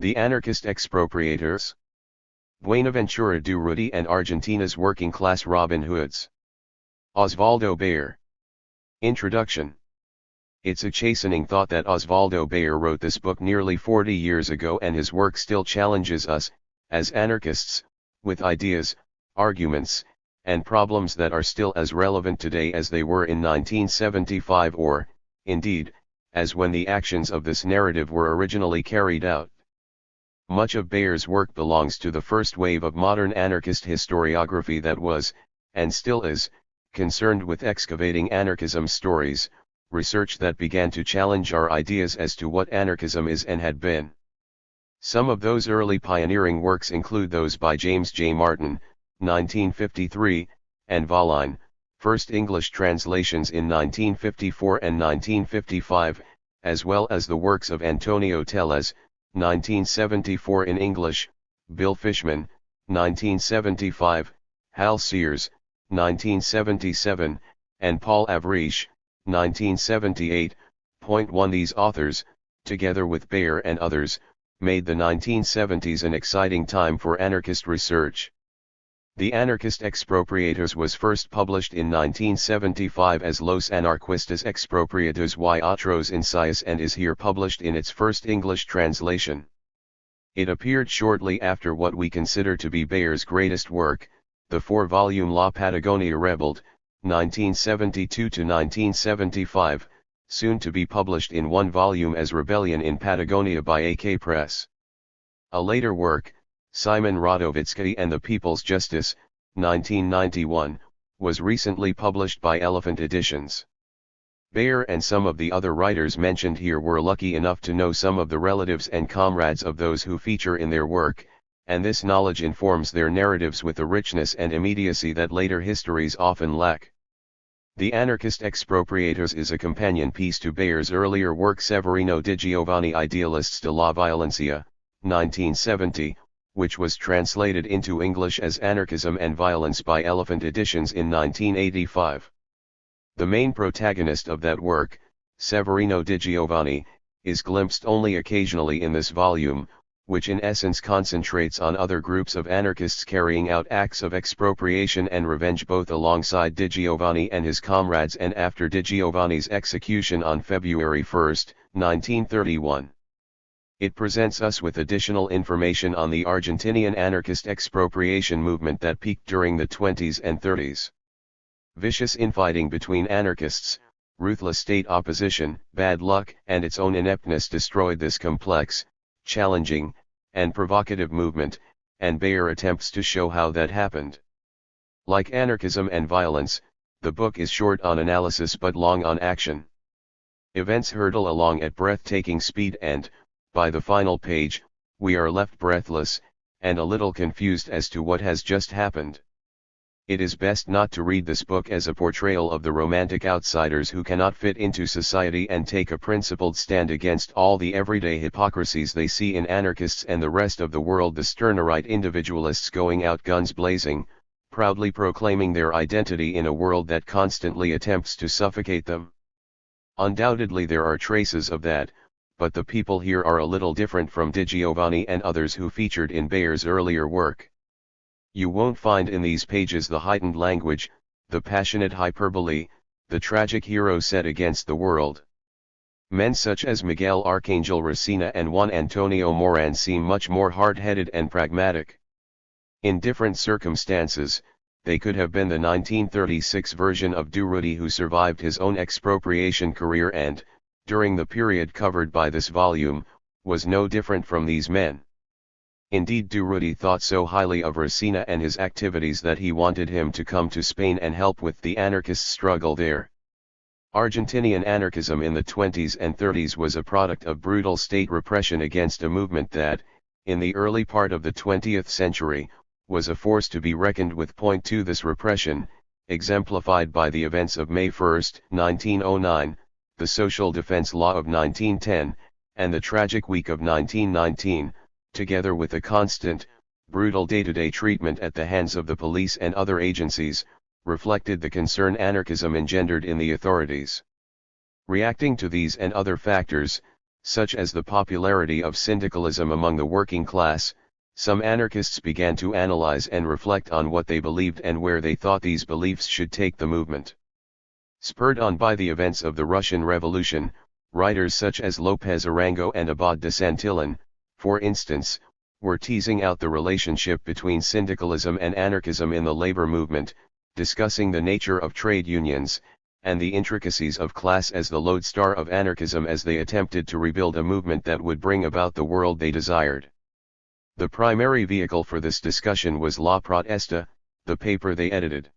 The Anarchist Expropriators. Buenaventura, Durruti and Argentina's Working Class Robin Hoods. Osvaldo Bayer. Introduction. It's a chastening thought that Osvaldo Bayer wrote this book nearly 40 years ago, and his work still challenges us, as anarchists, with ideas, arguments, and problems that are still as relevant today as they were in 1975 or, indeed, as when the actions of this narrative were originally carried out. Much of Bayer's work belongs to the first wave of modern anarchist historiography that was, and still is, concerned with excavating anarchism stories, research that began to challenge our ideas as to what anarchism is and had been. Some of those early pioneering works include those by James J. Martin, 1953, and Valline, first English translations in 1954 and 1955, as well as the works of Antonio Tellez, 1974 in English, Bill Fishman, 1975, Hal Sears, 1977, and Paul Avriche, 1978. 1. These authors, together with Bayer and others, made the 1970s an exciting time for anarchist research. The Anarchist Expropriators was first published in 1975 as Los Anarquistas Expropriators y Otros Ensayos and is here published in its first English translation. It appeared shortly after what we consider to be Bayer's greatest work, the 4-volume La Patagonia Rebelled, 1972 to 1975, soon to be published in one volume as Rebellion in Patagonia by AK Press. A later work, Simon Radowitzki and the People's Justice, 1991, was recently published by Elephant Editions. Bayer and some of the other writers mentioned here were lucky enough to know some of the relatives and comrades of those who feature in their work, and this knowledge informs their narratives with a richness and immediacy that later histories often lack. The Anarchist Expropriators is a companion piece to Bayer's earlier work Severino di Giovanni Idealists de la Violencia, 1970, which was translated into English as Anarchism and Violence by Elephant Editions in 1985. The main protagonist of that work, Severino di Giovanni, is glimpsed only occasionally in this volume, which in essence concentrates on other groups of anarchists carrying out acts of expropriation and revenge both alongside Di Giovanni and his comrades and after Di Giovanni's execution on February 1, 1931. It presents us with additional information on the Argentinian anarchist expropriation movement that peaked during the 20s and 30s. Vicious infighting between anarchists, ruthless state opposition, bad luck, and its own ineptness destroyed this complex, challenging, and provocative movement, and Bayer attempts to show how that happened. Like Anarchism and Violence, the book is short on analysis but long on action. Events hurtle along at breathtaking speed and, by the final page, we are left breathless, and a little confused as to what has just happened. It is best not to read this book as a portrayal of the romantic outsiders who cannot fit into society and take a principled stand against all the everyday hypocrisies they see in anarchists and the rest of the world, the Stirnerite individualists going out guns blazing, proudly proclaiming their identity in a world that constantly attempts to suffocate them. Undoubtedly there are traces of that, but the people here are a little different from Di Giovanni and others who featured in Bayer's earlier work. You won't find in these pages the heightened language, the passionate hyperbole, the tragic hero set against the world. Men such as Miguel Arcangel Racina and Juan Antonio Moran seem much more hard-headed and pragmatic. In different circumstances, they could have been the 1936 version of Durruti who survived his own expropriation career and, during the period covered by this volume, was no different from these men. Indeed, Durruti thought so highly of Racina and his activities that he wanted him to come to Spain and help with the anarchist struggle there. Argentinian anarchism in the 20s and 30s was a product of brutal state repression against a movement that, in the early part of the 20th century, was a force to be reckoned with. 2. This repression, exemplified by the events of May 1, 1909, the Social Defense Law of 1910, and the tragic week of 1919, together with the constant, brutal day-to-day treatment at the hands of the police and other agencies, reflected the concern anarchism engendered in the authorities. Reacting to these and other factors, such as the popularity of syndicalism among the working class, some anarchists began to analyze and reflect on what they believed and where they thought these beliefs should take the movement. Spurred on by the events of the Russian Revolution, writers such as López Arango and Abad de Santillan, for instance, were teasing out the relationship between syndicalism and anarchism in the labor movement, discussing the nature of trade unions, and the intricacies of class as the lodestar of anarchism as they attempted to rebuild a movement that would bring about the world they desired. The primary vehicle for this discussion was La Protesta, the paper they edited.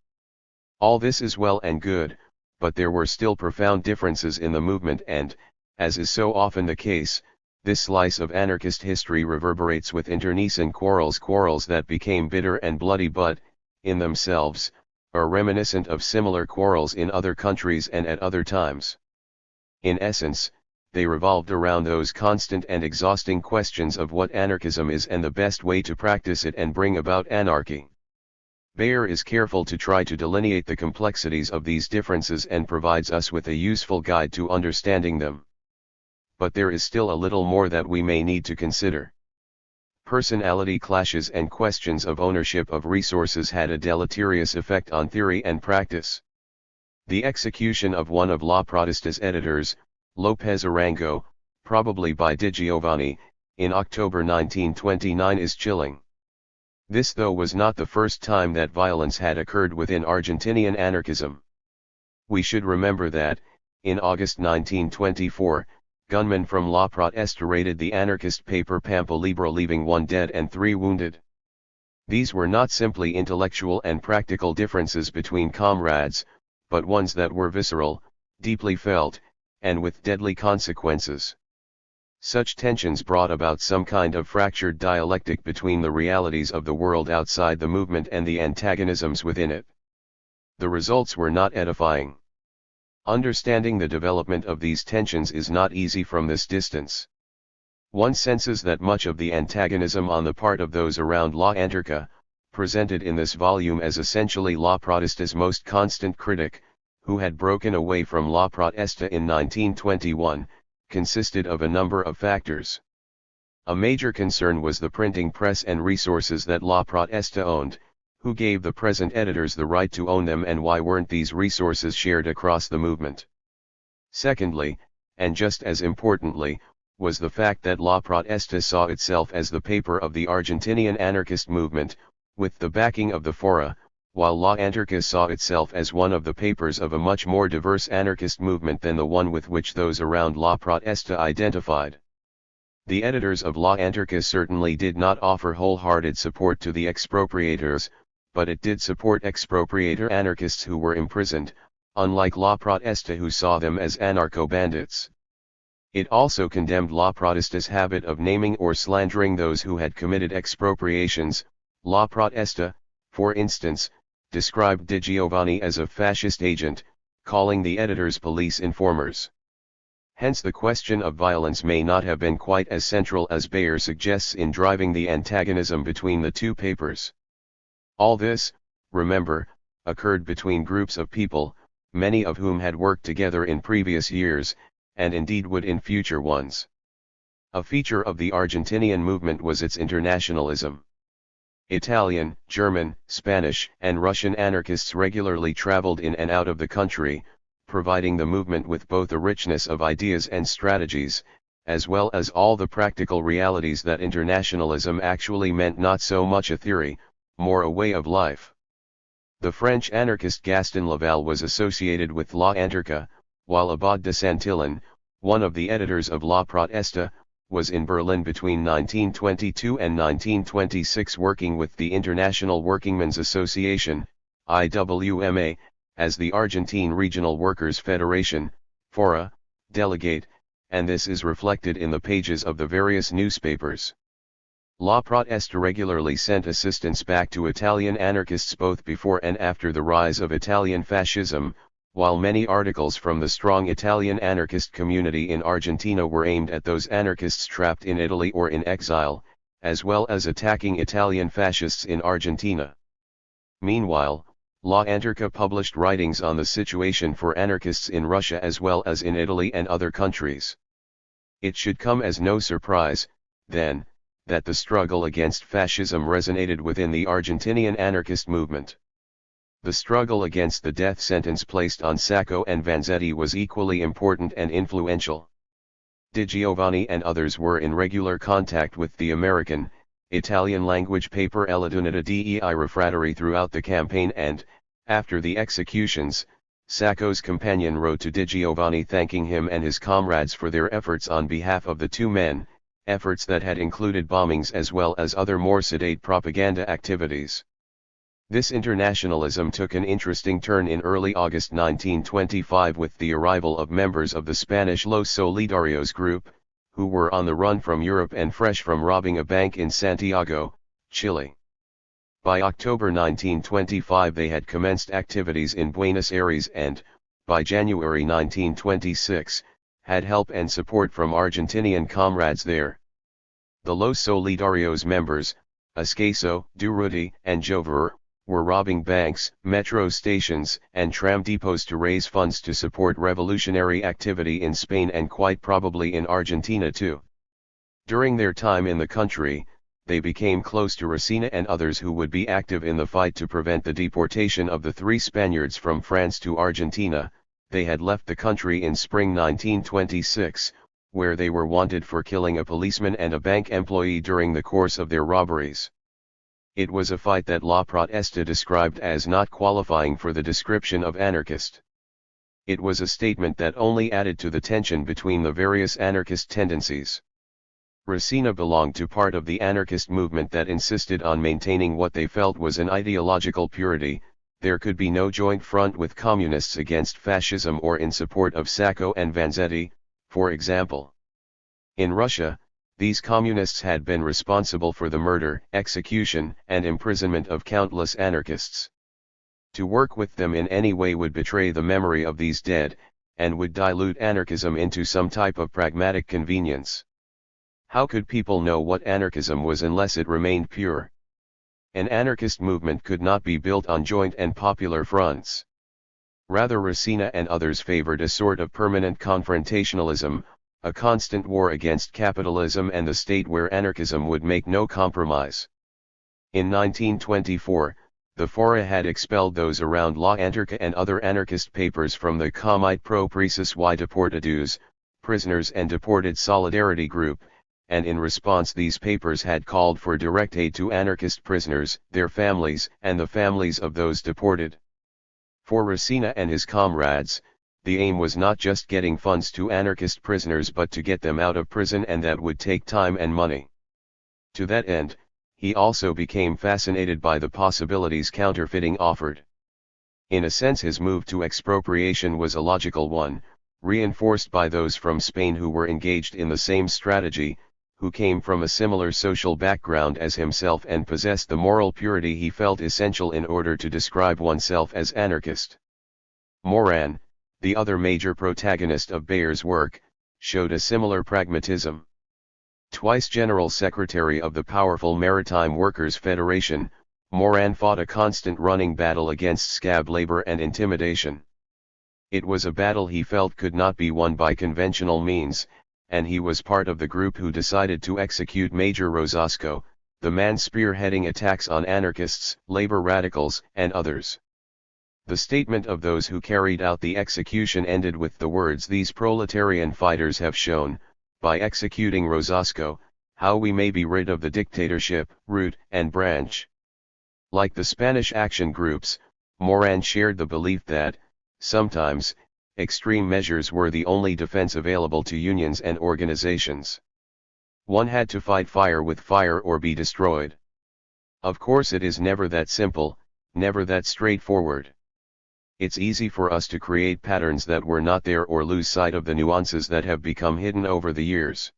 All this is well and good, but there were still profound differences in the movement and, as is so often the case, this slice of anarchist history reverberates with internecine quarrels that became bitter and bloody but, in themselves, are reminiscent of similar quarrels in other countries and at other times. In essence, they revolved around those constant and exhausting questions of what anarchism is and the best way to practice it and bring about anarchy. Bayer is careful to try to delineate the complexities of these differences and provides us with a useful guide to understanding them. But there is still a little more that we may need to consider. Personality clashes and questions of ownership of resources had a deleterious effect on theory and practice. The execution of one of La Protesta's editors, López Arango, probably by Di Giovanni, in October 1929 is chilling. This though was not the first time that violence had occurred within Argentinian anarchism. We should remember that, in August 1924, gunmen from La Protesta raided the anarchist paper Pampa Libre, leaving 1 dead and 3 wounded. These were not simply intellectual and practical differences between comrades, but ones that were visceral, deeply felt, and with deadly consequences. Such tensions brought about some kind of fractured dialectic between the realities of the world outside the movement and the antagonisms within it. The results were not edifying. Understanding the development of these tensions is not easy from this distance. One senses that much of the antagonism on the part of those around La Anarca, presented in this volume as essentially La Protesta's most constant critic, who had broken away from La Protesta in 1921, consisted of a number of factors. A major concern was the printing press and resources that La Protesta owned. Who gave the present editors the right to own them and why weren't these resources shared across the movement? Secondly, and just as importantly, was the fact that La Protesta saw itself as the paper of the Argentinian anarchist movement, with the backing of the Fora, while La Anarca saw itself as one of the papers of a much more diverse anarchist movement than the one with which those around La Protesta identified. The editors of La Anarca certainly did not offer wholehearted support to the expropriators, but it did support expropriator anarchists who were imprisoned, unlike La Protesta who saw them as anarcho-bandits. It also condemned La Protesta's habit of naming or slandering those who had committed expropriations. La Protesta, for instance, described Di Giovanni as a fascist agent, calling the editors police informers. Hence the question of violence may not have been quite as central as Bayer suggests in driving the antagonism between the two papers. All this, remember, occurred between groups of people, many of whom had worked together in previous years, and indeed would in future ones. A feature of the Argentinian movement was its internationalism. Italian, German, Spanish, and Russian anarchists regularly traveled in and out of the country, providing the movement with both a richness of ideas and strategies, as well as all the practical realities that internationalism actually meant, not so much a theory, more a way of life. The French anarchist Gaston Laval was associated with La Anarca, while Abad de Santillan, one of the editors of La Protesta, was in Berlin between 1922 and 1926 working with the International Workingmen's Association, IWMA, as the Argentine Regional Workers' Federation, FORA, delegate, and this is reflected in the pages of the various newspapers. La Protesta regularly sent assistance back to Italian anarchists both before and after the rise of Italian fascism, while many articles from the strong Italian anarchist community in Argentina were aimed at those anarchists trapped in Italy or in exile, as well as attacking Italian fascists in Argentina. Meanwhile, La Anarca published writings on the situation for anarchists in Russia as well as in Italy and other countries. It should come as no surprise, then, that the struggle against fascism resonated within the Argentinian anarchist movement. The struggle against the death sentence placed on Sacco and Vanzetti was equally important and influential. Di Giovanni and others were in regular contact with the American, Italian-language paper L'Unità dei Refrattori throughout the campaign and, after the executions, Sacco's companion wrote to Di Giovanni thanking him and his comrades for their efforts on behalf of the two men, efforts that had included bombings as well as other more sedate propaganda activities. This internationalism took an interesting turn in early August 1925 with the arrival of members of the Spanish Los Solidarios group, who were on the run from Europe and fresh from robbing a bank in Santiago, Chile. By October 1925 they had commenced activities in Buenos Aires and, by January 1926, had help and support from Argentinian comrades there. The Los Solidarios members, Ascaso, Durruti, and Jover, were robbing banks, metro stations, and tram depots to raise funds to support revolutionary activity in Spain and quite probably in Argentina too. During their time in the country, they became close to Racina and others who would be active in the fight to prevent the deportation of the three Spaniards from France to Argentina. They had left the country in spring 1926, where they were wanted for killing a policeman and a bank employee during the course of their robberies. It was a fight that La Protesta described as not qualifying for the description of anarchist. It was a statement that only added to the tension between the various anarchist tendencies. Racina belonged to part of the anarchist movement that insisted on maintaining what they felt was an ideological purity. There could be no joint front with communists against fascism or in support of Sacco and Vanzetti, for example. In Russia, these communists had been responsible for the murder, execution, and imprisonment of countless anarchists. To work with them in any way would betray the memory of these dead, and would dilute anarchism into some type of pragmatic convenience. How could people know what anarchism was unless it remained pure? An anarchist movement could not be built on joint and popular fronts. Rather, Racina and others favored a sort of permanent confrontationalism, a constant war against capitalism and the state where anarchism would make no compromise. In 1924, the Fora had expelled those around La Anarca and other anarchist papers from the Comite pro Presos y Deportados, Prisoners and Deported Solidarity Group, and in response these papers had called for direct aid to anarchist prisoners, their families, and the families of those deported. For Racina and his comrades, the aim was not just getting funds to anarchist prisoners but to get them out of prison, and that would take time and money. To that end, he also became fascinated by the possibilities counterfeiting offered. In a sense his move to expropriation was a logical one, reinforced by those from Spain who were engaged in the same strategy, who came from a similar social background as himself and possessed the moral purity he felt essential in order to describe oneself as anarchist. Moran, the other major protagonist of Bayer's work, showed a similar pragmatism. Twice General Secretary of the powerful Maritime Workers' Federation, Moran fought a constant running battle against scab labor and intimidation. It was a battle he felt could not be won by conventional means, and he was part of the group who decided to execute Major Rosasco, the man spearheading attacks on anarchists, labor radicals, and others. The statement of those who carried out the execution ended with the words, "These proletarian fighters have shown, by executing Rosasco, how we may be rid of the dictatorship, root and branch." Like the Spanish action groups, Moran shared the belief that, sometimes, extreme measures were the only defense available to unions and organizations. One had to fight fire with fire or be destroyed. Of course it is never that simple, never that straightforward. It's easy for us to create patterns that were not there or lose sight of the nuances that have become hidden over the years.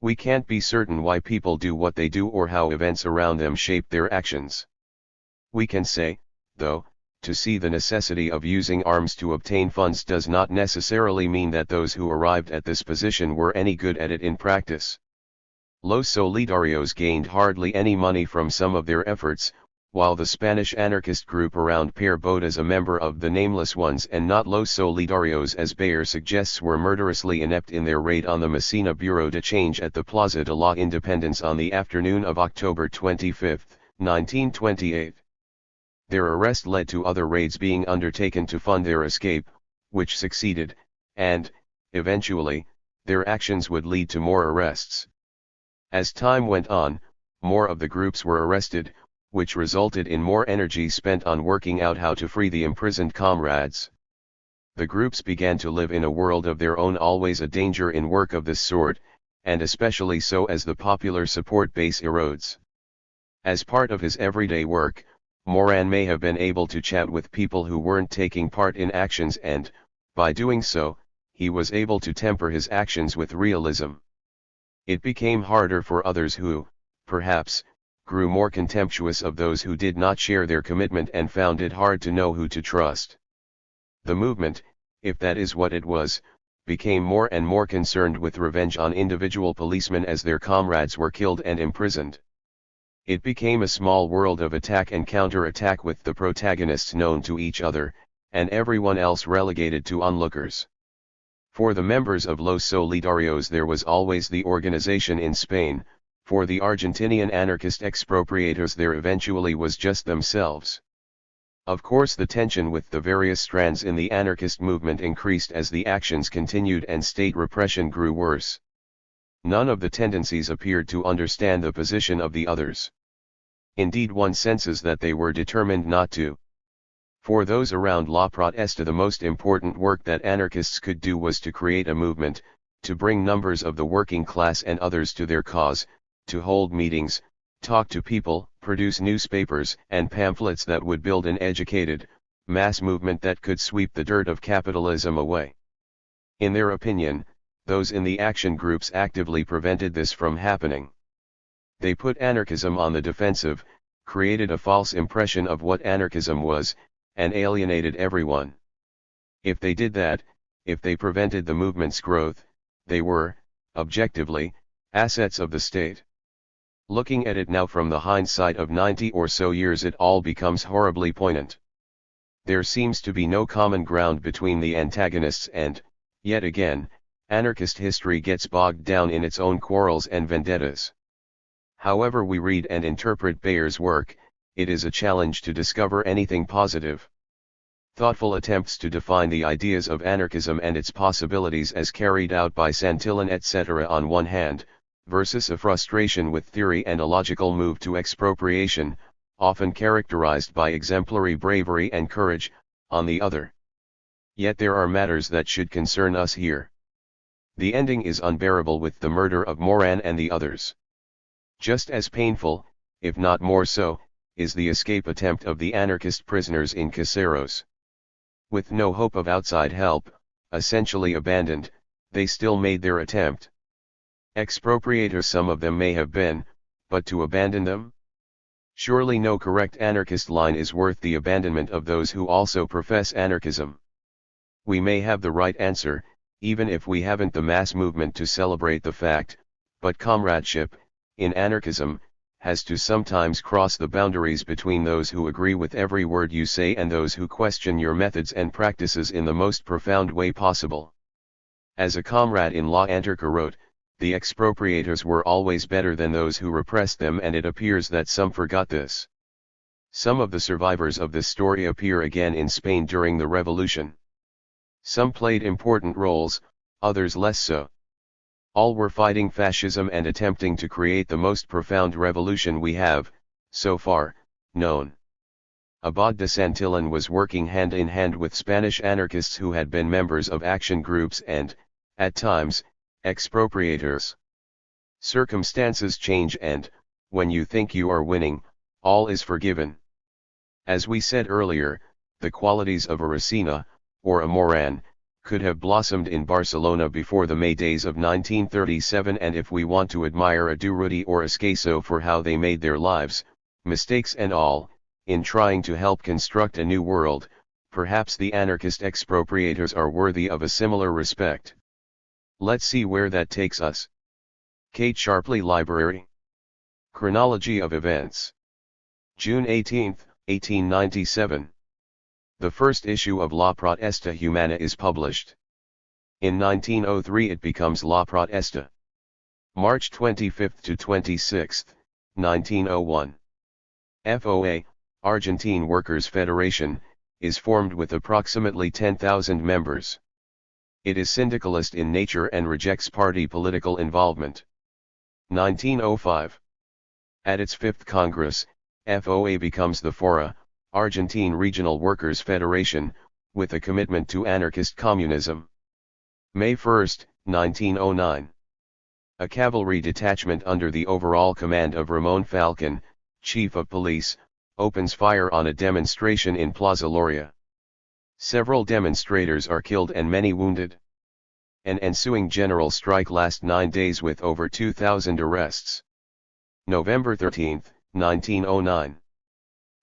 We can't be certain why people do what they do or how events around them shape their actions. We can say, though, to see the necessity of using arms to obtain funds does not necessarily mean that those who arrived at this position were any good at it in practice. Los Solidarios gained hardly any money from some of their efforts, while the Spanish anarchist group around Pere Bodas, a member of the Nameless Ones and not Los Solidarios as Bayer suggests, were murderously inept in their raid on the Messina Bureau de Change at the Plaza de la Independencia on the afternoon of October 25, 1928. Their arrest led to other raids being undertaken to fund their escape, which succeeded, and, eventually, their actions would lead to more arrests. As time went on, more of the groups were arrested, which resulted in more energy spent on working out how to free the imprisoned comrades. The groups began to live in a world of their own, always a danger in work of this sort, and especially so as the popular support base erodes. As part of his everyday work, Moran may have been able to chat with people who weren't taking part in actions, and, by doing so, he was able to temper his actions with realism. It became harder for others who, perhaps, grew more contemptuous of those who did not share their commitment and found it hard to know who to trust. The movement, if that is what it was, became more and more concerned with revenge on individual policemen as their comrades were killed and imprisoned. It became a small world of attack and counter-attack, with the protagonists known to each other, and everyone else relegated to onlookers. For the members of Los Solidarios there was always the organization in Spain. For the Argentinian anarchist expropriators there eventually was just themselves. Of course, the tension with the various strands in the anarchist movement increased as the actions continued and state repression grew worse. None of the tendencies appeared to understand the position of the others. Indeed, one senses that they were determined not to. For those around La Protesta, the most important work that anarchists could do was to create a movement, to bring numbers of the working class and others to their cause, to hold meetings, talk to people, produce newspapers and pamphlets that would build an educated, mass movement that could sweep the dirt of capitalism away. In their opinion, those in the action groups actively prevented this from happening. They put anarchism on the defensive, created a false impression of what anarchism was, and alienated everyone. If they did that, if they prevented the movement's growth, they were, objectively, assets of the state. Looking at it now from the hindsight of 90 or so years, it all becomes horribly poignant. There seems to be no common ground between the antagonists and, yet again, anarchist history gets bogged down in its own quarrels and vendettas. However we read and interpret Bayer's work, it is a challenge to discover anything positive. Thoughtful attempts to define the ideas of anarchism and its possibilities as carried out by Santillan etc. on one hand, versus a frustration with theory and a logical move to expropriation, often characterized by exemplary bravery and courage, on the other. Yet there are matters that should concern us here. The ending is unbearable with the murder of Moran and the others. Just as painful, if not more so, is the escape attempt of the anarchist prisoners in Caseros. With no hope of outside help, essentially abandoned, they still made their attempt. Expropriators some of them may have been, but to abandon them? Surely no correct anarchist line is worth the abandonment of those who also profess anarchism. We may have the right answer, even if we haven't the mass movement to celebrate the fact, but comradeship, in anarchism, has to sometimes cross the boundaries between those who agree with every word you say and those who question your methods and practices in the most profound way possible. As a comrade in La Anarcha wrote, the expropriators were always better than those who repressed them, and it appears that some forgot this. Some of the survivors of this story appear again in Spain during the revolution. Some played important roles, others less so. All were fighting fascism and attempting to create the most profound revolution we have, so far, known. Abad de Santillan was working hand in hand with Spanish anarchists who had been members of action groups and, at times, expropriators. Circumstances change and, when you think you are winning, all is forgiven. As we said earlier, the qualities of a Racina, or a Moran, could have blossomed in Barcelona before the May days of 1937, and if we want to admire a Durruti or a Scaso for how they made their lives, mistakes and all, in trying to help construct a new world, perhaps the anarchist expropriators are worthy of a similar respect. Let's see where that takes us. Kate Sharpley Library. Chronology of events. June 18, 1897. The first issue of La Protesta Humana is published. In 1903 it becomes La Protesta. March 25 to 26, 1901. FOA, Argentine Workers' Federation, is formed with approximately 10,000 members. It is syndicalist in nature and rejects party political involvement. 1905. At its 5th Congress, FOA becomes the FORA, Argentine Regional Workers' Federation, with a commitment to anarchist communism. May 1, 1909. A cavalry detachment under the overall command of Ramon Falcon, chief of police, opens fire on a demonstration in Plaza Loria. Several demonstrators are killed and many wounded. An ensuing general strike lasts 9 days with over 2,000 arrests. November 13, 1909.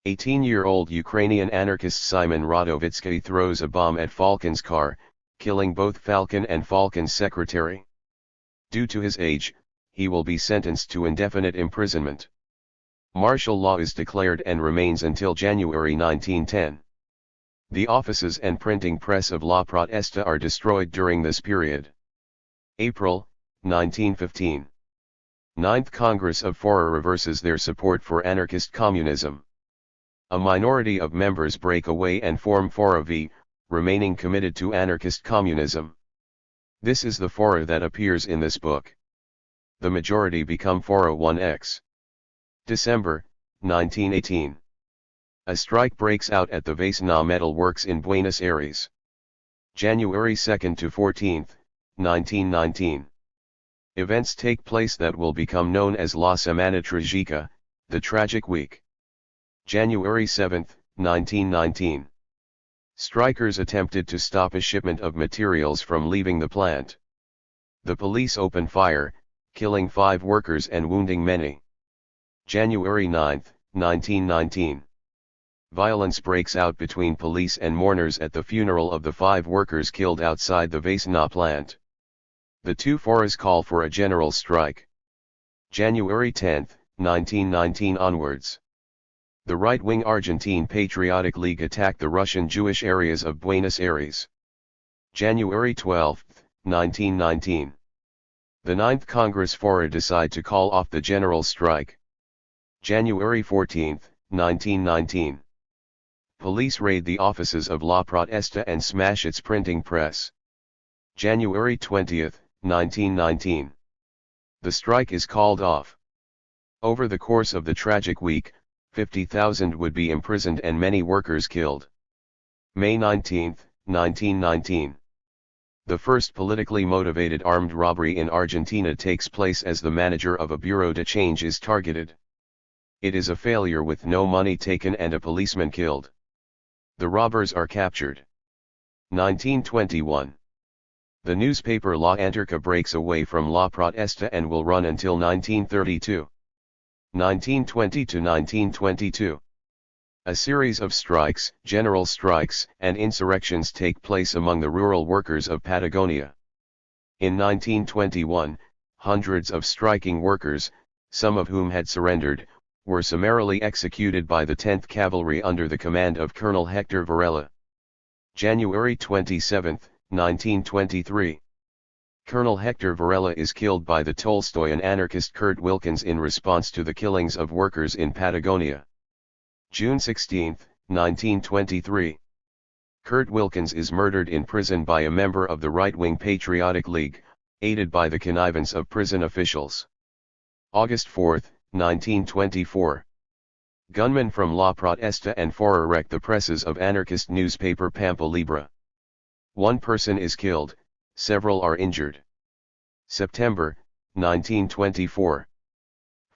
18-year-old Ukrainian anarchist Simon Radovitsky throws a bomb at Falcon's car, killing both Falcon and Falcon's secretary. Due to his age, he will be sentenced to indefinite imprisonment. Martial law is declared and remains until January 1910. The offices and printing press of La Protesta are destroyed during this period. April, 1915. 9th Congress of FORA reverses their support for anarchist communism. A minority of members break away and form FORA V, remaining committed to anarchist communism. This is the FORA that appears in this book. The majority become FORA 1X. December, 1918. A strike breaks out at the Vasna Metal Works in Buenos Aires. January 2 to 14, 1919. Events take place that will become known as La Semana Trágica, the Tragic Week. January 7, 1919. Strikers attempted to stop a shipment of materials from leaving the plant. The police open fire, killing 5 workers and wounding many. January 9, 1919. Violence breaks out between police and mourners at the funeral of the 5 workers killed outside the Vasna plant. The 2 FORAs call for a general strike. January 10, 1919 onwards. The right-wing Argentine Patriotic League attacked the Russian Jewish areas of Buenos Aires. January 12, 1919. The 9th Congress FORA decide to call off the general strike. January 14, 1919. Police raid the offices of La Protesta and smash its printing press. January 20, 1919. The strike is called off. Over the course of the tragic week, 50,000 would be imprisoned and many workers killed. May 19, 1919. The first politically motivated armed robbery in Argentina takes place as the manager of a bureau de change is targeted. It is a failure with no money taken and a policeman killed. The robbers are captured. 1921. The newspaper La Anarchist breaks away from La Protesta and will run until 1932. 1920 to 1922. A series of strikes, general strikes, and insurrections take place among the rural workers of Patagonia. In 1921, hundreds of striking workers, some of whom had surrendered, were summarily executed by the 10th Cavalry under the command of Colonel Hector Varela. January 27, 1923. Colonel Hector Varela is killed by the Tolstoyan anarchist Kurt Wilkins in response to the killings of workers in Patagonia. June 16, 1923. Kurt Wilkins is murdered in prison by a member of the right-wing Patriotic League, aided by the connivance of prison officials. August 4, 1924. Gunmen from La Protesta and FORA wreck the presses of anarchist newspaper Pampa Libre. 1 person is killed, several are injured. September, 1924.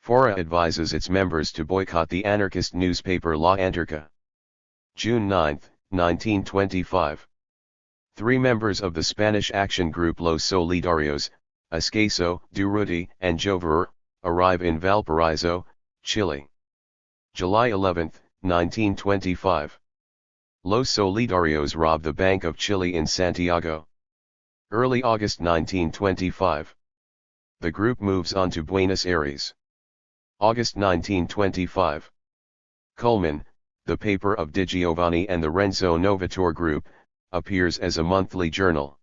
FORA advises its members to boycott the anarchist newspaper La Anarchist. June 9, 1925. 3 members of the Spanish action group Los Solidarios, Esqueso, Durruti, and Jover, arrive in Valparaiso, Chile. July 11, 1925. Los Solidarios rob the Bank of Chile in Santiago. Early August 1925. The group moves on to Buenos Aires. August 1925. Culmen, the paper of Di Giovanni and the Renzo Novatore Group, appears as a monthly journal.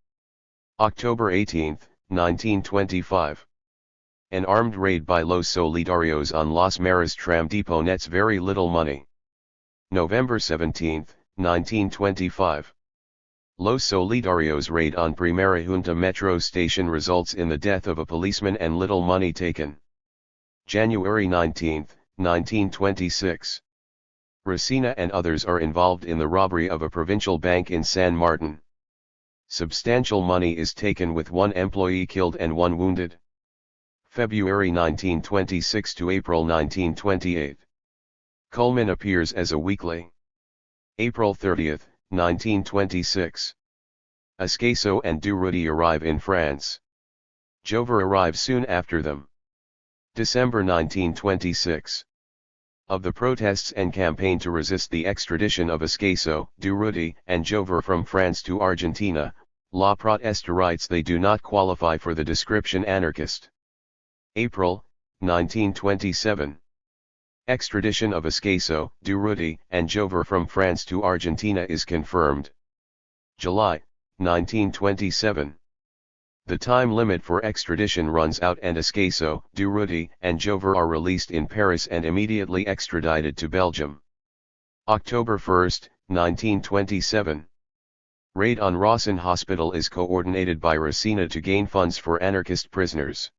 October 18, 1925. An armed raid by Los Solidarios on Las Maras tram depot nets very little money. November 17, 1925. Los Solidarios raid on Primera Junta metro station results in the death of a policeman and little money taken. January 19, 1926. Resina and others are involved in the robbery of a provincial bank in San Martin. Substantial money is taken with 1 employee killed and 1 wounded. February 1926 to April 1928. Culmen appears as a weekly. April 30, 1926. Escaso and Durruti arrive in France. Jover arrives soon after them. December 1926. Of the protests and campaign to resist the extradition of Escaso, Durruti, and Jover from France to Argentina, La Protesta writes they do not qualify for the description anarchist. April, 1927. Extradition of Escaso, Durruti, and Jover from France to Argentina is confirmed. July, 1927. The time limit for extradition runs out and Escaso, Durruti, and Jover are released in Paris and immediately extradited to Belgium. October 1, 1927. Raid on Rawson Hospital is coordinated by Resina to gain funds for anarchist prisoners.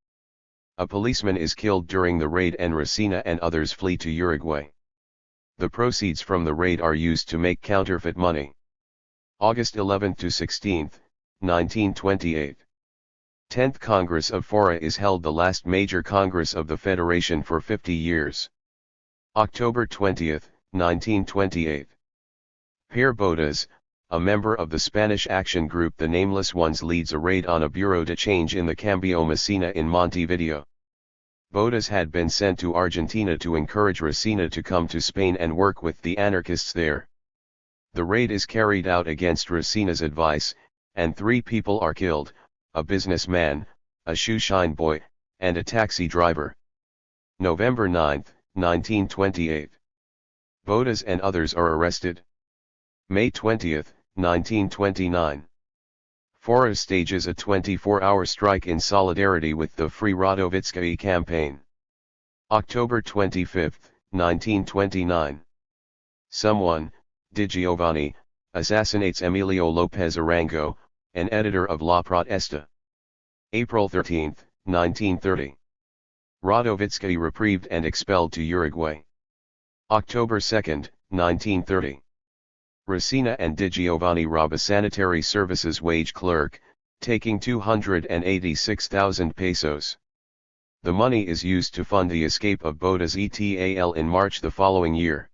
A policeman is killed during the raid and Resina and others flee to Uruguay. The proceeds from the raid are used to make counterfeit money. August 11 to 16, 1928. 10th Congress of Fora is held, the last major congress of the Federation for 50 years. October 20, 1928. Pierre Bodas, a member of the Spanish action group The Nameless Ones, leads a raid on a bureau de change in the Cambio Messina in Montevideo. Bodas had been sent to Argentina to encourage Resina to come to Spain and work with the anarchists there. The raid is carried out against Resina's advice, and 3 people are killed, a businessman, a shoeshine boy, and a taxi driver. November 9, 1928. Bodas and others are arrested. May 20, 1929. Fora stages a 24-hour strike in solidarity with the Free Radovitskayi campaign. October 25, 1929. Someone, Di Giovanni, assassinates Emilio Lopez Arango, an editor of La Protesta. April 13, 1930. Radovitskayi reprieved and expelled to Uruguay. October 2, 1930. Resina and Di Giovanni rob a sanitary services wage clerk, taking 286,000 pesos. The money is used to fund the escape of Bodas et al. In March the following year.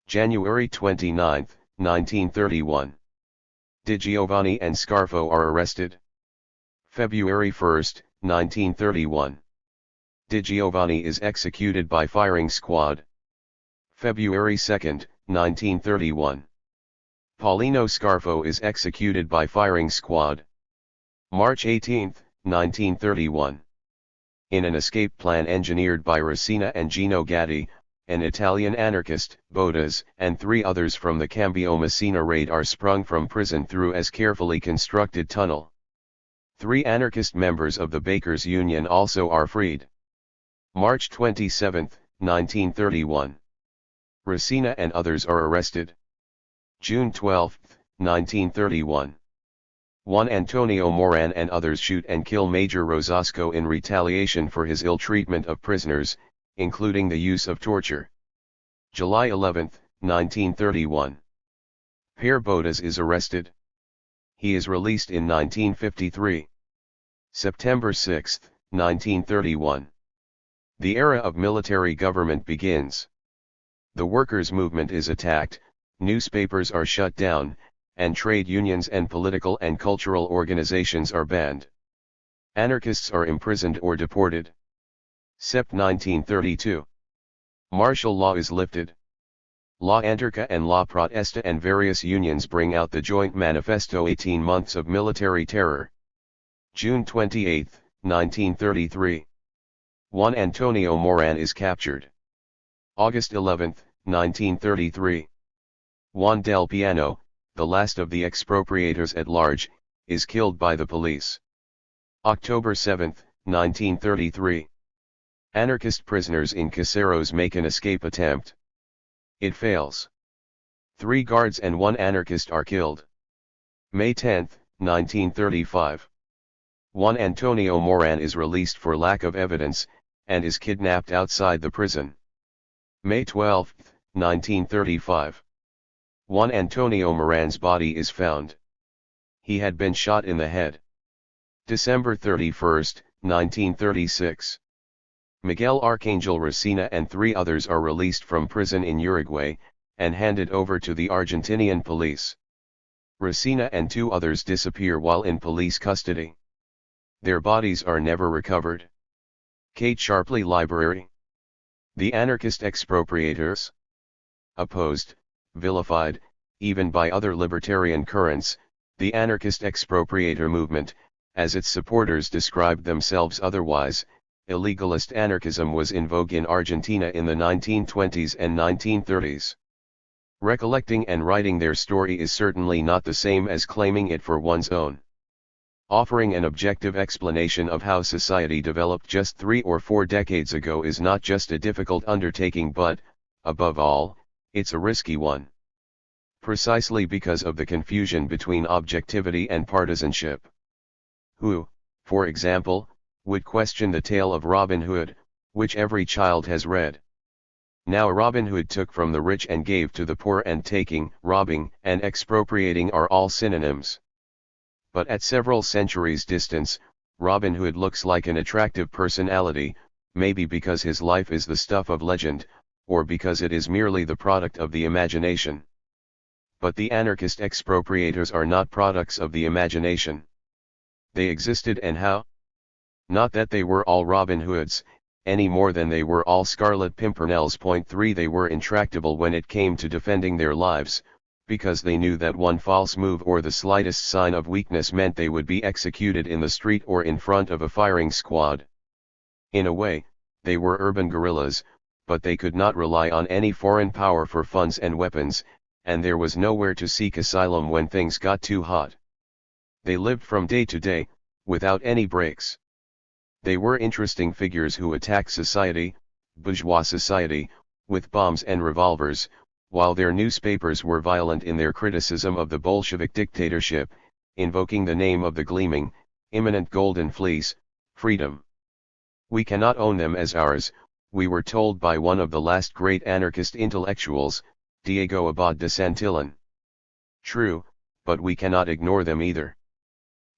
January 29, 1931. Di Giovanni and Scarfo are arrested. February 1, 1931. Di Giovanni is executed by firing squad. February 2, 1931. Paulino Scarfo is executed by firing squad. March 18, 1931. In an escape plan engineered by Resina and Gino Gatti, an Italian anarchist, Bodas, and 3 others from the Cambio Messina raid are sprung from prison through a carefully constructed tunnel. 3 anarchist members of the Bakers' Union also are freed. March 27, 1931. Resina and others are arrested. June 12, 1931. Juan Antonio Moran and others shoot and kill Major Rosasco in retaliation for his ill treatment of prisoners, including the use of torture. July 11, 1931. Pierre Bodas is arrested. He is released in 1953. September 6, 1931. The era of military government begins. The workers' movement is attacked, newspapers are shut down, and trade unions and political and cultural organizations are banned. Anarchists are imprisoned or deported. Sept 1932. Martial law is lifted. La Anarcha and La Protesta and various unions bring out the joint manifesto 18 months of military terror. June 28, 1933. Juan Antonio Moran is captured. August 11, 1933. Juan del Piano, the last of the expropriators at large, is killed by the police. October 7, 1933. Anarchist prisoners in Caseros make an escape attempt. It fails. 3 guards and 1 anarchist are killed. May 10, 1935. Juan Antonio Moran is released for lack of evidence, and is kidnapped outside the prison. May 12, 1935. Juan Antonio Moran's body is found. He had been shot in the head. December 31, 1936. Miguel Arcangel Resina and 3 others are released from prison in Uruguay, and handed over to the Argentinian police. Resina and 2 others disappear while in police custody. Their bodies are never recovered. Kate Sharpley Library. The anarchist expropriators. Opposed, vilified, even by other libertarian currents, the anarchist expropriator movement, as its supporters described themselves otherwise, illegalist anarchism was in vogue in Argentina in the 1920s and 1930s. Recollecting and writing their story is certainly not the same as claiming it for one's own. Offering an objective explanation of how society developed just 3 or 4 decades ago is not just a difficult undertaking but, above all, it's a risky one. Precisely because of the confusion between objectivity and partisanship. Who, for example, would question the tale of Robin Hood, which every child has read? Now Robin Hood took from the rich and gave to the poor, and taking, robbing, and expropriating are all synonyms. But at several centuries' distance, Robin Hood looks like an attractive personality, maybe because his life is the stuff of legend, or because it is merely the product of the imagination. But the anarchist expropriators are not products of the imagination. They existed, and how? Not that they were all Robin Hoods, any more than they were all Scarlet Pimpernels. Point 3. They were intractable when it came to defending their lives, because they knew that one false move or the slightest sign of weakness meant they would be executed in the street or in front of a firing squad. In a way, they were urban guerrillas, but they could not rely on any foreign power for funds and weapons, and there was nowhere to seek asylum when things got too hot. They lived from day to day, without any breaks. They were interesting figures who attacked society, bourgeois society, with bombs and revolvers, while their newspapers were violent in their criticism of the Bolshevik dictatorship, invoking the name of the gleaming, imminent golden fleece, freedom. We cannot own them as ours, we were told by one of the last great anarchist intellectuals, Diego Abad de Santillan. True, but we cannot ignore them either.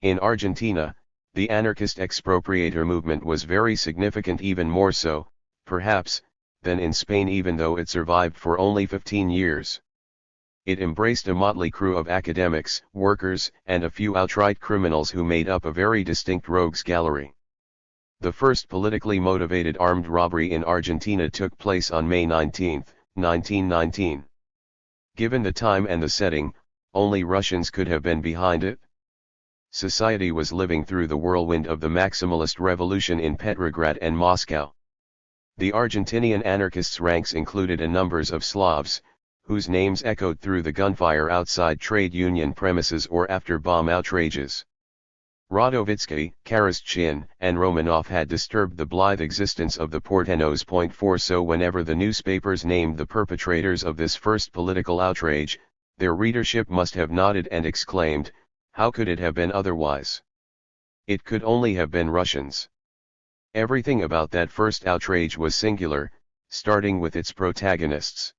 In Argentina, the anarchist expropriator movement was very significant, even more so, perhaps, than in Spain, even though it survived for only 15 years. It embraced a motley crew of academics, workers, and a few outright criminals who made up a very distinct rogues gallery. The first politically motivated armed robbery in Argentina took place on May 19, 1919. Given the time and the setting, only Russians could have been behind it. Society was living through the whirlwind of the maximalist revolution in Petrograd and Moscow. The Argentinian anarchists' ranks included a numbers of Slavs, whose names echoed through the gunfire outside trade union premises or after bomb outrages. Radovitsky, Karastchin, and Romanov had disturbed the blithe existence of the Porteños. Point 4. So whenever the newspapers named the perpetrators of this first political outrage, their readership must have nodded and exclaimed, "How could it have been otherwise? It could only have been Russians." Everything about that first outrage was singular, starting with its protagonists.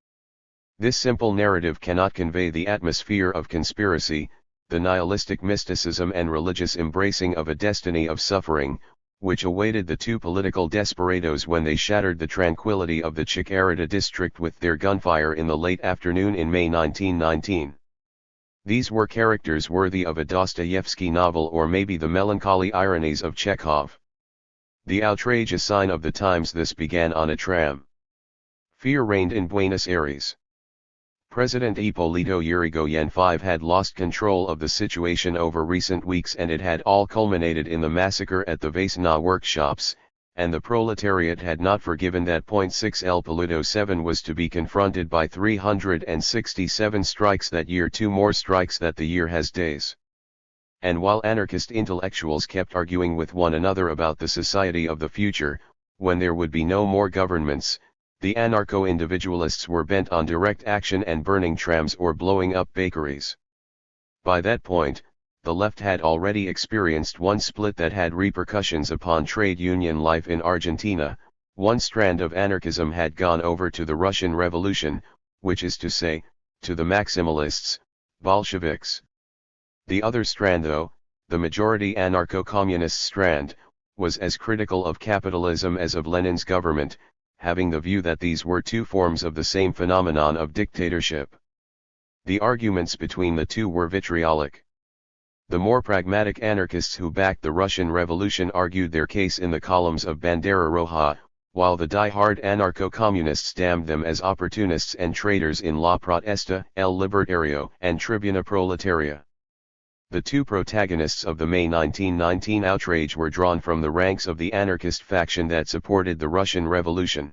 This simple narrative cannot convey the atmosphere of conspiracy, the nihilistic mysticism and religious embracing of a destiny of suffering, which awaited the 2 political desperados when they shattered the tranquility of the Chacarita district with their gunfire in the late afternoon in May 1919. These were characters worthy of a Dostoevsky novel, or maybe the melancholy ironies of Chekhov. The outrage, a sign of the times. This began on a tram. Fear reigned in Buenos Aires. President Hipólito Yrigoyen V had lost control of the situation over recent weeks, and it had all culminated in the massacre at the Vasna workshops, and the proletariat had not forgiven that. 6 El Paludo 7 was to be confronted by 367 strikes that year, 2 more strikes that the year has days. And while anarchist intellectuals kept arguing with one another about the society of the future, when there would be no more governments, the anarcho-individualists were bent on direct action and burning trams or blowing up bakeries. By that point, the left had already experienced one split that had repercussions upon trade union life in Argentina. One strand of anarchism had gone over to the Russian Revolution, which is to say, to the Maximalists, Bolsheviks. The other strand, though, the majority anarcho-communist strand, was as critical of capitalism as of Lenin's government, having the view that these were two forms of the same phenomenon of dictatorship. The arguments between the two were vitriolic. The more pragmatic anarchists who backed the Russian Revolution argued their case in the columns of Bandera Roja, while the die-hard anarcho-communists damned them as opportunists and traitors in La Protesta, El Libertario, and Tribuna Proletaria. The two protagonists of the May 1919 outrage were drawn from the ranks of the anarchist faction that supported the Russian Revolution.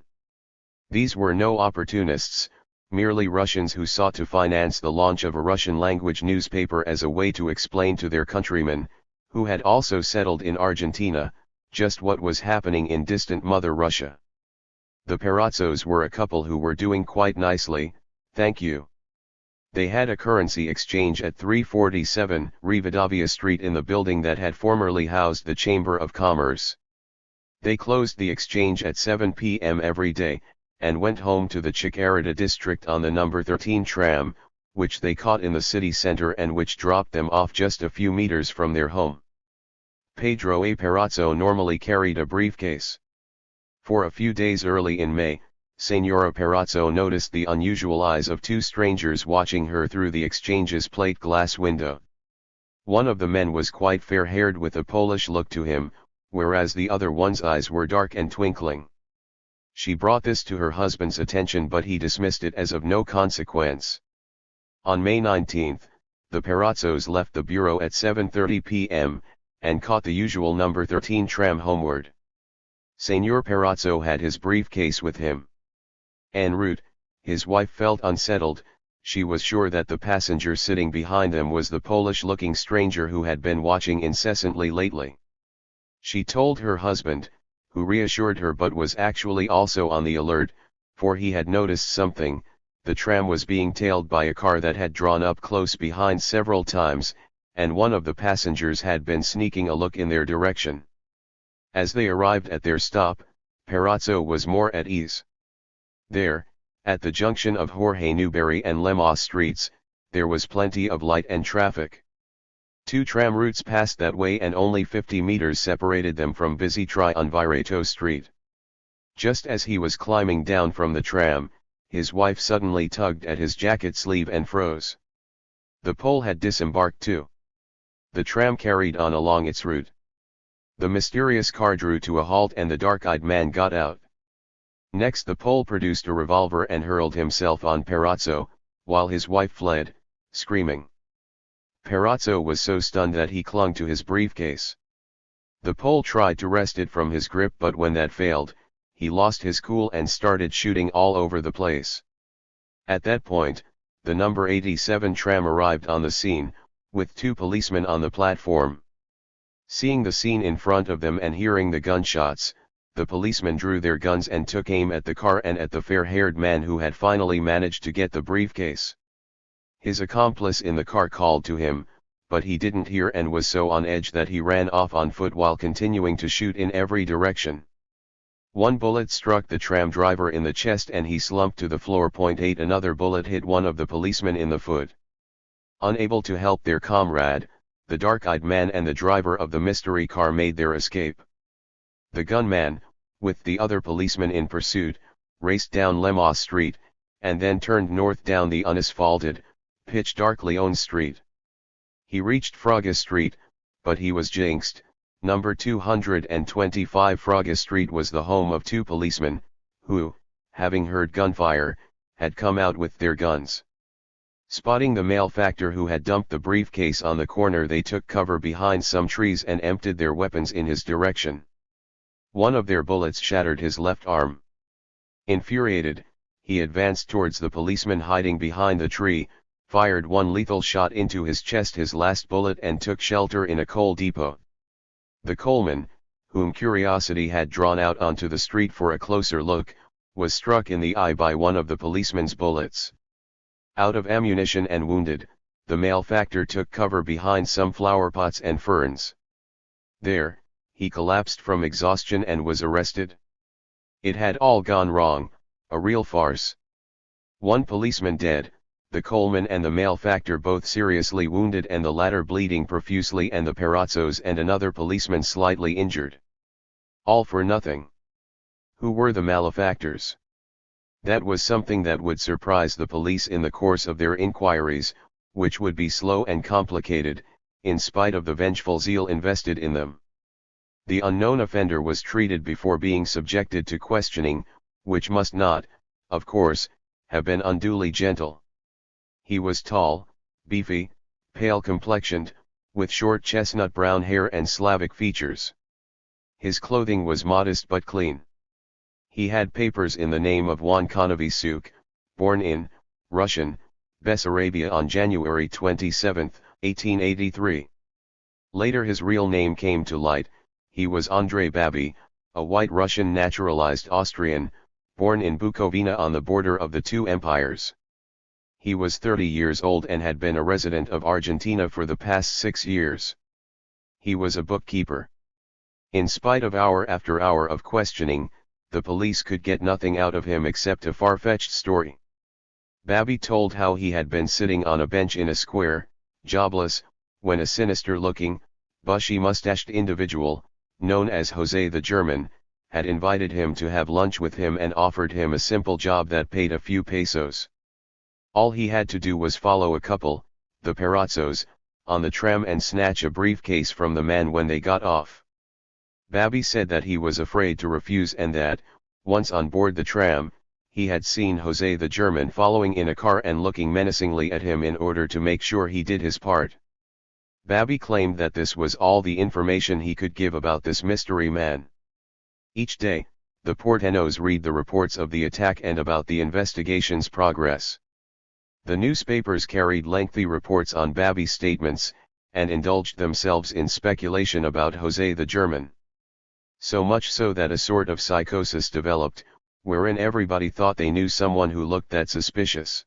These were no opportunists, merely Russians who sought to finance the launch of a Russian-language newspaper as a way to explain to their countrymen, who had also settled in Argentina, just what was happening in distant Mother Russia. The Perazzos were a couple who were doing quite nicely, thank you. They had a currency exchange at 347 Rivadavia Street in the building that had formerly housed the Chamber of Commerce. They closed the exchange at 7 p.m. every day, and went home to the Chicarita district on the number 13 tram, which they caught in the city center and which dropped them off just a few meters from their home. Pedro A. Perazzo normally carried a briefcase. For a few days early in May, Senora Perazzo noticed the unusual eyes of two strangers watching her through the exchange's plate glass window. One of the men was quite fair-haired with a Polish look to him, whereas the other one's eyes were dark and twinkling. She brought this to her husband's attention, but he dismissed it as of no consequence. On May 19, the Perazzos left the bureau at 7:30 p.m., and caught the usual number 13 tram homeward. Senor Perazzo had his briefcase with him. En route, his wife felt unsettled. She was sure that the passenger sitting behind them was the Polish-looking stranger who had been watching incessantly lately. She told her husband, who reassured her but was actually also on the alert, for he had noticed something. The tram was being tailed by a car that had drawn up close behind several times, and one of the passengers had been sneaking a look in their direction. As they arrived at their stop, Perazzo was more at ease. There, at the junction of Jorge Newbery and Lemos streets, there was plenty of light and traffic. Two tram routes passed that way and only 50 meters separated them from busy Triunvirato Street. Just as he was climbing down from the tram, his wife suddenly tugged at his jacket sleeve and froze. The Pole had disembarked too. The tram carried on along its route. The mysterious car drew to a halt and the dark-eyed man got out. Next the Pole produced a revolver and hurled himself on Perazzo, while his wife fled, screaming. Perazzo was so stunned that he clung to his briefcase. The Pole tried to wrest it from his grip, but when that failed, he lost his cool and started shooting all over the place. At that point, the number 87 tram arrived on the scene, with two policemen on the platform. Seeing the scene in front of them and hearing the gunshots, the policemen drew their guns and took aim at the car and at the fair-haired man who had finally managed to get the briefcase. His accomplice in the car called to him, but he didn't hear and was so on edge that he ran off on foot while continuing to shoot in every direction. One bullet struck the tram driver in the chest and he slumped to the floor. 8 Another bullet hit one of the policemen in the foot. Unable to help their comrade, the dark-eyed man and the driver of the mystery car made their escape. The gunman, with the other policeman in pursuit, raced down Lemos Street, and then turned north down the unasphalted, pitch-dark Leon Street. He reached Fraga Street, but he was jinxed. Number 225 Fraga Street was the home of two policemen, who, having heard gunfire, had come out with their guns. Spotting the malefactor who had dumped the briefcase on the corner, they took cover behind some trees and emptied their weapons in his direction. One of their bullets shattered his left arm. Infuriated, he advanced towards the policeman hiding behind the tree, fired one lethal shot into his chest, his last bullet, and took shelter in a coal depot. The coalman, whom curiosity had drawn out onto the street for a closer look, was struck in the eye by one of the policeman's bullets. Out of ammunition and wounded, the malefactor took cover behind some flower pots and ferns. There, he collapsed from exhaustion and was arrested. It had all gone wrong, a real farce. One policeman dead, the coalman and the malefactor both seriously wounded, and the latter bleeding profusely, and the Perazzos and another policeman slightly injured. All for nothing. Who were the malefactors? That was something that would surprise the police in the course of their inquiries, which would be slow and complicated, in spite of the vengeful zeal invested in them. The unknown offender was treated before being subjected to questioning, which must not, of course, have been unduly gentle. He was tall, beefy, pale-complexioned, with short chestnut-brown hair and Slavic features. His clothing was modest but clean. He had papers in the name of Juan Konovisuk, born in, Russian, Bessarabia on January 27, 1883. Later his real name came to light. He was Andrei Babi, a white Russian naturalized Austrian, born in Bukovina on the border of the two empires. He was 30 years old and had been a resident of Argentina for the past 6 years. He was a bookkeeper. In spite of hour after hour of questioning, the police could get nothing out of him except a far-fetched story. Babi told how he had been sitting on a bench in a square, jobless, when a sinister-looking, bushy-mustached individual, known as Jose the German, had invited him to have lunch with him and offered him a simple job that paid a few pesos. All he had to do was follow a couple, the Perazzos, on the tram and snatch a briefcase from the man when they got off. Babi said that he was afraid to refuse, and that, once on board the tram, he had seen Jose the German following in a car and looking menacingly at him in order to make sure he did his part. Babi claimed that this was all the information he could give about this mystery man. Each day, the porteños read the reports of the attack and about the investigation's progress. The newspapers carried lengthy reports on Babi's statements, and indulged themselves in speculation about Jose the German. So much so that a sort of psychosis developed, wherein everybody thought they knew someone who looked that suspicious.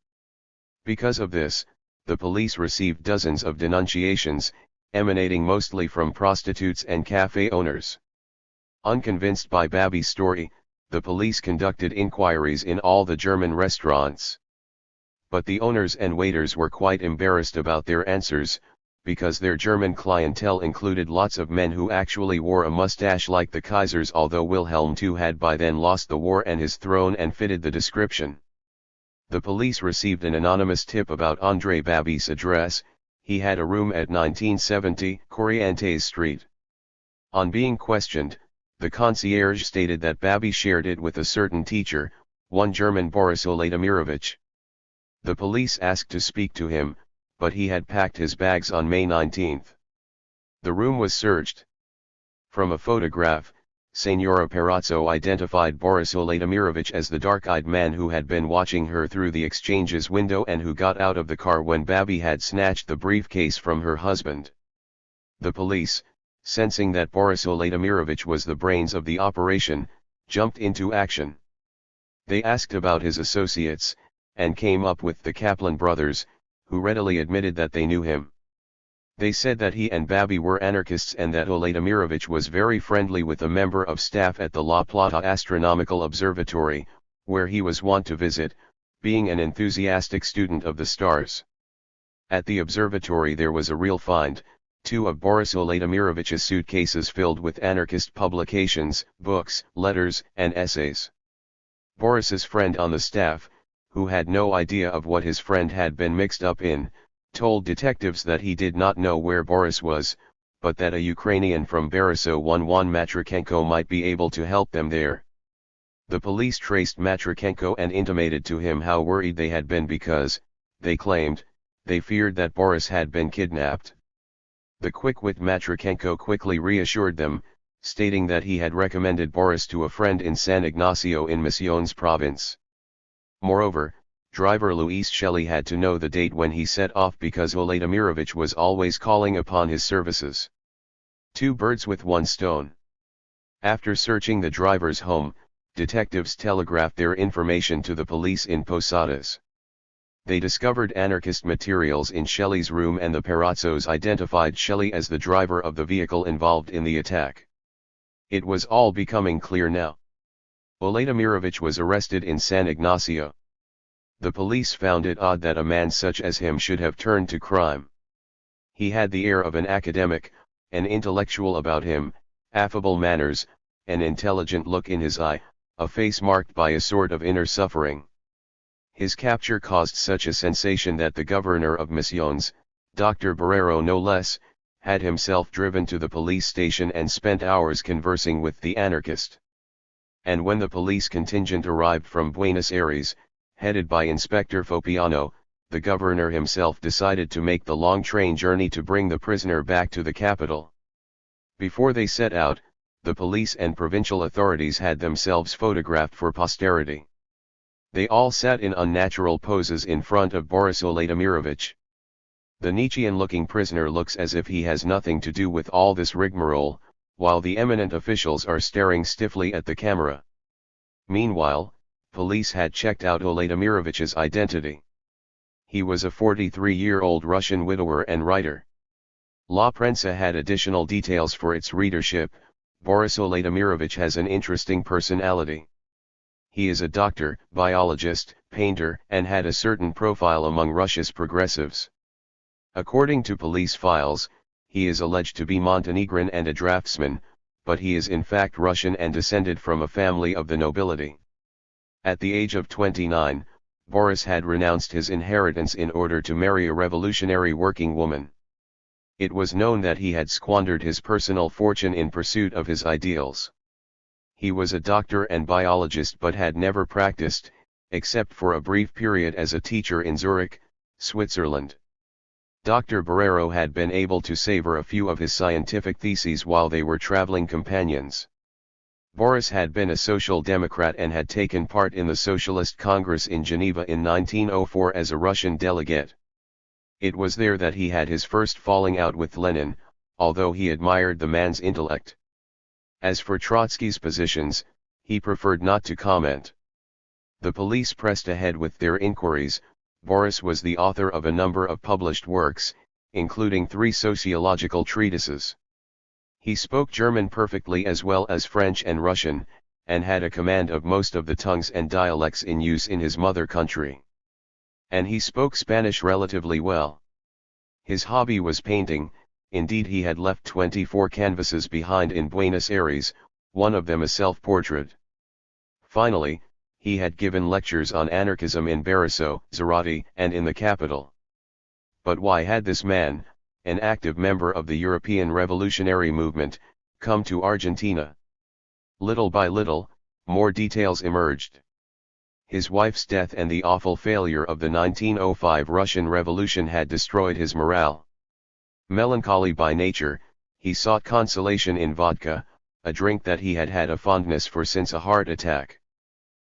Because of this, the police received dozens of denunciations, emanating mostly from prostitutes and cafe owners. Unconvinced by Babi's story, the police conducted inquiries in all the German restaurants. But the owners and waiters were quite embarrassed about their answers, because their German clientele included lots of men who actually wore a mustache like the Kaiser's, although Wilhelm II had by then lost the war and his throne and fitted the description. The police received an anonymous tip about Andrei Babi's address. He had a room at 1970 Corrientes Street. On being questioned, the concierge stated that Babi shared it with a certain teacher, one German Boris Vladimirovich. The police asked to speak to him, but he had packed his bags on May 19. The room was searched. From a photograph, Senora Perazzo identified Boris Vladimirovich as the dark-eyed man who had been watching her through the exchange's window and who got out of the car when Babi had snatched the briefcase from her husband. The police, sensing that Boris Vladimirovich was the brains of the operation, jumped into action. They asked about his associates, and came up with the Kaplan brothers, who readily admitted that they knew him. They said that he and Babi were anarchists and that Vladimirovich was very friendly with a member of staff at the La Plata Astronomical Observatory, where he was wont to visit, being an enthusiastic student of the stars. At the observatory there was a real find, 2 of Boris Vladimirovich's suitcases filled with anarchist publications, books, letters, and essays. Boris's friend on the staff, who had no idea of what his friend had been mixed up in, told detectives that he did not know where Boris was, but that a Ukrainian from Borisov Juan Matrichenko might be able to help them there. The police traced Matrichenko and intimated to him how worried they had been because, they claimed, they feared that Boris had been kidnapped. The quick-wit Matrichenko quickly reassured them, stating that he had recommended Boris to a friend in San Ignacio in Misiones province. Moreover, driver Luis Shelley had to know the date when he set off because Vladimirovich was always calling upon his services. Two birds with one stone. After searching the driver's home, detectives telegraphed their information to the police in Posadas. They discovered anarchist materials in Shelley's room, and the Perazzos identified Shelley as the driver of the vehicle involved in the attack. It was all becoming clear now. Vladimirovich was arrested in San Ignacio. The police found it odd that a man such as him should have turned to crime. He had the air of an academic, an intellectual about him, affable manners, an intelligent look in his eye, a face marked by a sort of inner suffering. His capture caused such a sensation that the governor of Misiones, Dr. Barrero no less, had himself driven to the police station and spent hours conversing with the anarchist. And when the police contingent arrived from Buenos Aires, headed by Inspector Fopiano, the governor himself decided to make the long train journey to bring the prisoner back to the capital. Before they set out, the police and provincial authorities had themselves photographed for posterity. They all sat in unnatural poses in front of Boris Vladimirovich. The Nietzschean-looking prisoner looks as if he has nothing to do with all this rigmarole, while the eminent officials are staring stiffly at the camera. Meanwhile, police had checked out Vladimirovich's identity. He was a 43-year-old Russian widower and writer. La Prensa had additional details for its readership. Boris Vladimirovich has an interesting personality. He is a doctor, biologist, painter, and had a certain profile among Russia's progressives. According to police files, he is alleged to be Montenegrin and a draftsman, but he is in fact Russian and descended from a family of the nobility. At the age of 29, Boris had renounced his inheritance in order to marry a revolutionary working woman. It was known that he had squandered his personal fortune in pursuit of his ideals. He was a doctor and biologist but had never practiced, except for a brief period as a teacher in Zurich, Switzerland. Dr. Barrero had been able to savor a few of his scientific theses while they were traveling companions. Boris had been a social democrat and had taken part in the Socialist Congress in Geneva in 1904 as a Russian delegate. It was there that he had his first falling out with Lenin, although he admired the man's intellect. As for Trotsky's positions, he preferred not to comment. The police pressed ahead with their inquiries. Boris was the author of a number of published works, including 3 sociological treatises. He spoke German perfectly as well as French and Russian, and had a command of most of the tongues and dialects in use in his mother country. And he spoke Spanish relatively well. His hobby was painting. Indeed, he had left 24 canvases behind in Buenos Aires, one of them a self-portrait. Finally, he had given lectures on anarchism in Berisso, Durruti, and in the capital. But why had this man, an active member of the European revolutionary movement, come to Argentina? Little by little, more details emerged. His wife's death and the awful failure of the 1905 Russian Revolution had destroyed his morale. Melancholy by nature, he sought consolation in vodka, a drink that he had had a fondness for since a heart attack.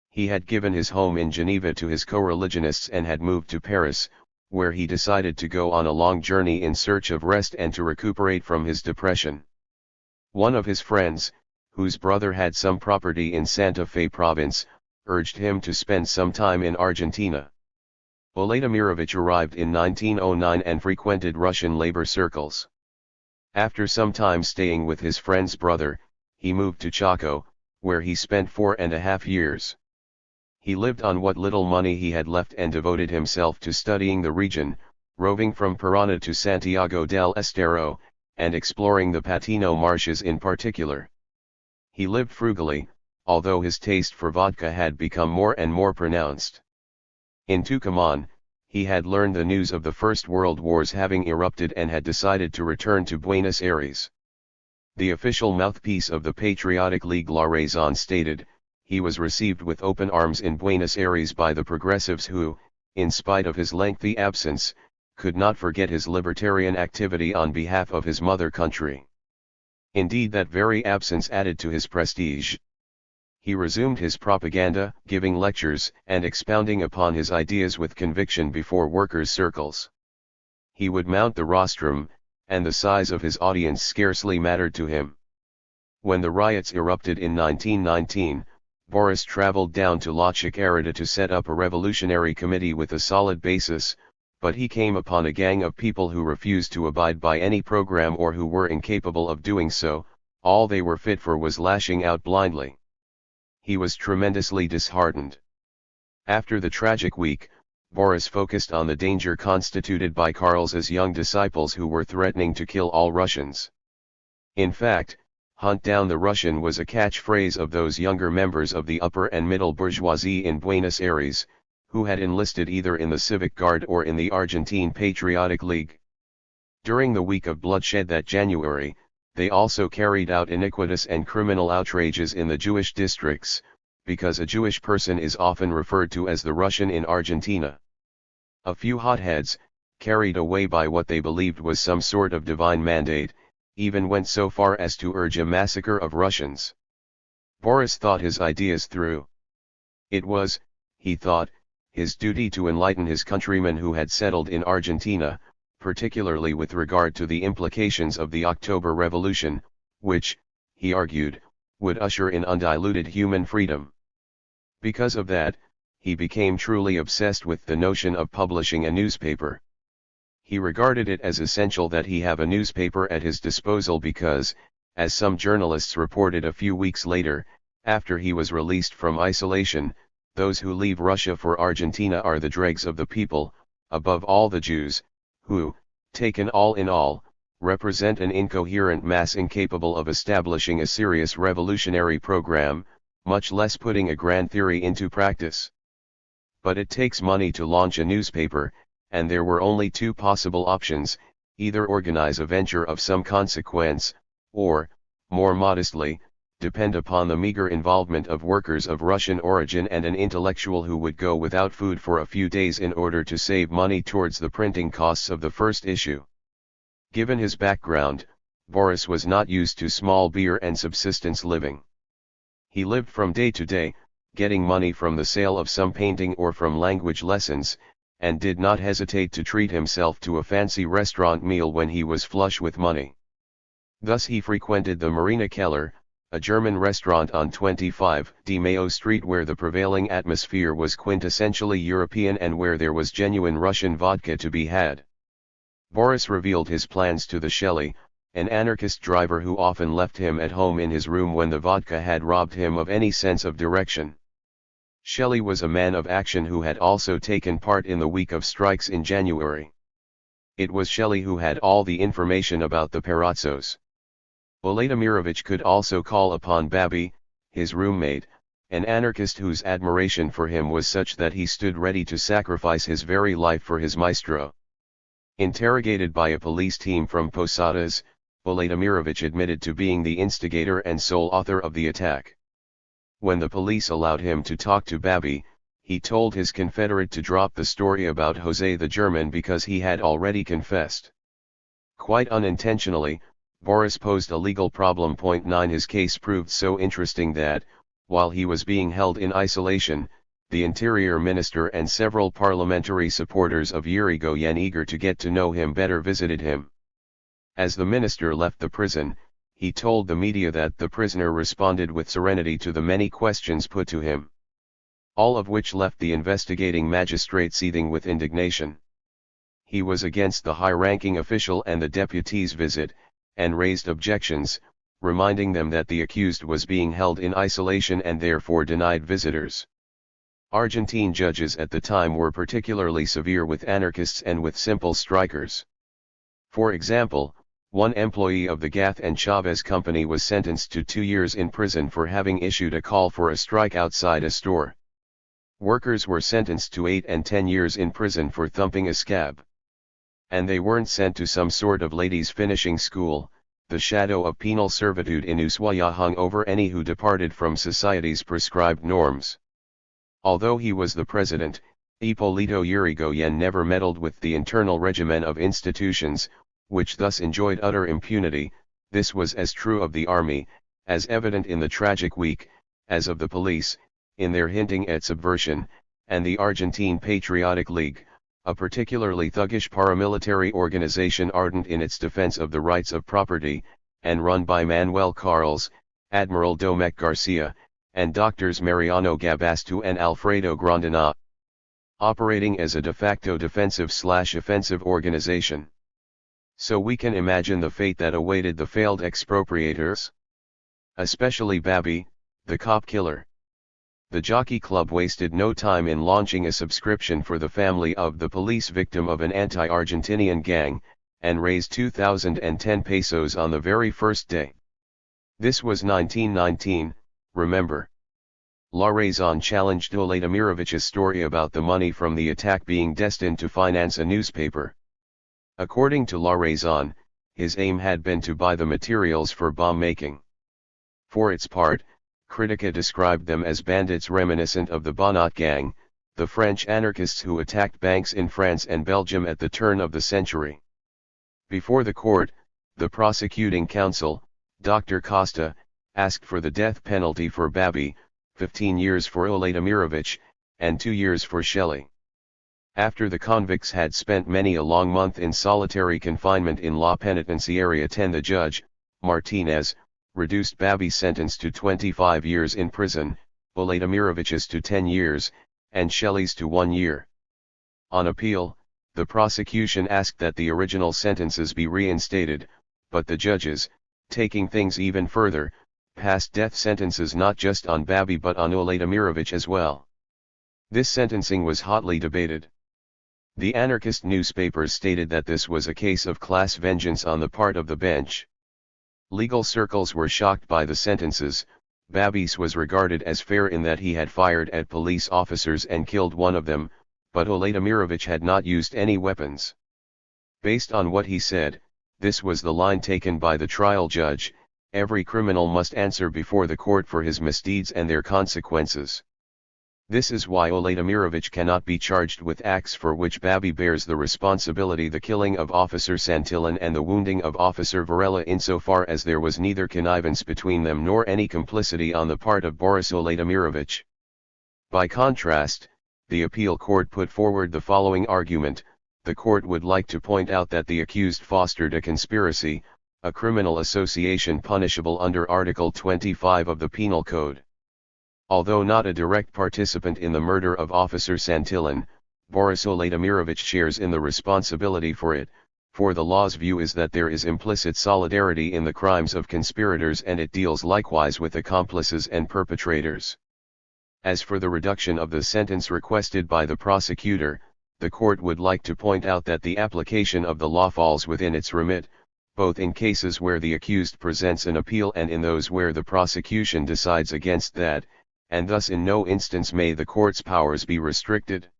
He had given his home in Geneva to his co-religionists and had moved to Paris, where he decided to go on a long journey in search of rest and to recuperate from his depression. One of his friends, whose brother had some property in Santa Fe province, urged him to spend some time in Argentina. Vladimirovich arrived in 1909 and frequented Russian labor circles. After some time staying with his friend's brother, he moved to Chaco, where he spent 4.5 years. He lived on what little money he had left and devoted himself to studying the region, roving from Parana to Santiago del Estero, and exploring the Patino marshes in particular. He lived frugally, although his taste for vodka had become more and more pronounced. In Tucumán, he had learned the news of the First World Wars having erupted and had decided to return to Buenos Aires. The official mouthpiece of the Patriotic League La Razón stated, he was received with open arms in Buenos Aires by the progressives who, in spite of his lengthy absence, could not forget his libertarian activity on behalf of his mother country. Indeed, that very absence added to his prestige. He resumed his propaganda, giving lectures and expounding upon his ideas with conviction before workers' circles. He would mount the rostrum, and the size of his audience scarcely mattered to him. When the riots erupted in 1919, Boris traveled down to Lachak to set up a revolutionary committee with a solid basis, but he came upon a gang of people who refused to abide by any program or who were incapable of doing so. All they were fit for was lashing out blindly. He was tremendously disheartened. After the tragic week, Boris focused on the danger constituted by Karl's young disciples who were threatening to kill all Russians. In fact, "Hunt down the Russian" was a catchphrase of those younger members of the upper and middle bourgeoisie in Buenos Aires, who had enlisted either in the Civic Guard or in the Argentine Patriotic League. During the week of bloodshed that January, they also carried out iniquitous and criminal outrages in the Jewish districts, because a Jewish person is often referred to as the Russian in Argentina. A few hotheads, carried away by what they believed was some sort of divine mandate, even went so far as to urge a massacre of Russians. Boris thought his ideas through. It was, he thought, his duty to enlighten his countrymen who had settled in Argentina, particularly with regard to the implications of the October Revolution, which, he argued, would usher in undiluted human freedom. Because of that, he became truly obsessed with the notion of publishing a newspaper. He regarded it as essential that he have a newspaper at his disposal because, as some journalists reported a few weeks later, after he was released from isolation, those who leave Russia for Argentina are the dregs of the people, above all the Jews, who, taken all in all, represent an incoherent mass incapable of establishing a serious revolutionary program, much less putting a grand theory into practice. But it takes money to launch a newspaper, and there were only two possible options: either organize a venture of some consequence, or, more modestly, depend upon the meager involvement of workers of Russian origin and an intellectual who would go without food for a few days in order to save money towards the printing costs of the first issue. Given his background, Boris was not used to small beer and subsistence living. He lived from day to day, getting money from the sale of some painting or from language lessons, and did not hesitate to treat himself to a fancy restaurant meal when he was flush with money. Thus he frequented the Marina Keller, a German restaurant on 25 de Mayo Street where the prevailing atmosphere was quintessentially European and where there was genuine Russian vodka to be had. Boris revealed his plans to the Shelley, an anarchist driver who often left him at home in his room when the vodka had robbed him of any sense of direction. Shelley was a man of action who had also taken part in the week of strikes in January. It was Shelley who had all the information about the Perazzos. Volodymyrovich could also call upon Babi, his roommate, an anarchist whose admiration for him was such that he stood ready to sacrifice his very life for his maestro. Interrogated by a police team from Posadas, Volodymyrovich admitted to being the instigator and sole author of the attack. When the police allowed him to talk to Babi, he told his confederate to drop the story about Jose the German because he had already confessed. Quite unintentionally, Boris posed a legal problem. 9 His case proved so interesting that, while he was being held in isolation, the Interior Minister and several parliamentary supporters of Yrigoyen eager to get to know him better visited him. As the minister left the prison, he told the media that the prisoner responded with serenity to the many questions put to him. All of which left the investigating magistrate seething with indignation. He was against the high-ranking official and the deputy's visit, and raised objections, reminding them that the accused was being held in isolation and therefore denied visitors. Argentine judges at the time were particularly severe with anarchists and with simple strikers. For example, one employee of the Gath and Chavez Company was sentenced to 2 years in prison for having issued a call for a strike outside a store. Workers were sentenced to 8 and 10 years in prison for thumping a scab. And they weren't sent to some sort of ladies' finishing school. The shadow of penal servitude in Ushuaia hung over any who departed from society's prescribed norms. Although he was the president, Ippolito Yrigoyen never meddled with the internal regimen of institutions, which thus enjoyed utter impunity, This was as true of the army, as evident in the tragic week, as of the police, in their hinting at subversion, and the Argentine Patriotic League, a particularly thuggish paramilitary organization ardent in its defense of the rights of property, and run by Manuel Carles, Admiral Domecq Garcia, and Doctors Mariano Gabastu and Alfredo Grondona, operating as a de facto defensive/offensive organization. So we can imagine the fate that awaited the failed expropriators. Especially Babi, the cop killer. The Jockey Club wasted no time in launching a subscription for the family of the police victim of an anti-Argentinian gang, and raised 2,010 pesos on the very first day. This was 1919, remember. La Razón challenged Oladimirovich's story about the money from the attack being destined to finance a newspaper. According to La Razón, his aim had been to buy the materials for bomb making. For its part, Critica described them as bandits reminiscent of the Bonnot gang, the French anarchists who attacked banks in France and Belgium at the turn of the century. Before the court, the prosecuting counsel, Dr. Costa, asked for the death penalty for Babi, 15 years for Oladimirovich, and 2 years for Shelley. After the convicts had spent many a long month in solitary confinement in La Penitenciaria 10, the judge, Martinez, reduced Babi's sentence to 25 years in prison, Oladimirovich's to 10 years, and Shelley's to 1 year. On appeal, the prosecution asked that the original sentences be reinstated, but the judges, taking things even further, passed death sentences not just on Babi but on Oladimirovich as well. This sentencing was hotly debated. The anarchist newspapers stated that this was a case of class vengeance on the part of the bench. Legal circles were shocked by the sentences. Babi's was regarded as fair in that he had fired at police officers and killed one of them, but Oladimirovich had not used any weapons. Based on what he said, this was the line taken by the trial judge: every criminal must answer before the court for his misdeeds and their consequences. This is why Oladimirovich cannot be charged with acts for which Babi bears the responsibility: the killing of Officer Santillan and the wounding of Officer Varela, insofar as there was neither connivance between them nor any complicity on the part of Boris Oladimirovich. By contrast, the appeal court put forward the following argument: the court would like to point out that the accused fostered a conspiracy, a criminal association punishable under Article 25 of the Penal Code. Although not a direct participant in the murder of Officer Santillan, Boris Oladimirovich shares in the responsibility for it, for the law's view is that there is implicit solidarity in the crimes of conspirators, and it deals likewise with accomplices and perpetrators. As for the reduction of the sentence requested by the prosecutor, the court would like to point out that the application of the law falls within its remit, both in cases where the accused presents an appeal and in those where the prosecution decides against that, and thus in no instance may the court's powers be restricted.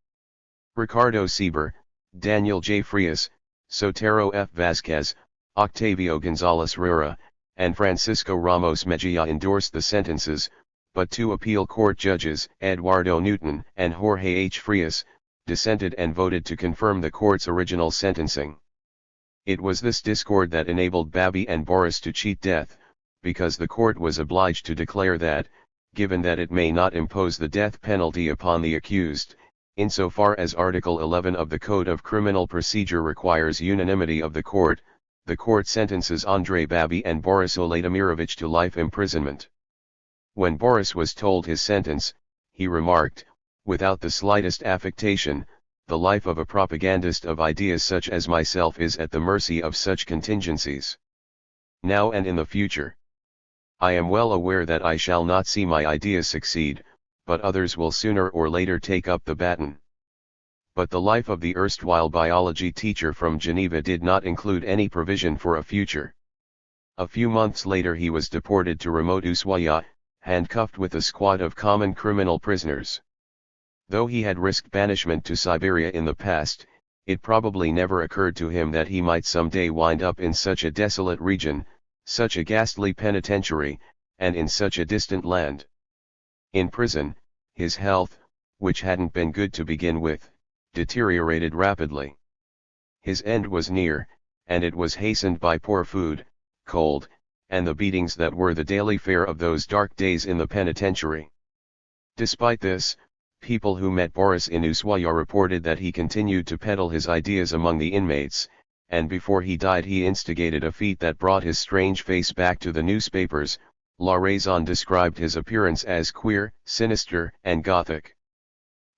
Ricardo Sieber, Daniel J. Frias, Sotero F. Vasquez, Octavio González Rura, and Francisco Ramos Mejia endorsed the sentences, but 2 appeal court judges, Eduardo Newton and Jorge H. Frias, dissented and voted to confirm the court's original sentencing. It was this discord that enabled Babi and Boris to cheat death, because the court was obliged to declare that, given that it may not impose the death penalty upon the accused, insofar as Article 11 of the Code of Criminal Procedure requires unanimity of the court sentences Andrei Babi and Boris Oladimirovich to life imprisonment. When Boris was told his sentence, he remarked, without the slightest affectation, "The life of a propagandist of ideas such as myself is at the mercy of such contingencies. Now and in the future. I am well aware that I shall not see my ideas succeed, but others will sooner or later take up the baton." But the life of the erstwhile biology teacher from Geneva did not include any provision for a future. A few months later he was deported to remote Ushuaia, handcuffed with a squad of common criminal prisoners. Though he had risked banishment to Siberia in the past, it probably never occurred to him that he might someday wind up in such a desolate region, such a ghastly penitentiary, and in such a distant land. In prison, his health, which hadn't been good to begin with, deteriorated rapidly. His end was near, and it was hastened by poor food, cold, and the beatings that were the daily fare of those dark days in the penitentiary. Despite this, people who met Boris in Ushuaia reported that he continued to peddle his ideas among the inmates, and before he died he instigated a feat that brought his strange face back to the newspapers. La Raison described his appearance as queer, sinister, and gothic.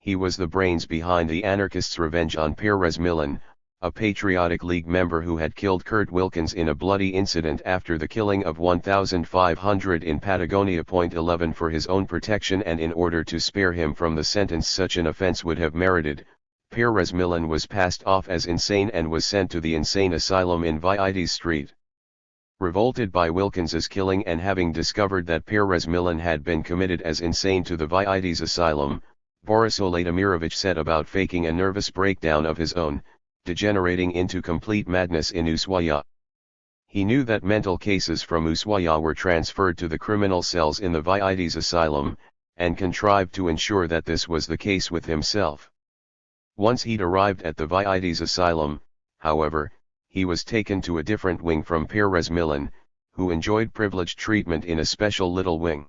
He was the brains behind the anarchists' revenge on Pérez Millán, a Patriotic League member who had killed Kurt Wilkins in a bloody incident after the killing of 1,500 in Patagonia. 11 For his own protection and in order to spare him from the sentence such an offense would have merited, Pérez Millán was passed off as insane and was sent to the insane asylum in Vieites Street. Revolted by Wilkins's killing and having discovered that Pérez Millán had been committed as insane to the Vieites asylum, Boris Oladimirovich set about faking a nervous breakdown of his own, degenerating into complete madness in Ushuaia. He knew that mental cases from Ushuaia were transferred to the criminal cells in the Vieites asylum, and contrived to ensure that this was the case with himself. Once he'd arrived at the Vieites asylum, however, he was taken to a different wing from Pérez Millán, who enjoyed privileged treatment in a special little wing.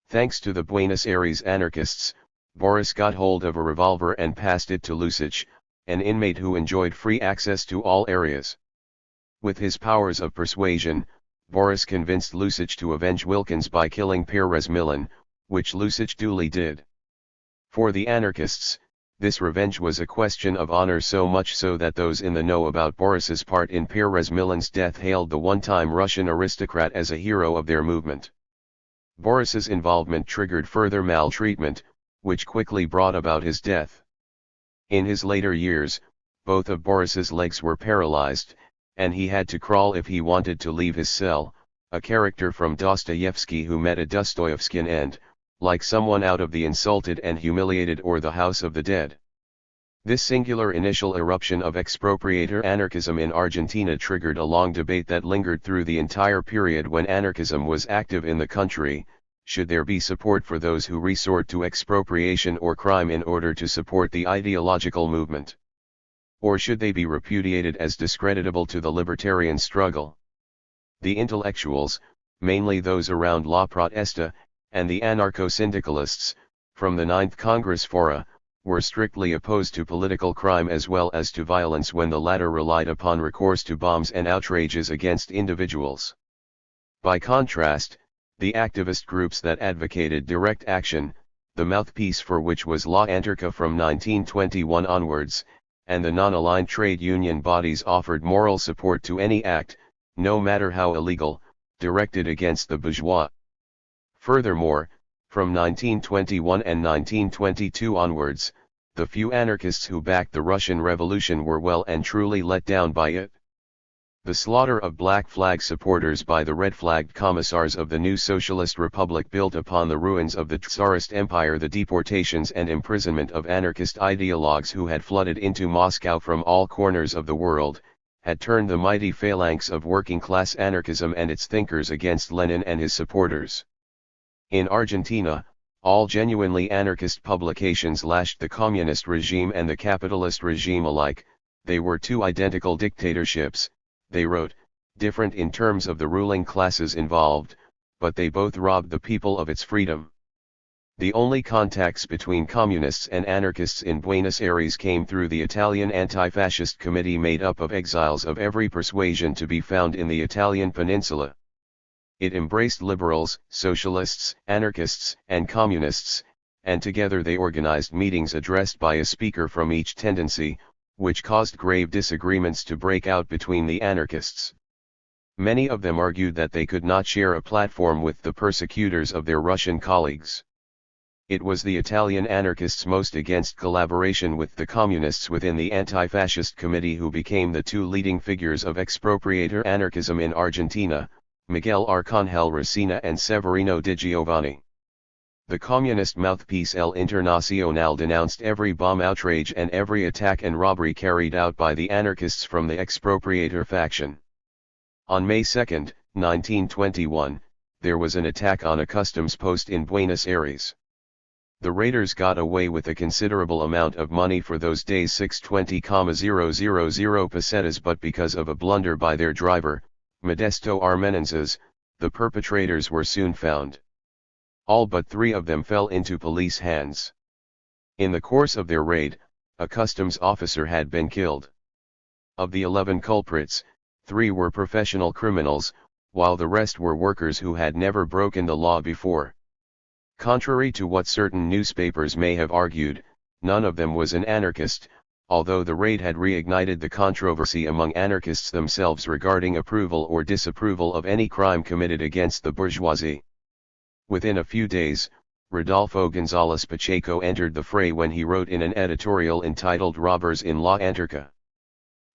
Thanks to the Buenos Aires anarchists, Boris got hold of a revolver and passed it to Lucic, an inmate who enjoyed free access to all areas. With his powers of persuasion, Boris convinced Lucic to avenge Wilkins by killing Pérez Millán, which Lucic duly did. For the anarchists, this revenge was a question of honor, so much so that those in the know about Boris's part in Pérez Millán's death hailed the one-time Russian aristocrat as a hero of their movement. Boris's involvement triggered further maltreatment, which quickly brought about his death. In his later years, both of Boris's legs were paralyzed, and he had to crawl if he wanted to leave his cell, a character from Dostoevsky who met a Dostoevskian end, like someone out of The Insulted and Humiliated or The House of the Dead. This singular initial eruption of expropriator anarchism in Argentina triggered a long debate that lingered through the entire period when anarchism was active in the country. Should there be support for those who resort to expropriation or crime in order to support the ideological movement? Or should they be repudiated as discreditable to the libertarian struggle? The intellectuals, mainly those around La Protesta, and the anarcho-syndicalists, from the 9th Congress Fora, were strictly opposed to political crime as well as to violence when the latter relied upon recourse to bombs and outrages against individuals. By contrast, the activist groups that advocated direct action, the mouthpiece for which was La Anarcha from 1921 onwards, and the non-aligned trade union bodies offered moral support to any act, no matter how illegal, directed against the bourgeois. Furthermore, from 1921 and 1922 onwards, the few anarchists who backed the Russian Revolution were well and truly let down by it. The slaughter of black flag supporters by the red-flagged commissars of the new socialist republic built upon the ruins of the Tsarist Empire, the deportations and imprisonment of anarchist ideologues who had flooded into Moscow from all corners of the world, had turned the mighty phalanx of working-class anarchism and its thinkers against Lenin and his supporters. In Argentina, all genuinely anarchist publications lashed the communist regime and the capitalist regime alike. They were two identical dictatorships, they wrote, different in terms of the ruling classes involved, but they both robbed the people of its freedom. The only contacts between communists and anarchists in Buenos Aires came through the Italian anti-fascist committee made up of exiles of every persuasion to be found in the Italian peninsula. It embraced liberals, socialists, anarchists, and communists, and together they organized meetings addressed by a speaker from each tendency, which caused grave disagreements to break out between the anarchists. Many of them argued that they could not share a platform with the persecutors of their Russian colleagues. It was the Italian anarchists most against collaboration with the communists within the anti-fascist committee who became the two leading figures of expropriator anarchism in Argentina, Miguel Arcángel Racina and Severino Di Giovanni. The communist mouthpiece El Internacional denounced every bomb outrage and every attack and robbery carried out by the anarchists from the expropriator faction. On May 2, 1921, there was an attack on a customs post in Buenos Aires. The raiders got away with a considerable amount of money for those days, 620,000 pesetas, but because of a blunder by their driver, Modesto Armenenses, the perpetrators were soon found. All but 3 of them fell into police hands. In the course of their raid, a customs officer had been killed. Of the 11 culprits, 3 were professional criminals, while the rest were workers who had never broken the law before. Contrary to what certain newspapers may have argued, none of them was an anarchist, although the raid had reignited the controversy among anarchists themselves regarding approval or disapproval of any crime committed against the bourgeoisie. Within a few days, Rodolfo González Pacheco entered the fray when he wrote in an editorial entitled Robbers in La Anarcha.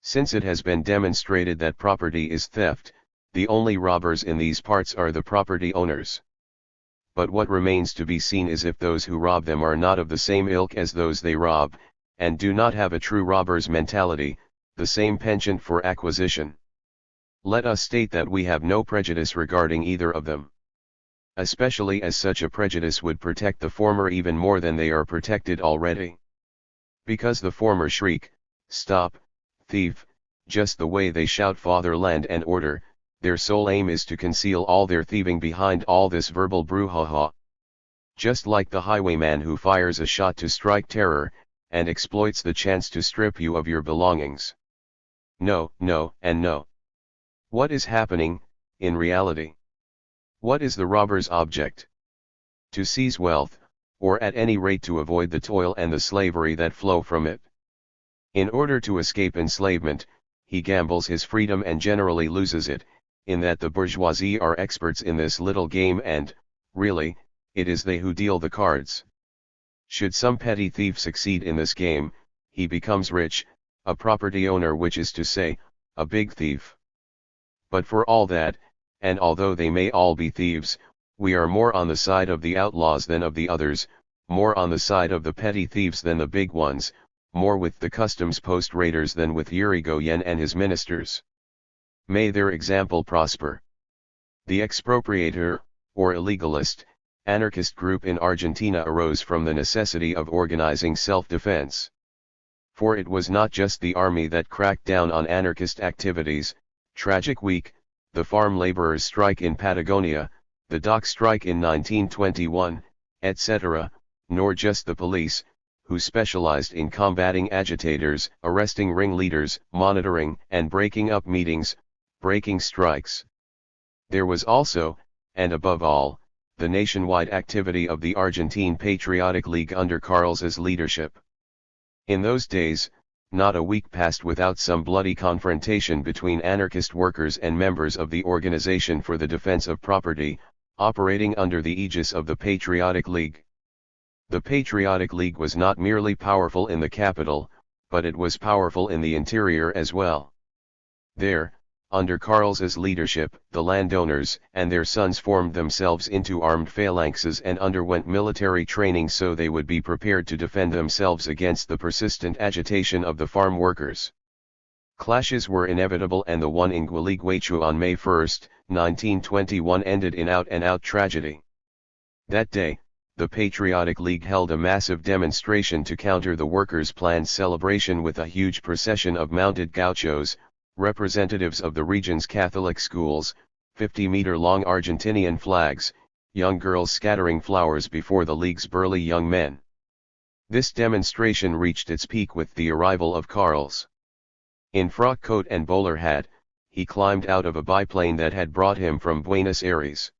Since it has been demonstrated that property is theft, the only robbers in these parts are the property owners. But what remains to be seen is if those who rob them are not of the same ilk as those they rob, and do not have a true robber's mentality, the same penchant for acquisition. Let us state that we have no prejudice regarding either of them. Especially as such a prejudice would protect the former even more than they are protected already. Because the former shriek, "Stop, thief," just the way they shout fatherland and order, their sole aim is to conceal all their thieving behind all this verbal brouhaha. Just like the highwayman who fires a shot to strike terror, and exploits the chance to strip you of your belongings. No, no, and no. What is happening, in reality? What is the robber's object? To seize wealth, or at any rate to avoid the toil and the slavery that flow from it. In order to escape enslavement, he gambles his freedom and generally loses it, in that the bourgeoisie are experts in this little game and, really, it is they who deal the cards. Should some petty thief succeed in this game, he becomes rich, a property owner, which is to say, a big thief. But for all that, and although they may all be thieves, we are more on the side of the outlaws than of the others, more on the side of the petty thieves than the big ones, more with the customs post raiders than with Yrigoyen and his ministers. May their example prosper. The expropriator, or illegalist, anarchist group in Argentina arose from the necessity of organizing self-defense. For it was not just the army that cracked down on anarchist activities, Tragic Week, the farm laborers' strike in Patagonia, the dock strike in 1921, etc., nor just the police, who specialized in combating agitators, arresting ringleaders, monitoring and breaking up meetings, breaking strikes. There was also, and above all, the nationwide activity of the Argentine Patriotic League under Carls's leadership. In those days, not a week passed without some bloody confrontation between anarchist workers and members of the Organization for the Defense of Property, operating under the aegis of the Patriotic League. The Patriotic League was not merely powerful in the capital, but it was powerful in the interior as well. There, under Carls's leadership, the landowners and their sons formed themselves into armed phalanxes and underwent military training so they would be prepared to defend themselves against the persistent agitation of the farm workers. Clashes were inevitable, and the one in Gualeguaychú on May 1, 1921 ended in out-and-out tragedy. That day, the Patriotic League held a massive demonstration to counter the workers' planned celebration with a huge procession of mounted gauchos, representatives of the region's Catholic schools, 50-meter-long Argentinian flags, young girls scattering flowers before the League's burly young men. This demonstration reached its peak with the arrival of Carls. In frock coat and bowler hat, he climbed out of a biplane that had brought him from Buenos Aires.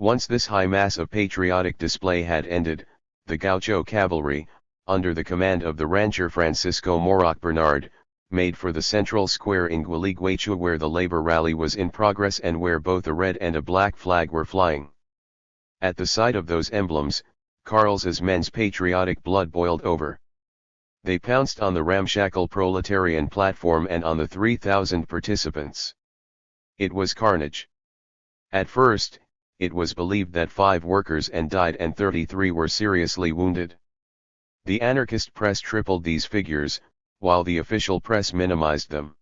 Once this high mass of patriotic display had ended, the Gaucho cavalry, under the command of the rancher Francisco Moroc Bernard, made for the central square in Gualeguaychú, where the labor rally was in progress and where both a red and a black flag were flying. At the sight of those emblems, Carls's men's patriotic blood boiled over. They pounced on the ramshackle proletarian platform and on the 3,000 participants. It was carnage. At first, it was believed that 5 workers died and 33 were seriously wounded. The anarchist press tripled these figures, while the official press minimized them.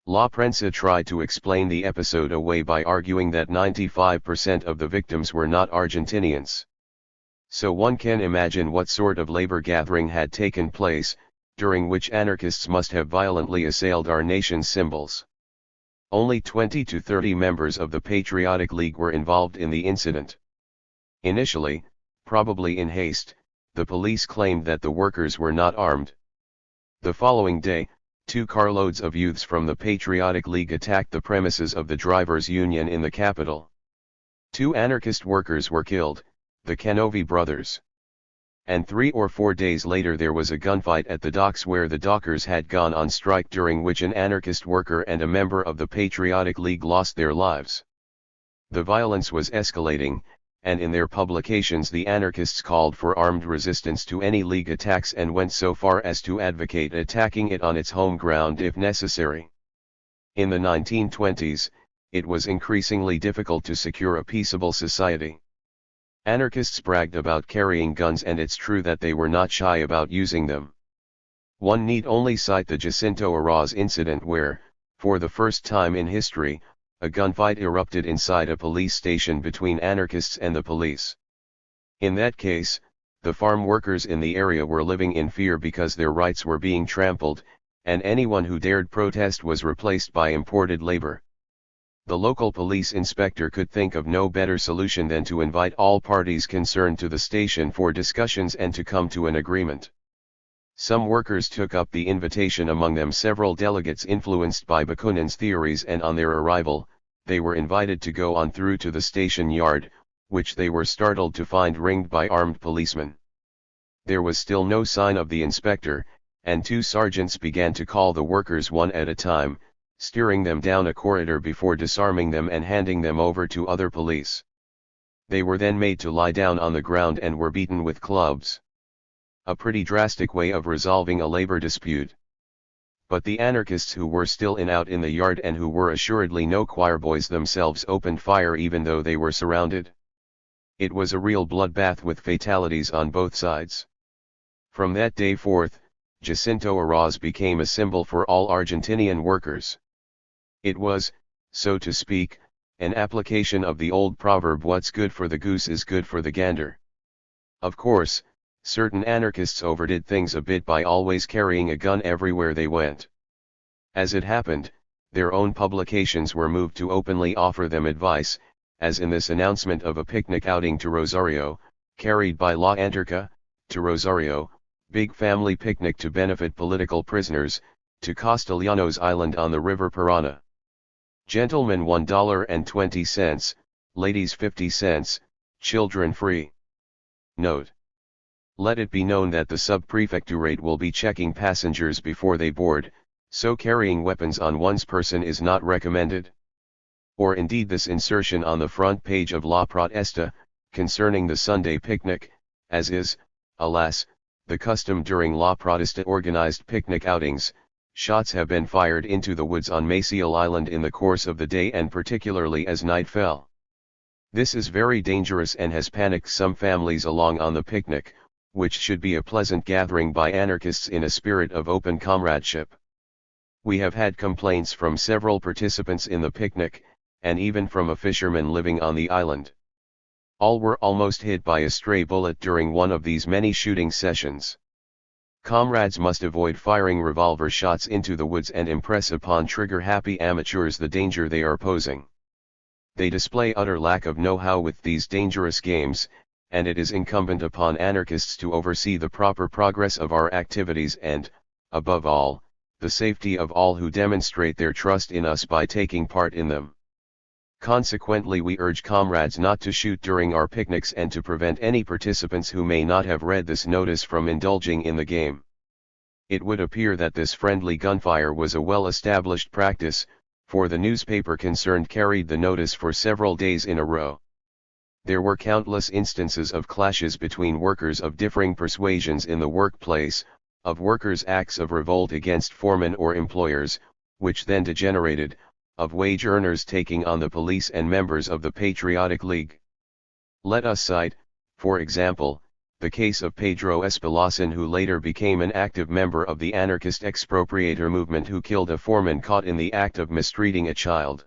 La Prensa tried to explain the episode away by arguing that 95% of the victims were not Argentinians. So one can imagine what sort of labor gathering had taken place, during which anarchists must have violently assailed our nation's symbols. Only 20 to 30 members of the Patriotic League were involved in the incident. Initially, probably in haste, the police claimed that the workers were not armed. The following day, 2 carloads of youths from the Patriotic League attacked the premises of the drivers' union in the capital. 2 anarchist workers were killed, the Canovi brothers. And 3 or 4 days later there was a gunfight at the docks where the dockers had gone on strike, during which an anarchist worker and a member of the Patriotic League lost their lives. The violence was escalating, and in their publications the anarchists called for armed resistance to any League attacks and went so far as to advocate attacking it on its home ground if necessary. In the 1920s, it was increasingly difficult to secure a peaceable society. Anarchists bragged about carrying guns, and it's true that they were not shy about using them. One need only cite the Jacinto Arroz incident where, for the first time in history, a gunfight erupted inside a police station between anarchists and the police. In that case, the farm workers in the area were living in fear because their rights were being trampled, and anyone who dared protest was replaced by imported labor. The local police inspector could think of no better solution than to invite all parties concerned to the station for discussions and to come to an agreement. Some workers took up the invitation, among them several delegates influenced by Bakunin's theories, and on their arrival, they were invited to go on through to the station yard, which they were startled to find ringed by armed policemen. There was still no sign of the inspector, and 2 sergeants began to call the workers one at a time, steering them down a corridor before disarming them and handing them over to other police. They were then made to lie down on the ground and were beaten with clubs. A pretty drastic way of resolving a labor dispute. But the anarchists who were still out in the yard, and who were assuredly no choirboys themselves, opened fire even though they were surrounded. It was a real bloodbath with fatalities on both sides. From that day forth, Jacinto Arroz became a symbol for all Argentinian workers. It was, so to speak, an application of the old proverb, "What's good for the goose is good for the gander." Of course, certain anarchists overdid things a bit by always carrying a gun everywhere they went. As it happened, their own publications were moved to openly offer them advice, as in this announcement of a picnic outing to Rosario, carried by La Anarca, to Rosario, big family picnic to benefit political prisoners, to Castellanos Island on the River Parana. Gentlemen $1.20, ladies 50 cents, children free. Note: let it be known that the subprefecturate will be checking passengers before they board, so carrying weapons on one's person is not recommended. Or indeed this insertion on the front page of La Protesta, concerning the Sunday picnic, as is, alas, the custom during La Protesta organized picnic outings. Shots have been fired into the woods on Maciel Island in the course of the day, and particularly as night fell. This is very dangerous and has panicked some families along on the picnic, which should be a pleasant gathering by anarchists in a spirit of open comradeship. We have had complaints from several participants in the picnic, and even from a fisherman living on the island. All were almost hit by a stray bullet during one of these many shooting sessions. Comrades must avoid firing revolver shots into the woods and impress upon trigger-happy amateurs the danger they are posing. They display utter lack of know-how with these dangerous games, and it is incumbent upon anarchists to oversee the proper progress of our activities and, above all, the safety of all who demonstrate their trust in us by taking part in them. Consequently, we urge comrades not to shoot during our picnics and to prevent any participants who may not have read this notice from indulging in the game. It would appear that this friendly gunfire was a well-established practice, for the newspaper concerned carried the notice for several days in a row. There were countless instances of clashes between workers of differing persuasions in the workplace, of workers' acts of revolt against foremen or employers, which then degenerated, of wage earners taking on the police and members of the Patriotic League. Let us cite, for example, the case of Pedro Espelacin, who later became an active member of the anarchist expropriator movement, who killed a foreman caught in the act of mistreating a child.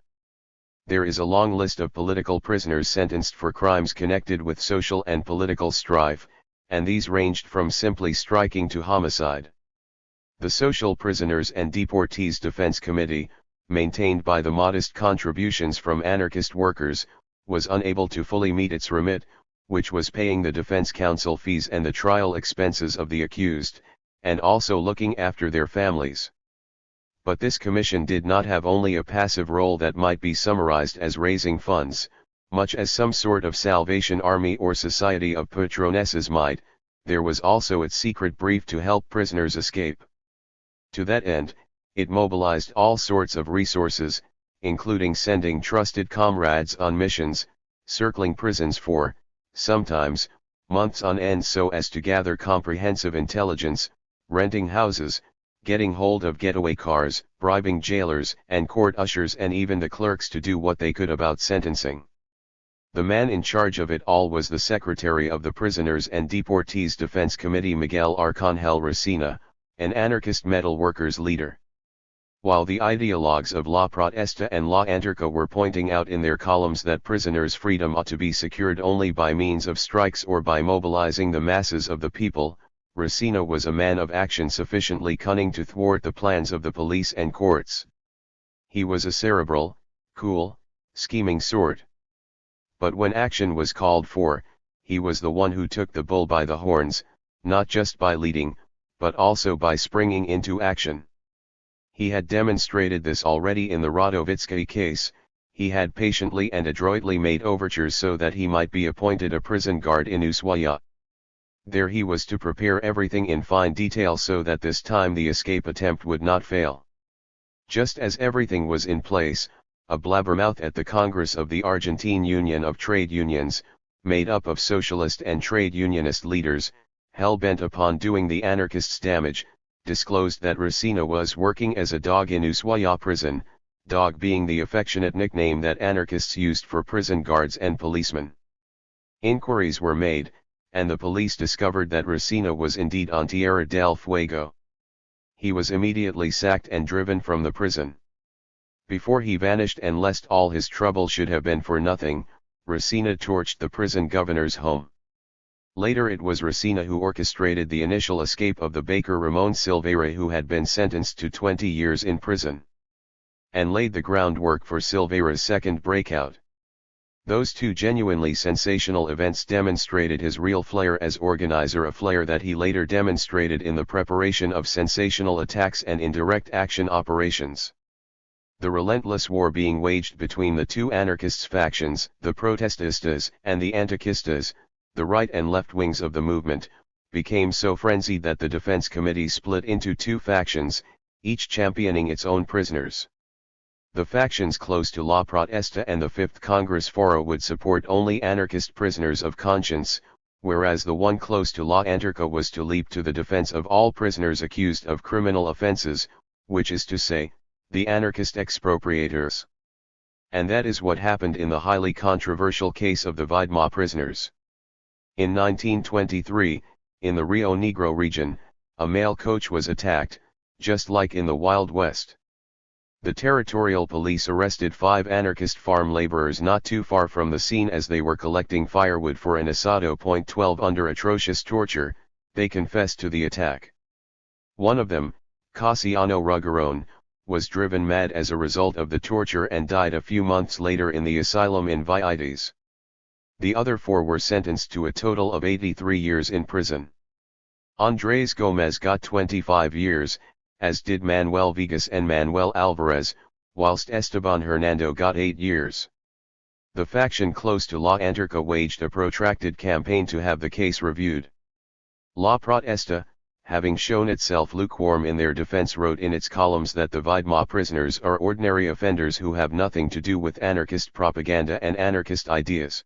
There is a long list of political prisoners sentenced for crimes connected with social and political strife, and these ranged from simply striking to homicide. The Social Prisoners and Deportees Defense Committee, maintained by the modest contributions from anarchist workers, was unable to fully meet its remit, which was paying the defense counsel fees and the trial expenses of the accused, and also looking after their families. But this commission did not have only a passive role that might be summarized as raising funds, much as some sort of Salvation Army or Society of Patronesses might. There was also its secret brief to help prisoners escape. To that end, it mobilized all sorts of resources, including sending trusted comrades on missions, circling prisons for, sometimes, months on end so as to gather comprehensive intelligence, renting houses, getting hold of getaway cars, bribing jailers and court ushers and even the clerks to do what they could about sentencing. The man in charge of it all was the secretary of the Prisoners and Deportees Defense Committee, Miguel Arcangel Resina, an anarchist metal workers leader. While the ideologues of La Protesta and La Anarca were pointing out in their columns that prisoners' freedom ought to be secured only by means of strikes or by mobilizing the masses of the people, Resina was a man of action sufficiently cunning to thwart the plans of the police and courts. He was a cerebral, cool, scheming sort. But when action was called for, he was the one who took the bull by the horns, not just by leading, but also by springing into action. He had demonstrated this already in the Radovitsky case. He had patiently and adroitly made overtures so that he might be appointed a prison guard in Ushuaia. There he was to prepare everything in fine detail so that this time the escape attempt would not fail. Just as everything was in place, a blabbermouth at the Congress of the Argentine Union of Trade Unions, made up of socialist and trade unionist leaders, hell-bent upon doing the anarchists damage, disclosed that Resina was working as a dog in Ushuaia prison, dog being the affectionate nickname that anarchists used for prison guards and policemen. Inquiries were made, and the police discovered that Resina was indeed on Tierra del Fuego. He was immediately sacked and driven from the prison. Before he vanished, and lest all his trouble should have been for nothing, Resina torched the prison governor's home. Later it was Resina who orchestrated the initial escape of the baker Ramon Silveira, who had been sentenced to 20 years in prison, and laid the groundwork for Silveira's second breakout. Those two genuinely sensational events demonstrated his real flair as organizer, a flair that he later demonstrated in the preparation of sensational attacks and in direct action operations. The relentless war being waged between the two anarchists factions, the Protestistas and the Anarchistas, the right and left wings of the movement, became so frenzied that the Defense Committee split into two factions, each championing its own prisoners. The factions close to La Protesta and the Fifth Congress Foro would support only anarchist prisoners of conscience, whereas the one close to La Anarca was to leap to the defense of all prisoners accused of criminal offenses, which is to say, the anarchist expropriators. And that is what happened in the highly controversial case of the Vidma prisoners. In 1923, in the Rio Negro region, a mail coach was attacked, just like in the Wild West. The territorial police arrested 5 anarchist farm laborers not too far from the scene as they were collecting firewood for an asado. 12 Under atrocious torture, they confessed to the attack. One of them, Cassiano Rugaron, was driven mad as a result of the torture and died a few months later in the asylum in Vaites. The other 4 were sentenced to a total of 83 years in prison. Andrés Gómez got 25 years, as did Manuel Villegas and Manuel Alvarez, whilst Esteban Hernando got 8 years. The faction close to La Anarca waged a protracted campaign to have the case reviewed. La Protesta, having shown itself lukewarm in their defense, wrote in its columns that the Vidma prisoners are ordinary offenders who have nothing to do with anarchist propaganda and anarchist ideas.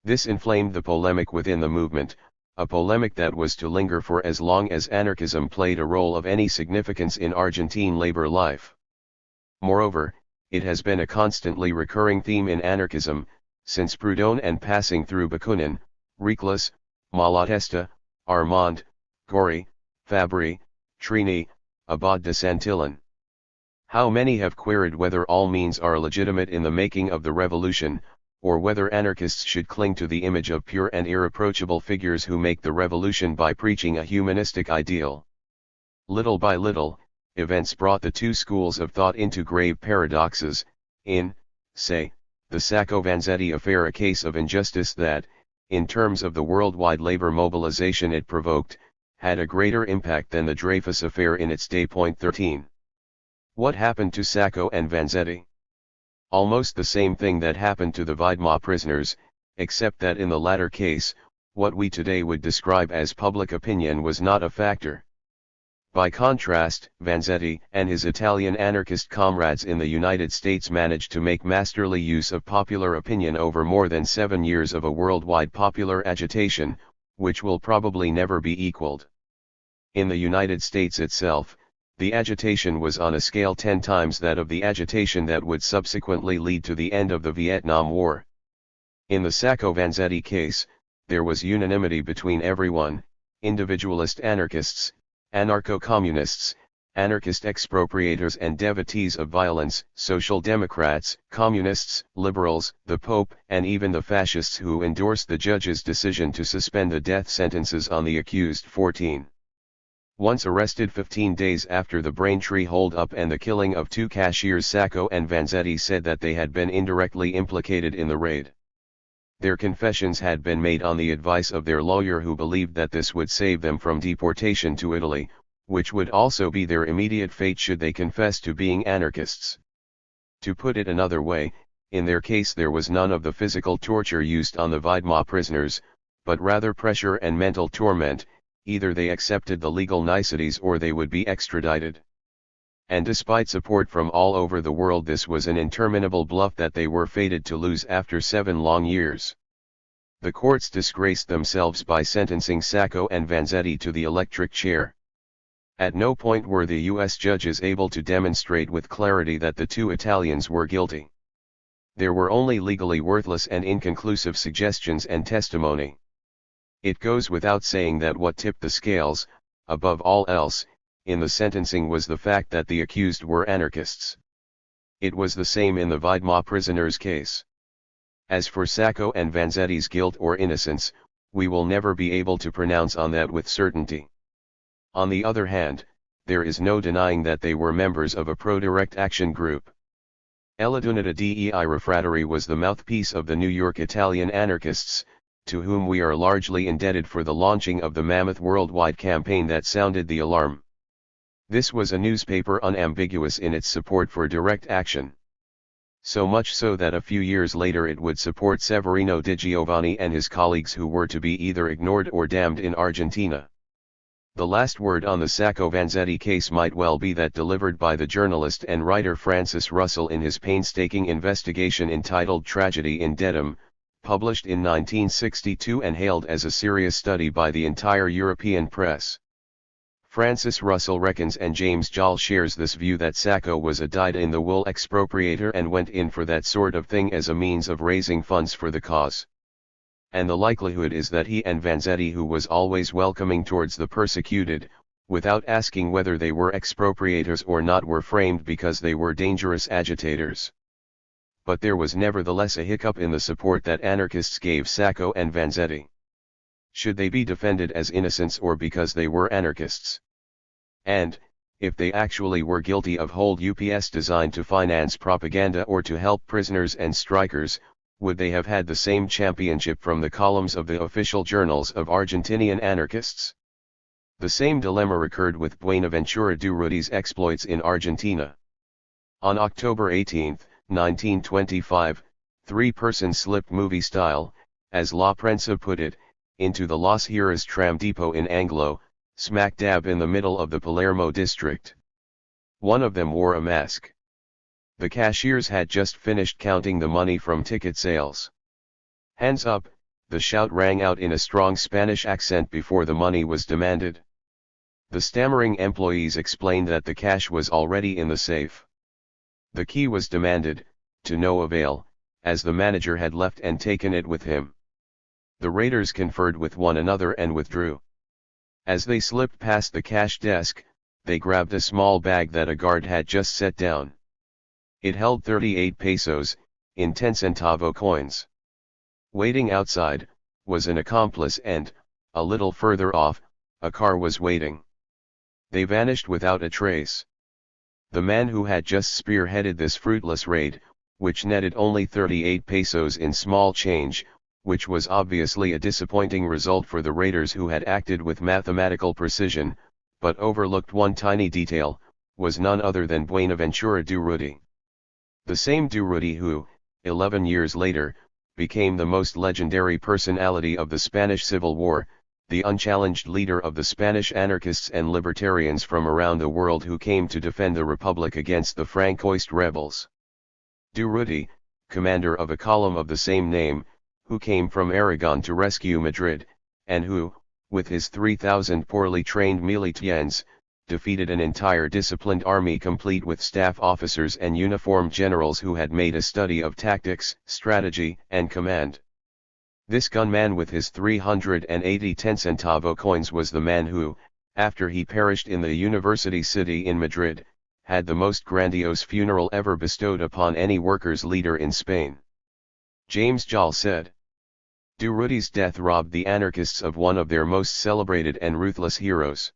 This inflamed the polemic within the movement, a polemic that was to linger for as long as anarchism played a role of any significance in Argentine labor life. Moreover, it has been a constantly recurring theme in anarchism, since Proudhon and passing through Bakunin, Reclus, Malatesta, Armand, Gori, Fabri, Trini, Abad de Santillan. How many have queried whether all means are legitimate in the making of the revolution, or whether anarchists should cling to the image of pure and irreproachable figures who make the revolution by preaching a humanistic ideal. Little by little, events brought the two schools of thought into grave paradoxes, in, say, the Sacco-Vanzetti affair, a case of injustice that, in terms of the worldwide labor mobilization it provoked, had a greater impact than the Dreyfus affair in its day. 13. What happened to Sacco and Vanzetti? Almost the same thing that happened to the Weidmar prisoners, except that in the latter case, what we today would describe as public opinion was not a factor. By contrast, Vanzetti and his Italian anarchist comrades in the United States managed to make masterly use of popular opinion over more than 7 years of a worldwide popular agitation, which will probably never be equaled. In the United States itself, the agitation was on a scale 10 times that of the agitation that would subsequently lead to the end of the Vietnam War. In the Sacco-Vanzetti case, there was unanimity between everyone: individualist anarchists, anarcho-communists, anarchist expropriators and devotees of violence, social democrats, communists, liberals, the Pope, and even the fascists who endorsed the judge's decision to suspend the death sentences on the accused 14. Once arrested 15 days after the Braintree hold-up and the killing of two cashiers, Sacco and Vanzetti said that they had been indirectly implicated in the raid. Their confessions had been made on the advice of their lawyer, who believed that this would save them from deportation to Italy, which would also be their immediate fate should they confess to being anarchists. To put it another way, in their case there was none of the physical torture used on the Weidmar prisoners, but rather pressure and mental torment. Either they accepted the legal niceties or they would be extradited. And despite support from all over the world, this was an interminable bluff that they were fated to lose after 7 long years. The courts disgraced themselves by sentencing Sacco and Vanzetti to the electric chair. At no point were the U.S. judges able to demonstrate with clarity that the two Italians were guilty. There were only legally worthless and inconclusive suggestions and testimony. It goes without saying that what tipped the scales, above all else, in the sentencing was the fact that the accused were anarchists. It was the same in the Weidmar prisoners' case. As for Sacco and Vanzetti's guilt or innocence, we will never be able to pronounce on that with certainty. On the other hand, there is no denying that they were members of a pro-direct action group. L'Unità dei Refratari was the mouthpiece of the New York Italian anarchists, to whom we are largely indebted for the launching of the mammoth worldwide campaign that sounded the alarm. This was a newspaper unambiguous in its support for direct action. So much so that a few years later it would support Severino Di Giovanni and his colleagues, who were to be either ignored or damned in Argentina. The last word on the Sacco-Vanzetti case might well be that delivered by the journalist and writer Francis Russell in his painstaking investigation entitled Tragedy in Dedham, published in 1962 and hailed as a serious study by the entire European press. Francis Russell reckons, and James Joll shares this view, that Sacco was a dyed-in-the-wool expropriator and went in for that sort of thing as a means of raising funds for the cause. And the likelihood is that he and Vanzetti, who was always welcoming towards the persecuted, without asking whether they were expropriators or not, were framed because they were dangerous agitators. But there was nevertheless a hiccup in the support that anarchists gave Sacco and Vanzetti. Should they be defended as innocents or because they were anarchists? And, if they actually were guilty of hold ups designed to finance propaganda or to help prisoners and strikers, would they have had the same championship from the columns of the official journals of Argentinian anarchists? The same dilemma recurred with Buenaventura Durruti's exploits in Argentina. On October 18, 1925, 3 persons slipped movie style, as La Prensa put it, into the Las Heras tram depot in Anglo, smack dab in the middle of the Palermo district. One of them wore a mask. The cashiers had just finished counting the money from ticket sales. "Hands up," the shout rang out in a strong Spanish accent before the money was demanded. The stammering employees explained that the cash was already in the safe. The key was demanded, to no avail, as the manager had left and taken it with him. The raiders conferred with one another and withdrew. As they slipped past the cash desk, they grabbed a small bag that a guard had just set down. It held 38 pesos, in 10-centavo coins. Waiting outside, was an accomplice, and, a little further off, a car was waiting. They vanished without a trace. The man who had just spearheaded this fruitless raid, which netted only 38 pesos in small change, which was obviously a disappointing result for the raiders who had acted with mathematical precision, but overlooked one tiny detail, was none other than Buenaventura Durruti. The same Durruti who, 11 years later, became the most legendary personality of the Spanish Civil War, the unchallenged leader of the Spanish anarchists and libertarians from around the world who came to defend the Republic against the Francoist rebels. Durruti, commander of a column of the same name, who came from Aragon to rescue Madrid, and who, with his 3,000 poorly trained militias, defeated an entire disciplined army complete with staff officers and uniformed generals who had made a study of tactics, strategy, and command. This gunman with his 380 10-centavo coins was the man who, after he perished in the university city in Madrid, had the most grandiose funeral ever bestowed upon any workers' leader in Spain. James Joll said, "Durruti's death robbed the anarchists of one of their most celebrated and ruthless heroes."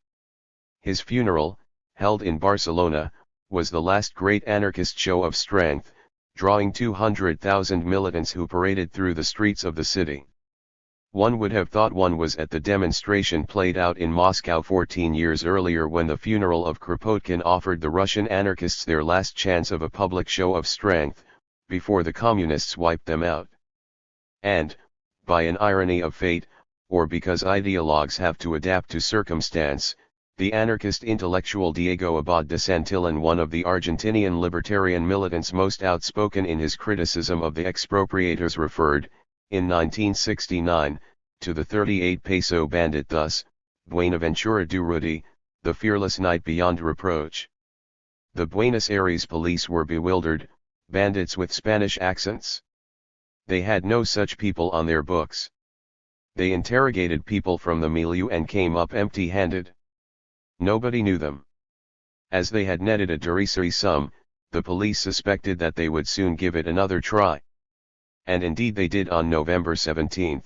His funeral, held in Barcelona, was the last great anarchist show of strength, drawing 200,000 militants who paraded through the streets of the city. One would have thought one was at the demonstration played out in Moscow 14 years earlier when the funeral of Kropotkin offered the Russian anarchists their last chance of a public show of strength, before the communists wiped them out. And, by an irony of fate, or because ideologues have to adapt to circumstance, the anarchist intellectual Diego Abad de Santillan, one of the Argentinian libertarian militants most outspoken in his criticism of the expropriators, referred, in 1969, to the 38 peso bandit thus: Buenaventura Durruti, the fearless knight beyond reproach. The Buenos Aires police were bewildered, bandits with Spanish accents. They had no such people on their books. They interrogated people from the milieu and came up empty-handed. Nobody knew them. As they had netted a derisory sum, the police suspected that they would soon give it another try. And indeed they did on November 17,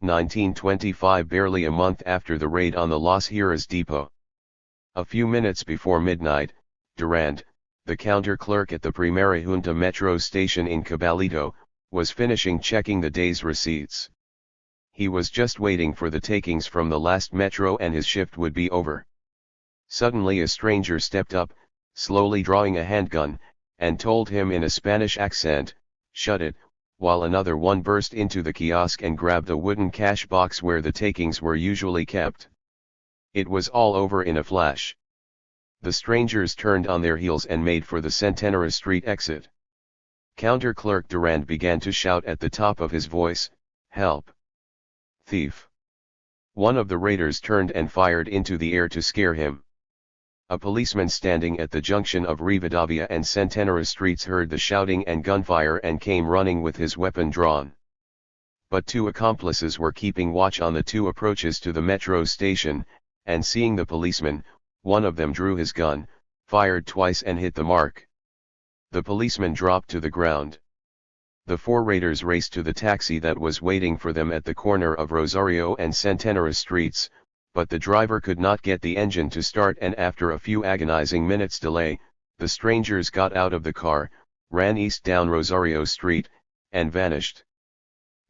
1925, barely a month after the raid on the Las Heras depot. A few minutes before midnight, Durand, the counter clerk at the Primera Junta metro station in Caballito, was finishing checking the day's receipts. He was just waiting for the takings from the last metro and his shift would be over. Suddenly a stranger stepped up, slowly drawing a handgun, and told him in a Spanish accent, "Shut it," while another one burst into the kiosk and grabbed a wooden cash box where the takings were usually kept. It was all over in a flash. The strangers turned on their heels and made for the Centenera Street exit. Counter clerk Durand began to shout at the top of his voice, "Help! Thief!" One of the raiders turned and fired into the air to scare him. A policeman standing at the junction of Rivadavia and Centenera Streets heard the shouting and gunfire and came running with his weapon drawn. But two accomplices were keeping watch on the two approaches to the metro station, and seeing the policeman, one of them drew his gun, fired twice and hit the mark. The policeman dropped to the ground. The four raiders raced to the taxi that was waiting for them at the corner of Rosario and Centenera Streets, but the driver could not get the engine to start, and after a few agonizing minutes' delay, the strangers got out of the car, ran east down Rosario Street, and vanished.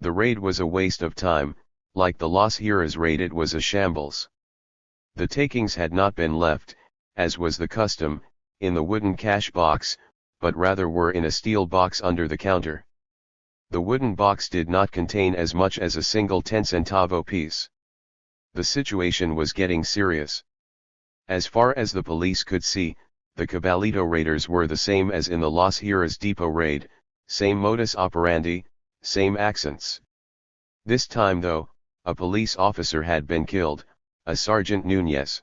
The raid was a waste of time. Like the Las Heras raid, it was a shambles. The takings had not been left, as was the custom, in the wooden cash box, but rather were in a steel box under the counter. The wooden box did not contain as much as a single 10-centavo piece. The situation was getting serious. As far as the police could see, the Caballito raiders were the same as in the Las Heras depot raid, same modus operandi, same accents. This time though, a police officer had been killed, a Sergeant Núñez.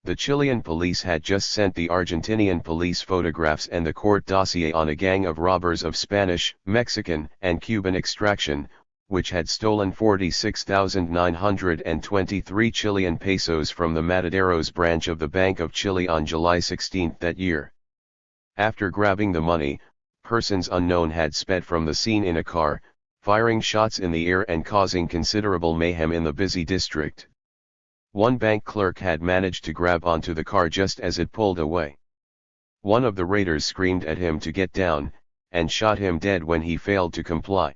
The Chilean police had just sent the Argentinian police photographs and the court dossier on a gang of robbers of Spanish, Mexican, and Cuban extraction, which had stolen 46,923 Chilean pesos from the Mataderos branch of the Bank of Chile on July 16 that year. After grabbing the money, persons unknown had sped from the scene in a car, firing shots in the air and causing considerable mayhem in the busy district. One bank clerk had managed to grab onto the car just as it pulled away. One of the raiders screamed at him to get down, and shot him dead when he failed to comply.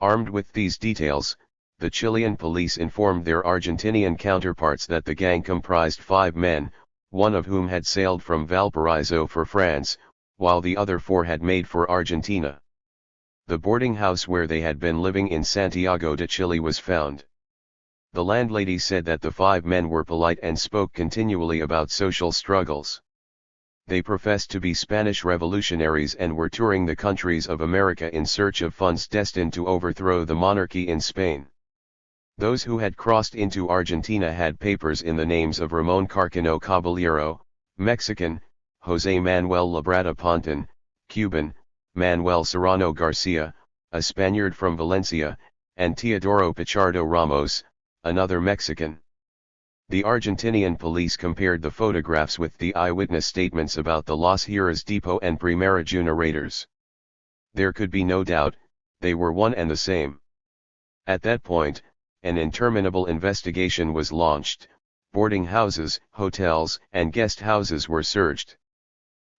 Armed with these details, the Chilean police informed their Argentinian counterparts that the gang comprised 5 men, one of whom had sailed from Valparaiso for France, while the other 4 had made for Argentina. The boarding house where they had been living in Santiago de Chile was found. The landlady said that the 5 men were polite and spoke continually about social struggles. They professed to be Spanish revolutionaries and were touring the countries of America in search of funds destined to overthrow the monarchy in Spain. Those who had crossed into Argentina had papers in the names of Ramon Carcano Caballero, Mexican, José Manuel Labrada Ponton, Cuban, Manuel Serrano Garcia, a Spaniard from Valencia, and Teodoro Pichardo Ramos, another Mexican. The Argentinian police compared the photographs with the eyewitness statements about the Las Heras Depot and Primera Juna raiders. There could be no doubt, they were one and the same. At that point, an interminable investigation was launched. Boarding houses, hotels, and guest houses were searched.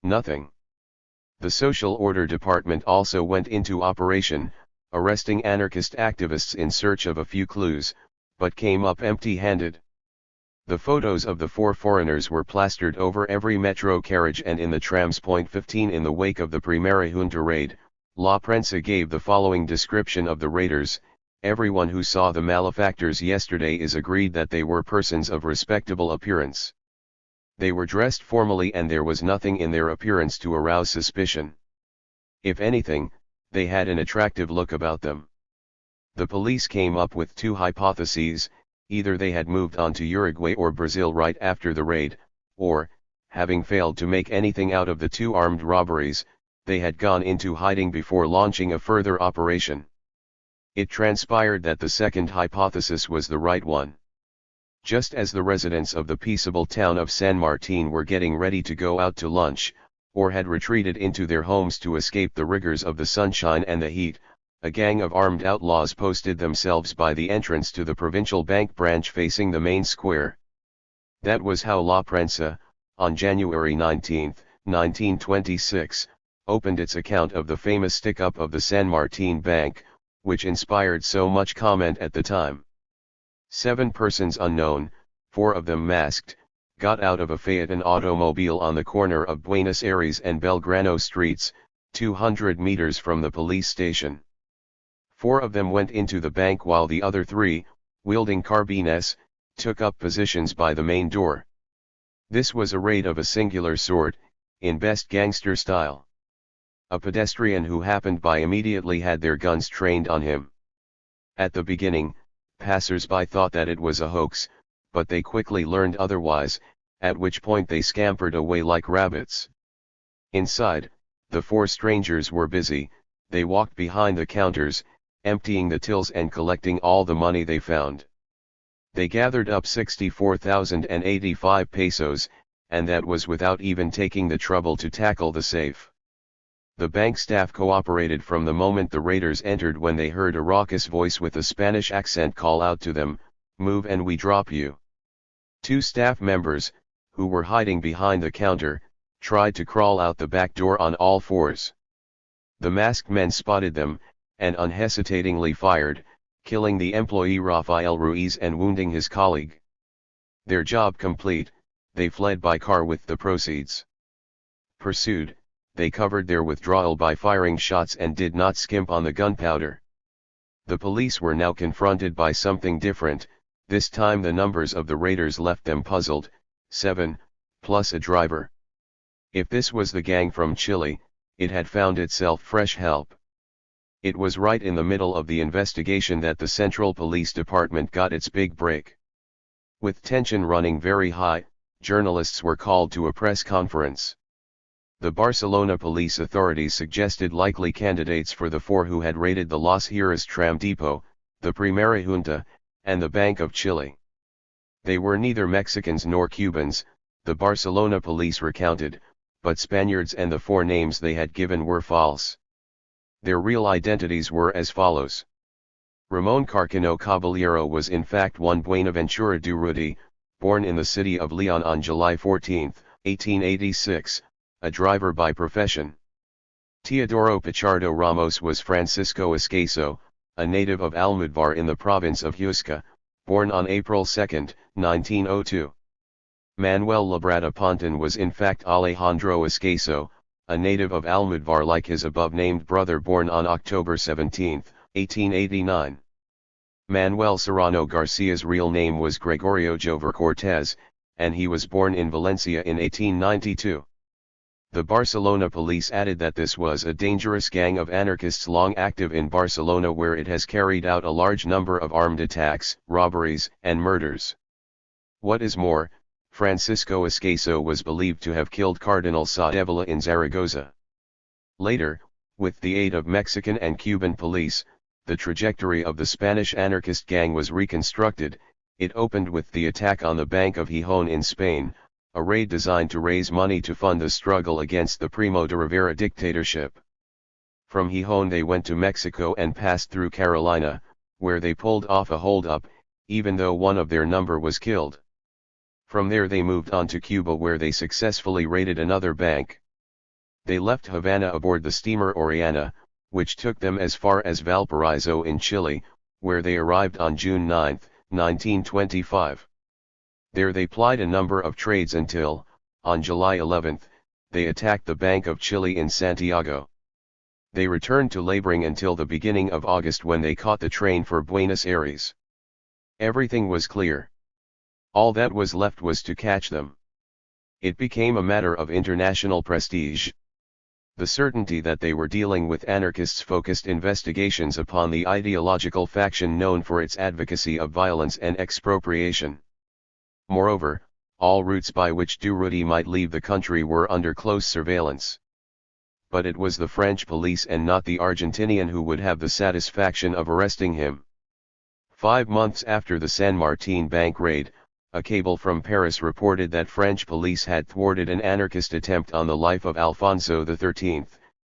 Nothing. The Social Order Department also went into operation, arresting anarchist activists in search of a few clues, but came up empty-handed. The photos of the 4 foreigners were plastered over every metro carriage and in the trams. 15 In the wake of the Primera Junta raid, La Prensa gave the following description of the raiders: everyone who saw the malefactors yesterday is agreed that they were persons of respectable appearance. They were dressed formally and there was nothing in their appearance to arouse suspicion. If anything, they had an attractive look about them. The police came up with 2 hypotheses: either they had moved on to Uruguay or Brazil right after the raid, or, having failed to make anything out of the 2 armed robberies, they had gone into hiding before launching a further operation. It transpired that the second hypothesis was the right one. Just as the residents of the peaceable town of San Martin were getting ready to go out to lunch, or had retreated into their homes to escape the rigors of the sunshine and the heat, a gang of armed outlaws posted themselves by the entrance to the provincial bank branch facing the main square. That was how La Prensa, on January 19, 1926, opened its account of the famous stick-up of the San Martin Bank, which inspired so much comment at the time. 7 persons unknown, 4 of them masked, got out of a Phaeton automobile on the corner of Buenos Aires and Belgrano streets, 200 meters from the police station. 4 of them went into the bank while the other 3, wielding carbines, took up positions by the main door. This was a raid of a singular sort, in best gangster style. A pedestrian who happened by immediately had their guns trained on him. At the beginning, passers-by thought that it was a hoax, but they quickly learned otherwise, at which point they scampered away like rabbits. Inside, the 4 strangers were busy. They walked behind the counters, emptying the tills and collecting all the money they found. They gathered up 64,085 pesos, and that was without even taking the trouble to tackle the safe. The bank staff cooperated from the moment the raiders entered when they heard a raucous voice with a Spanish accent call out to them, "Move and we drop you." 2 staff members, who were hiding behind the counter, tried to crawl out the back door on all 4s. The masked men spotted them, and unhesitatingly fired, killing the employee Rafael Ruiz and wounding his colleague. Their job complete, they fled by car with the proceeds. Pursued, they covered their withdrawal by firing shots and did not skimp on the gunpowder. The police were now confronted by something different. This time the numbers of the raiders left them puzzled: 7, plus a driver. If this was the gang from Chile, it had found itself fresh help. It was right in the middle of the investigation that the Central Police Department got its big break. With tension running very high, journalists were called to a press conference. The Barcelona police authorities suggested likely candidates for the 4 who had raided the Las Heras tram depot, the Primera Junta, and the Bank of Chile. They were neither Mexicans nor Cubans, the Barcelona police recounted, but Spaniards, and the 4 names they had given were false. Their real identities were as follows. Ramon Carcano Caballero was in fact one Buenaventura Durruti, born in the city of Leon on July 14, 1886, a driver by profession. Teodoro Pichardo Ramos was Francisco Esqueso, a native of Almudvar in the province of Huesca, born on April 2, 1902. Manuel Labrada Ponton was in fact Alejandro Esqueso, a native of Almudvar like his above-named brother, born on October 17, 1889. Manuel Serrano Garcia's real name was Gregorio Jover Cortés, and he was born in Valencia in 1892. The Barcelona police added that this was a dangerous gang of anarchists long active in Barcelona, where it has carried out a large number of armed attacks, robberies, and murders. What is more, Francisco Esqueso was believed to have killed Cardinal Saavedra in Zaragoza. Later, with the aid of Mexican and Cuban police, the trajectory of the Spanish anarchist gang was reconstructed. It opened with the attack on the Bank of Gijón in Spain, a raid designed to raise money to fund the struggle against the Primo de Rivera dictatorship. From Gijón they went to Mexico and passed through Carolina, where they pulled off a hold-up, even though one of their number was killed. From there they moved on to Cuba, where they successfully raided another bank. They left Havana aboard the steamer Oriana, which took them as far as Valparaiso in Chile, where they arrived on June 9, 1925. There they plied a number of trades until, on July 11, they attacked the Bank of Chile in Santiago. They returned to laboring until the beginning of August, when they caught the train for Buenos Aires. Everything was clear. All that was left was to catch them. It became a matter of international prestige. The certainty that they were dealing with anarchists focused investigations upon the ideological faction known for its advocacy of violence and expropriation. Moreover, all routes by which Durruti might leave the country were under close surveillance. But it was the French police and not the Argentinian who would have the satisfaction of arresting him. 5 months after the San Martin bank raid, a cable from Paris reported that French police had thwarted an anarchist attempt on the life of Alfonso XIII,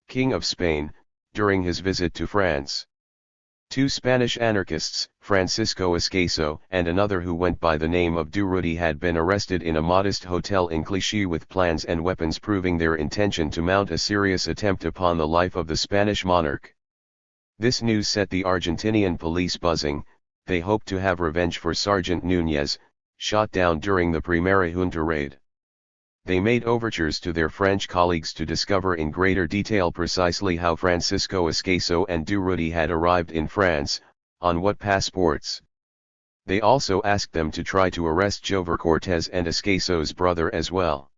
King of Spain, during his visit to France. 2 Spanish anarchists, Francisco Esqueso and another who went by the name of Durruti, had been arrested in a modest hotel in Clichy with plans and weapons proving their intention to mount a serious attempt upon the life of the Spanish monarch. This news set the Argentinian police buzzing. They hoped to have revenge for Sergeant Núñez, shot down during the Primera Junta raid. They made overtures to their French colleagues to discover in greater detail precisely how Francisco Esqueso and Durruti had arrived in France, on what passports. They also asked them to try to arrest Jover Cortés and Esqueso's brother as well.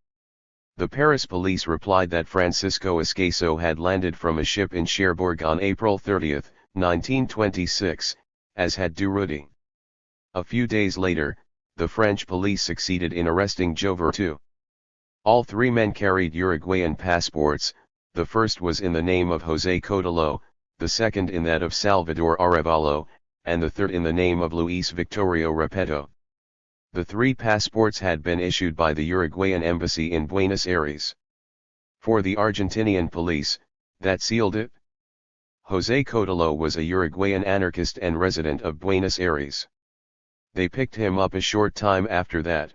The Paris police replied that Francisco Esqueso had landed from a ship in Cherbourg on April 30, 1926, as had Durruti. A few days later, the French police succeeded in arresting Jover too. All 3 men carried Uruguayan passports. The first was in the name of José Codolo, the second in that of Salvador Arevalo, and the third in the name of Luis Victorio Repetto. The 3 passports had been issued by the Uruguayan embassy in Buenos Aires. For the Argentinian police, that sealed it. José Codolo was a Uruguayan anarchist and resident of Buenos Aires. They picked him up a short time after that.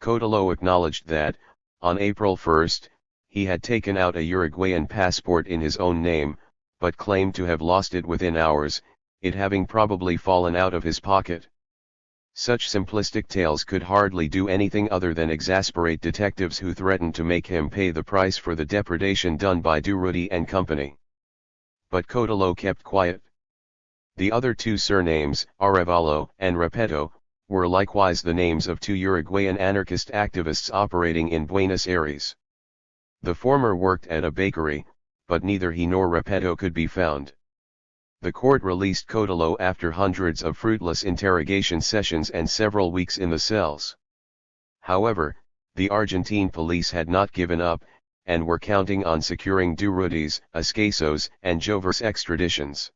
Codolo acknowledged that, on April 1, he had taken out a Uruguayan passport in his own name, but claimed to have lost it within hours, it having probably fallen out of his pocket. Such simplistic tales could hardly do anything other than exasperate detectives who threatened to make him pay the price for the depredation done by Durruti and company. But Codolo kept quiet. The other 2 surnames, Arevalo and Repetto, were likewise the names of 2 Uruguayan anarchist activists operating in Buenos Aires. The former worked at a bakery, but neither he nor Repetto could be found. The court released Codolo after hundreds of fruitless interrogation sessions and several weeks in the cells. However, the Argentine police had not given up, and were counting on securing Durruti's, Esqueso's, and Jover's extraditions.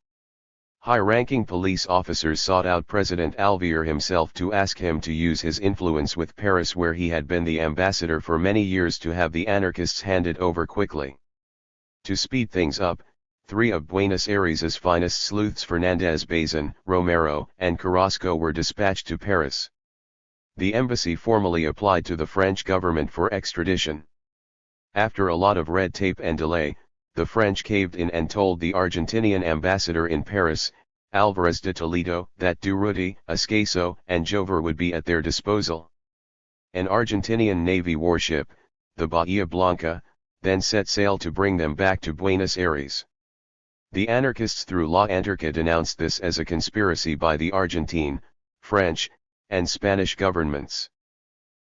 High-ranking police officers sought out President Alvear himself to ask him to use his influence with Paris, where he had been the ambassador for many years, to have the anarchists handed over quickly. To speed things up, 3 of Buenos Aires' finest sleuths, Fernandez Bazin, Romero, and Carrasco, were dispatched to Paris. The embassy formally applied to the French government for extradition. After a lot of red tape and delay, the French caved in and told the Argentinian ambassador in Paris, Alvarez de Toledo, that Durruti, Esqueso, and Jover would be at their disposal. An Argentinian Navy warship, the Bahia Blanca, then set sail to bring them back to Buenos Aires. The anarchists through La Anarcha denounced this as a conspiracy by the Argentine, French, and Spanish governments.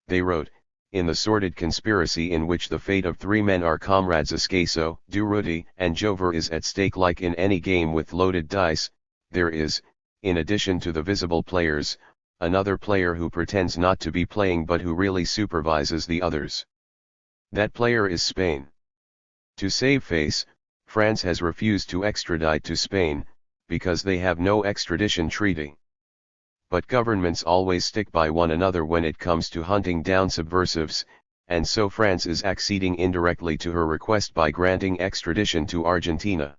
They wrote, in the sordid conspiracy in which the fate of 3 men our comrades Esqueso, Durruti, and Jover is at stake like in any game with loaded dice, there is, in addition to the visible players, another player who pretends not to be playing but who really supervises the others. That player is Spain. To save face, France has refused to extradite to Spain, because they have no extradition treaty. But governments always stick by one another when it comes to hunting down subversives, and so France is acceding indirectly to her request by granting extradition to Argentina.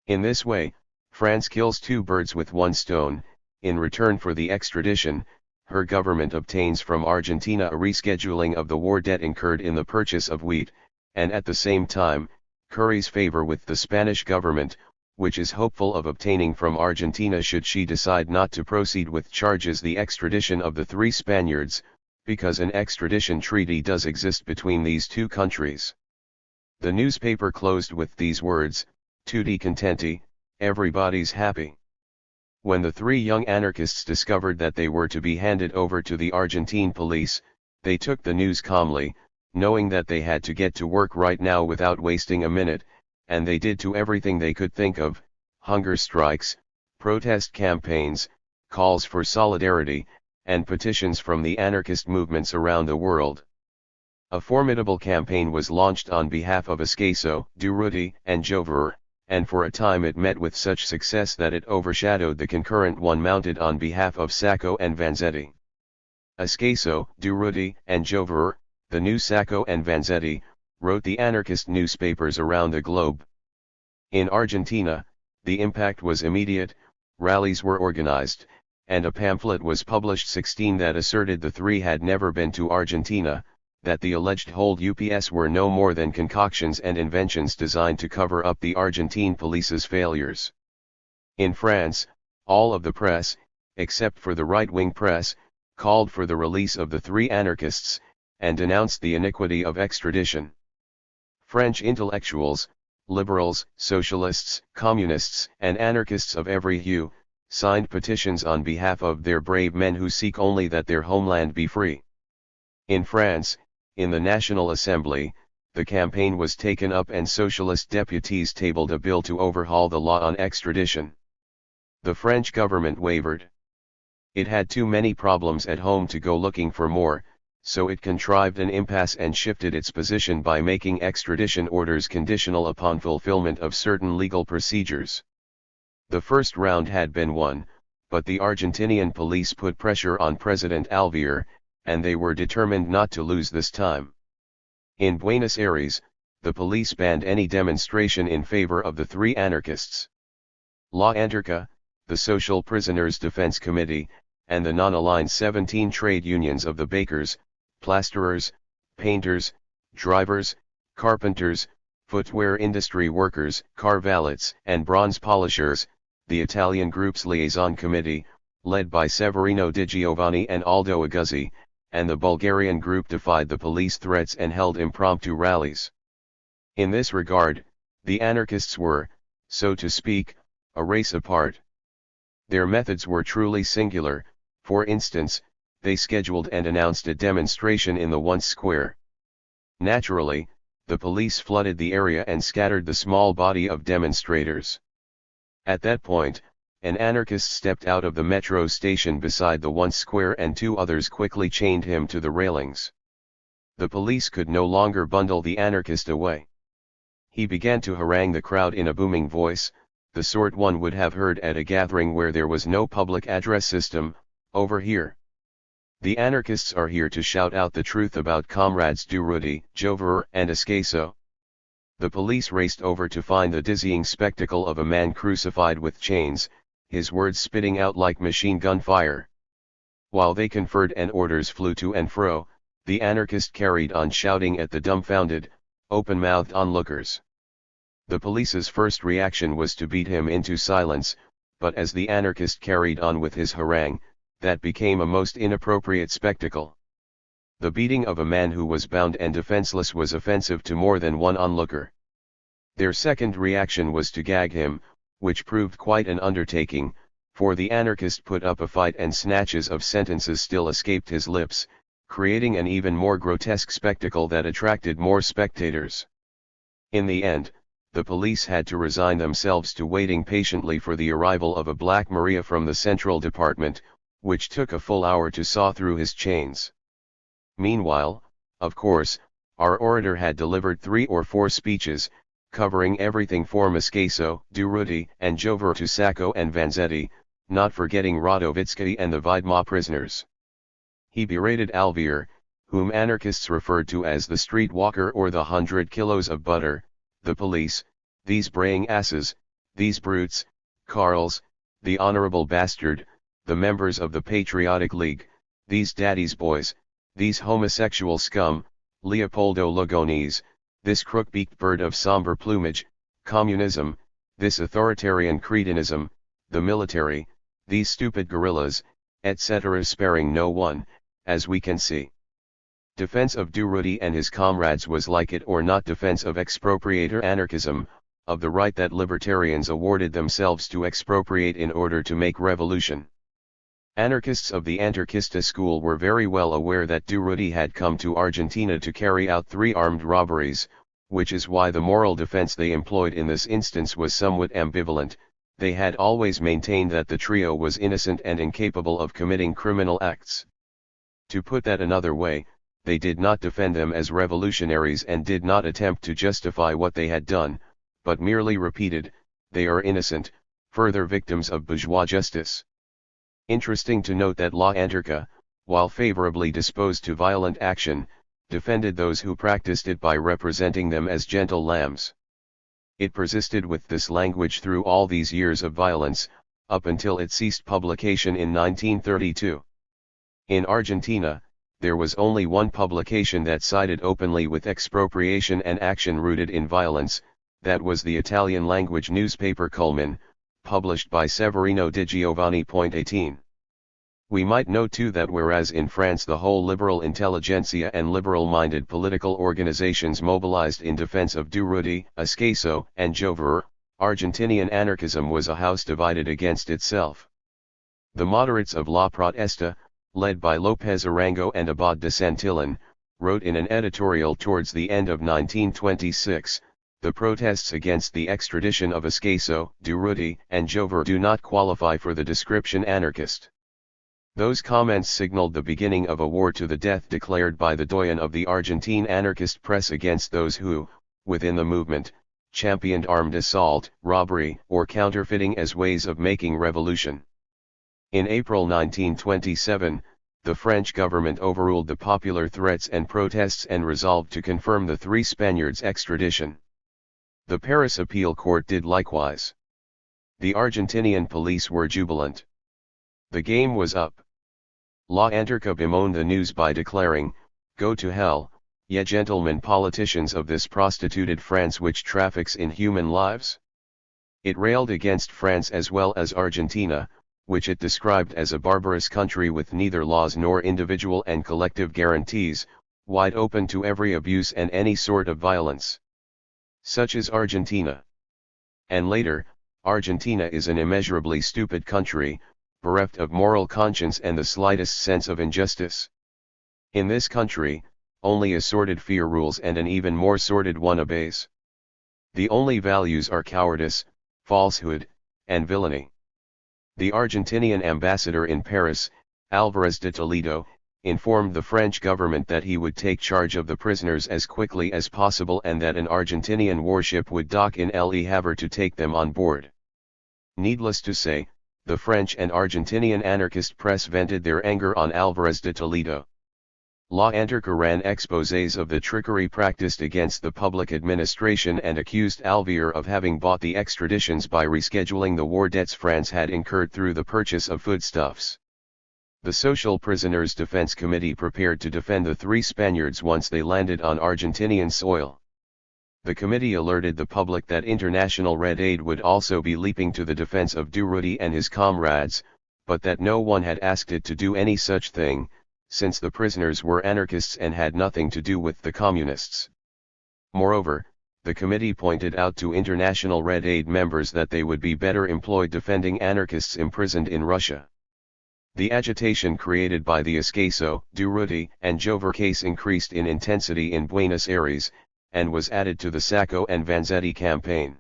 In this way, France kills 2 birds with 1 stone. In return for the extradition, her government obtains from Argentina a rescheduling of the war debt incurred in the purchase of wheat, and at the same time, curries favor with the Spanish government, which is hopeful of obtaining from Argentina should she decide not to proceed with charges the extradition of the 3 Spaniards, because an extradition treaty does exist between these 2 countries. The newspaper closed with these words, "Tutti contenti, everybody's happy." When the 3 young anarchists discovered that they were to be handed over to the Argentine police, they took the news calmly, knowing that they had to get to work right now without wasting a minute, and they did to everything they could think of: hunger strikes, protest campaigns, calls for solidarity, and petitions from the anarchist movements around the world. A formidable campaign was launched on behalf of Esqueso, Durruti, and Jover, and for a time it met with such success that it overshadowed the concurrent one mounted on behalf of Sacco and Vanzetti. Esqueso, Durruti, and Jover, the new Sacco and Vanzetti, wrote the anarchist newspapers around the globe. In Argentina, the impact was immediate. Rallies were organized, and a pamphlet was published 16 that asserted the 3 had never been to Argentina, that the alleged hold ups were no more than concoctions and inventions designed to cover up the Argentine police's failures. In France, all of the press, except for the right-wing press, called for the release of the 3 anarchists, and denounced the iniquity of extradition. French intellectuals, liberals, socialists, communists, and anarchists of every hue, signed petitions on behalf of their brave men who seek only that their homeland be free. In France, in the National Assembly, the campaign was taken up and socialist deputies tabled a bill to overhaul the law on extradition. The French government wavered. It had too many problems at home to go looking for more, so it contrived an impasse and shifted its position by making extradition orders conditional upon fulfillment of certain legal procedures. The first round had been won, but the Argentinian police put pressure on President Alvear, and they were determined not to lose this time. In Buenos Aires, the police banned any demonstration in favor of the 3 anarchists. La Anarcha, the Social Prisoners Defense Committee, and the non-aligned 17 trade unions of the bakers, plasterers, painters, drivers, carpenters, footwear industry workers, car valets, and bronze polishers, the Italian group's liaison committee, led by Severino Di Giovanni and Aldo Aguzzi, and the Bulgarian group defied the police threats and held impromptu rallies. In this regard, the anarchists were, so to speak, a race apart. Their methods were truly singular. For instance, they scheduled and announced a demonstration in the once square. Naturally, the police flooded the area and scattered the small body of demonstrators. At that point, an anarchist stepped out of the metro station beside the once square and 2 others quickly chained him to the railings. The police could no longer bundle the anarchist away. He began to harangue the crowd in a booming voice, the sort one would have heard at a gathering where there was no public address system. Over here. The anarchists are here to shout out the truth about comrades Durruti, Jover, and Esqueso. The police raced over to find the dizzying spectacle of a man crucified with chains, his words spitting out like machine gun fire. While they conferred and orders flew to and fro, the anarchist carried on shouting at the dumbfounded, open-mouthed onlookers. The police's first reaction was to beat him into silence, but as the anarchist carried on with his harangue, that became a most inappropriate spectacle. The beating of a man who was bound and defenseless was offensive to more than one onlooker. Their second reaction was to gag him, which proved quite an undertaking, for the anarchist put up a fight and snatches of sentences still escaped his lips, creating an even more grotesque spectacle that attracted more spectators. In the end, the police had to resign themselves to waiting patiently for the arrival of a Black Maria from the Central Department, which took a full hour to saw through his chains. Meanwhile, of course, our orator had delivered 3 or 4 speeches, covering everything from Escaso, Durruti, and Jover to Sacco and Vanzetti, not forgetting Radovitzky and the Vidma prisoners. He berated Alvear, whom anarchists referred to as the street walker or the 100 kilos of butter, the police, these braying asses, these brutes, Carls, the honorable bastard, the members of the Patriotic League, these daddy's boys, these homosexual scum, Leopoldo Lugones, this crook-beaked bird of somber plumage, communism, this authoritarian cretinism, the military, these stupid guerrillas, etc., sparing no one, as we can see. Defense of Durruti and his comrades was like it or not defense of expropriator anarchism, of the right that libertarians awarded themselves to expropriate in order to make revolution. Anarchists of the Anarchista school were very well aware that Durruti had come to Argentina to carry out 3 armed robberies, which is why the moral defense they employed in this instance was somewhat ambivalent. They had always maintained that the trio was innocent and incapable of committing criminal acts. To put that another way, they did not defend them as revolutionaries and did not attempt to justify what they had done, but merely repeated, "They are innocent, further victims of bourgeois justice." Interesting to note that La Anarcha, while favorably disposed to violent action, defended those who practiced it by representing them as gentle lambs. It persisted with this language through all these years of violence, up until it ceased publication in 1932. In Argentina, there was only one publication that sided openly with expropriation and action rooted in violence, that was the Italian-language newspaper Culmen, published by Severino di Giovanni. 18. We might note too that whereas in France the whole liberal intelligentsia and liberal-minded political organizations mobilized in defense of Durruti, Escaso, and Jover, Argentinian anarchism was a house divided against itself. The moderates of La Protesta, led by López Arango and Abad de Santillan, wrote in an editorial towards the end of 1926, "The protests against the extradition of Escaso, Durruti, and Jover do not qualify for the description anarchist." Those comments signaled the beginning of a war to the death declared by the doyen of the Argentine anarchist press against those who, within the movement, championed armed assault, robbery, or counterfeiting as ways of making revolution. In April 1927, the French government overruled the popular threats and protests and resolved to confirm the 3 Spaniards' extradition. The Paris Appeal Court did likewise. The Argentinian police were jubilant. The game was up. La Anarcha bemoaned the news by declaring, "Go to hell, ye gentlemen politicians of this prostituted France which traffics in human lives." It railed against France as well as Argentina, which it described as a barbarous country with neither laws nor individual and collective guarantees, wide open to every abuse and any sort of violence. Such is Argentina. And later, Argentina is an immeasurably stupid country, bereft of moral conscience and the slightest sense of injustice. In this country, only a sordid fear rules and an even more sordid one obeys. The only values are cowardice, falsehood, and villainy. The Argentinian ambassador in Paris, Álvarez de Toledo, informed the French government that he would take charge of the prisoners as quickly as possible and that an Argentinian warship would dock in El Havre to take them on board. Needless to say, the French and Argentinian anarchist press vented their anger on Álvarez de Toledo. La Anarcha ran exposés of the trickery practiced against the public administration and accused Alvear of having bought the extraditions by rescheduling the war debts France had incurred through the purchase of foodstuffs. The Social Prisoners Defense Committee prepared to defend the 3 Spaniards once they landed on Argentinian soil. The committee alerted the public that international Red Aid would also be leaping to the defense of Durruti and his comrades, but that no one had asked it to do any such thing, since the prisoners were anarchists and had nothing to do with the communists. Moreover, the committee pointed out to international Red Aid members that they would be better employed defending anarchists imprisoned in Russia. The agitation created by the Escaso, Durruti, and Jover case increased in intensity in Buenos Aires, and was added to the Sacco and Vanzetti campaign.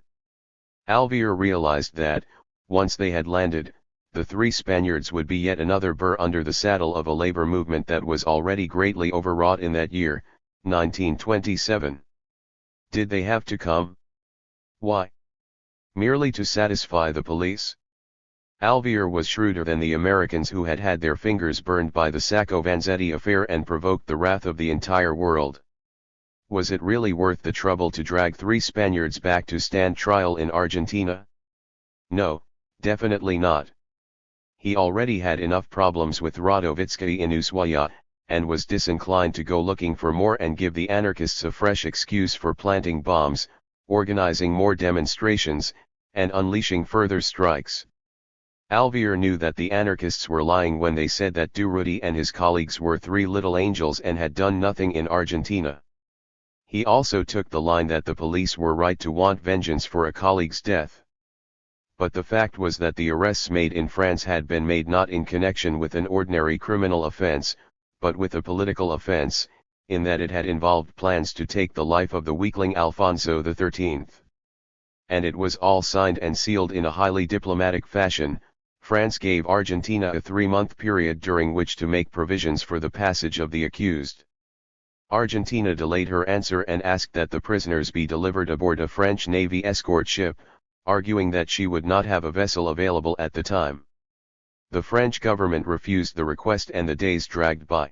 Alvear realized that, once they had landed, the three Spaniards would be yet another burr under the saddle of a labor movement that was already greatly overwrought in that year, 1927. Did they have to come? Why? Merely to satisfy the police? Alvear was shrewder than the Americans who had had their fingers burned by the Sacco-Vanzetti affair and provoked the wrath of the entire world. Was it really worth the trouble to drag three Spaniards back to stand trial in Argentina? No, definitely not. He already had enough problems with Radovitzky in Ushuaia, and was disinclined to go looking for more and give the anarchists a fresh excuse for planting bombs, organizing more demonstrations, and unleashing further strikes. Alvear knew that the anarchists were lying when they said that Durruti and his colleagues were three little angels and had done nothing in Argentina. He also took the line that the police were right to want vengeance for a colleague's death. But the fact was that the arrests made in France had been made not in connection with an ordinary criminal offense, but with a political offense, in that it had involved plans to take the life of the weakling Alfonso XIII. And it was all signed and sealed in a highly diplomatic fashion. France gave Argentina a 3-month period during which to make provisions for the passage of the accused. Argentina delayed her answer and asked that the prisoners be delivered aboard a French Navy escort ship, arguing that she would not have a vessel available at the time. The French government refused the request and the days dragged by.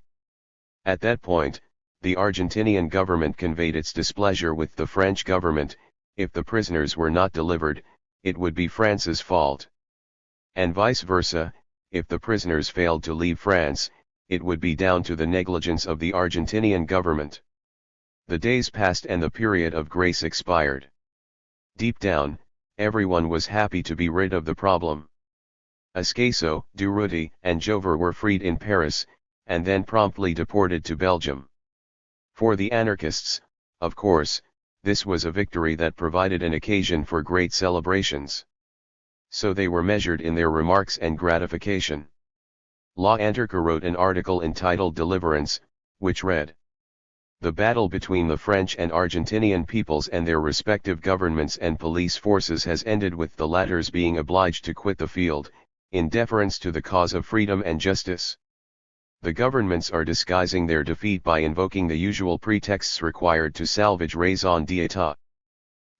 At that point, the Argentinian government conveyed its displeasure with the French government. If the prisoners were not delivered, it would be France's fault. And vice versa, if the prisoners failed to leave France, it would be down to the negligence of the Argentinian government. The days passed and the period of grace expired. Deep down, everyone was happy to be rid of the problem. Escaso, Durruti, and Jover were freed in Paris, and then promptly deported to Belgium. For the anarchists, of course, this was a victory that provided an occasion for great celebrations. So they were measured in their remarks and gratification. La Anarcha wrote an article entitled Deliverance, which read: "The battle between the French and Argentinian peoples and their respective governments and police forces has ended with the latter's being obliged to quit the field, in deference to the cause of freedom and justice. The governments are disguising their defeat by invoking the usual pretexts required to salvage raison d'etat.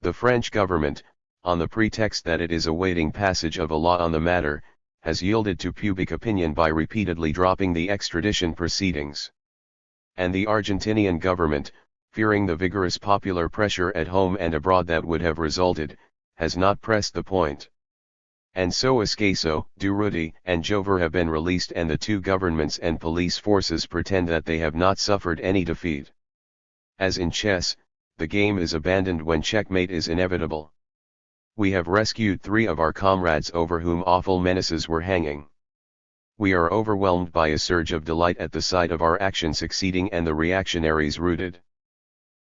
The French government, on the pretext that it is awaiting passage of a law on the matter, has yielded to public opinion by repeatedly dropping the extradition proceedings. And the Argentinian government, fearing the vigorous popular pressure at home and abroad that would have resulted, has not pressed the point. And so Escaso, Durruti, and Jover have been released and the two governments and police forces pretend that they have not suffered any defeat. As in chess, the game is abandoned when checkmate is inevitable. We have rescued 3 of our comrades over whom awful menaces were hanging. We are overwhelmed by a surge of delight at the sight of our action succeeding and the reactionaries routed.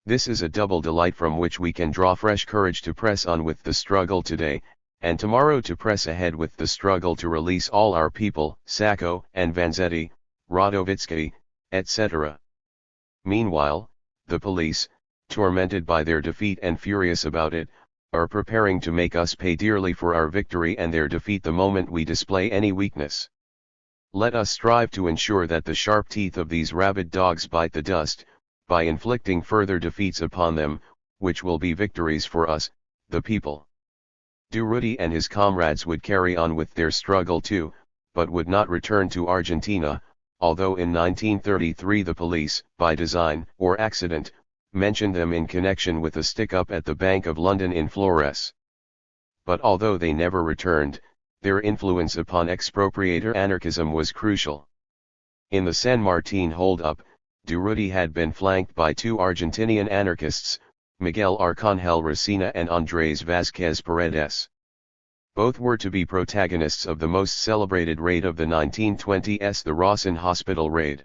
This is a double delight from which we can draw fresh courage to press on with the struggle today, and tomorrow to press ahead with the struggle to release all our people, Sacco and Vanzetti, Radovitzky, etc. Meanwhile, the police, tormented by their defeat and furious about it, are preparing to make us pay dearly for our victory and their defeat the moment we display any weakness. Let us strive to ensure that the sharp teeth of these rabid dogs bite the dust, by inflicting further defeats upon them, which will be victories for us, the people." Durruti and his comrades would carry on with their struggle too, but would not return to Argentina, although in 1933 the police, by design or accident, mentioned them in connection with a stick-up at the Bank of London in Flores. But although they never returned, their influence upon expropriator anarchism was crucial. In the San Martin hold-up, Durruti had been flanked by 2 Argentinian anarchists, Miguel Arcángel Resina and Andrés Vázquez Paredes. Both were to be protagonists of the most celebrated raid of the 1920s, the Rawson Hospital raid.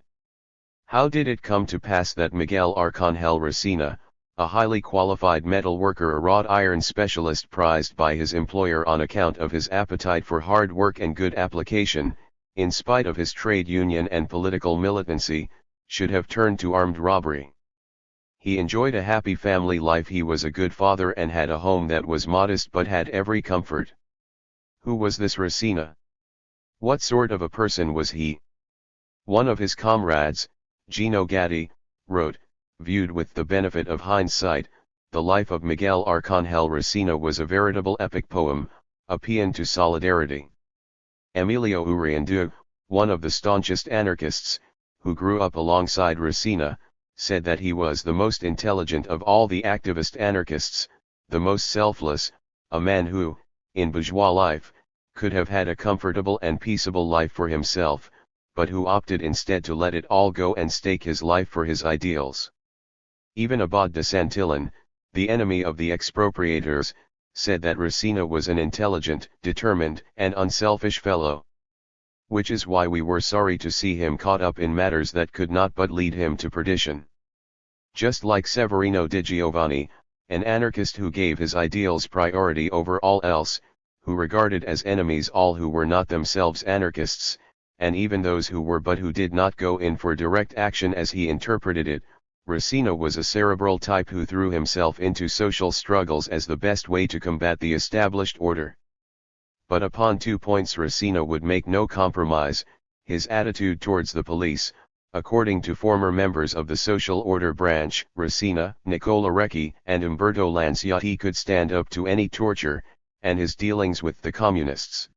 How did it come to pass that Miguel Arcángel Resina, a highly qualified metal worker, a wrought iron specialist prized by his employer on account of his appetite for hard work and good application, in spite of his trade union and political militancy, should have turned to armed robbery? He enjoyed a happy family life, he was a good father and had a home that was modest but had every comfort. Who was this Resina? What sort of a person was he? One of his comrades, Gino Gatti, wrote, viewed with the benefit of hindsight, the life of Miguel Arcángel Resina was a veritable epic poem, a paean to solidarity. Emilio Urriundú, one of the staunchest anarchists, who grew up alongside Resina, said that he was the most intelligent of all the activist anarchists, the most selfless, a man who, in bourgeois life, could have had a comfortable and peaceable life for himself, but who opted instead to let it all go and stake his life for his ideals. Even Abad de Santillan, the enemy of the expropriators, said that Resina was an intelligent, determined, and unselfish fellow. Which is why we were sorry to see him caught up in matters that could not but lead him to perdition. Just like Severino Di Giovanni, an anarchist who gave his ideals priority over all else, who regarded as enemies all who were not themselves anarchists, and even those who were but who did not go in for direct action as he interpreted it, Resina was a cerebral type who threw himself into social struggles as the best way to combat the established order. But upon 2 points Resina would make no compromise: his attitude towards the police. According to former members of the social order branch, Resina, Nicola Recchi, and Umberto Lanciotti could stand up to any torture, and his dealings with the communists.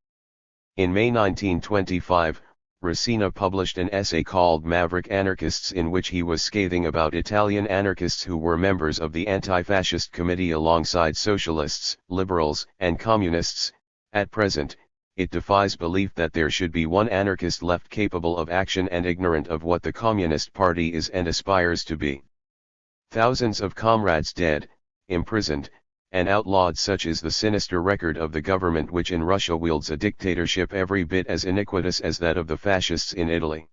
In May 1925, Resina published an essay called Maverick Anarchists, in which he was scathing about Italian anarchists who were members of the anti-fascist committee alongside socialists, liberals, and communists. At present, it defies belief that there should be one anarchist left capable of action and ignorant of what the Communist Party is and aspires to be. Thousands of comrades dead, imprisoned, and outlawed, such is the sinister record of the government which in Russia wields a dictatorship every bit as iniquitous as that of the fascists in Italy.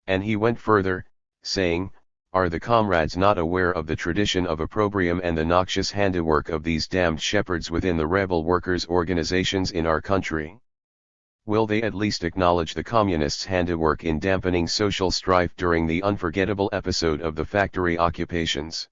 And he went further, saying, "Are the comrades not aware of the tradition of opprobrium and the noxious handiwork of these damned shepherds within the rebel workers' organizations in our country? Will they at least acknowledge the communists' handiwork in dampening social strife during the unforgettable episode of the factory occupations?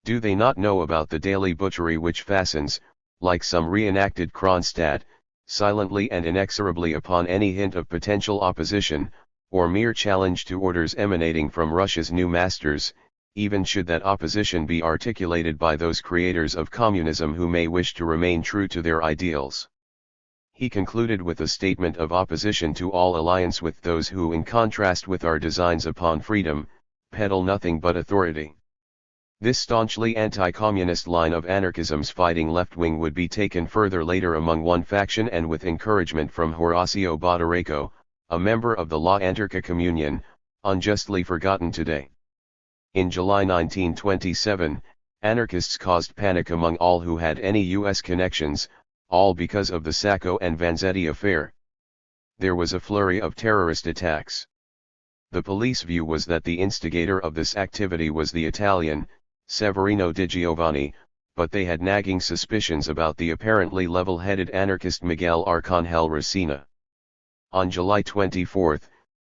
Do they not know about the daily butchery which fastens, like some reenacted Kronstadt, silently and inexorably upon any hint of potential opposition, or mere challenge to orders emanating from Russia's new masters, even should that opposition be articulated by those creators of communism who may wish to remain true to their ideals?" He concluded with a statement of opposition to all alliance with those who, in contrast with our designs upon freedom, peddle nothing but authority. This staunchly anti-communist line of anarchism's fighting left wing would be taken further later among one faction, and with encouragement from Horacio Badaracco, a member of the La Anarca Communion, unjustly forgotten today. In July 1927, anarchists caused panic among all who had any U.S. connections, all because of the Sacco and Vanzetti affair. There was a flurry of terrorist attacks. The police view was that the instigator of this activity was the Italian, Severino Di Giovanni, but they had nagging suspicions about the apparently level-headed anarchist Miguel Arcángel Resina. On July 24,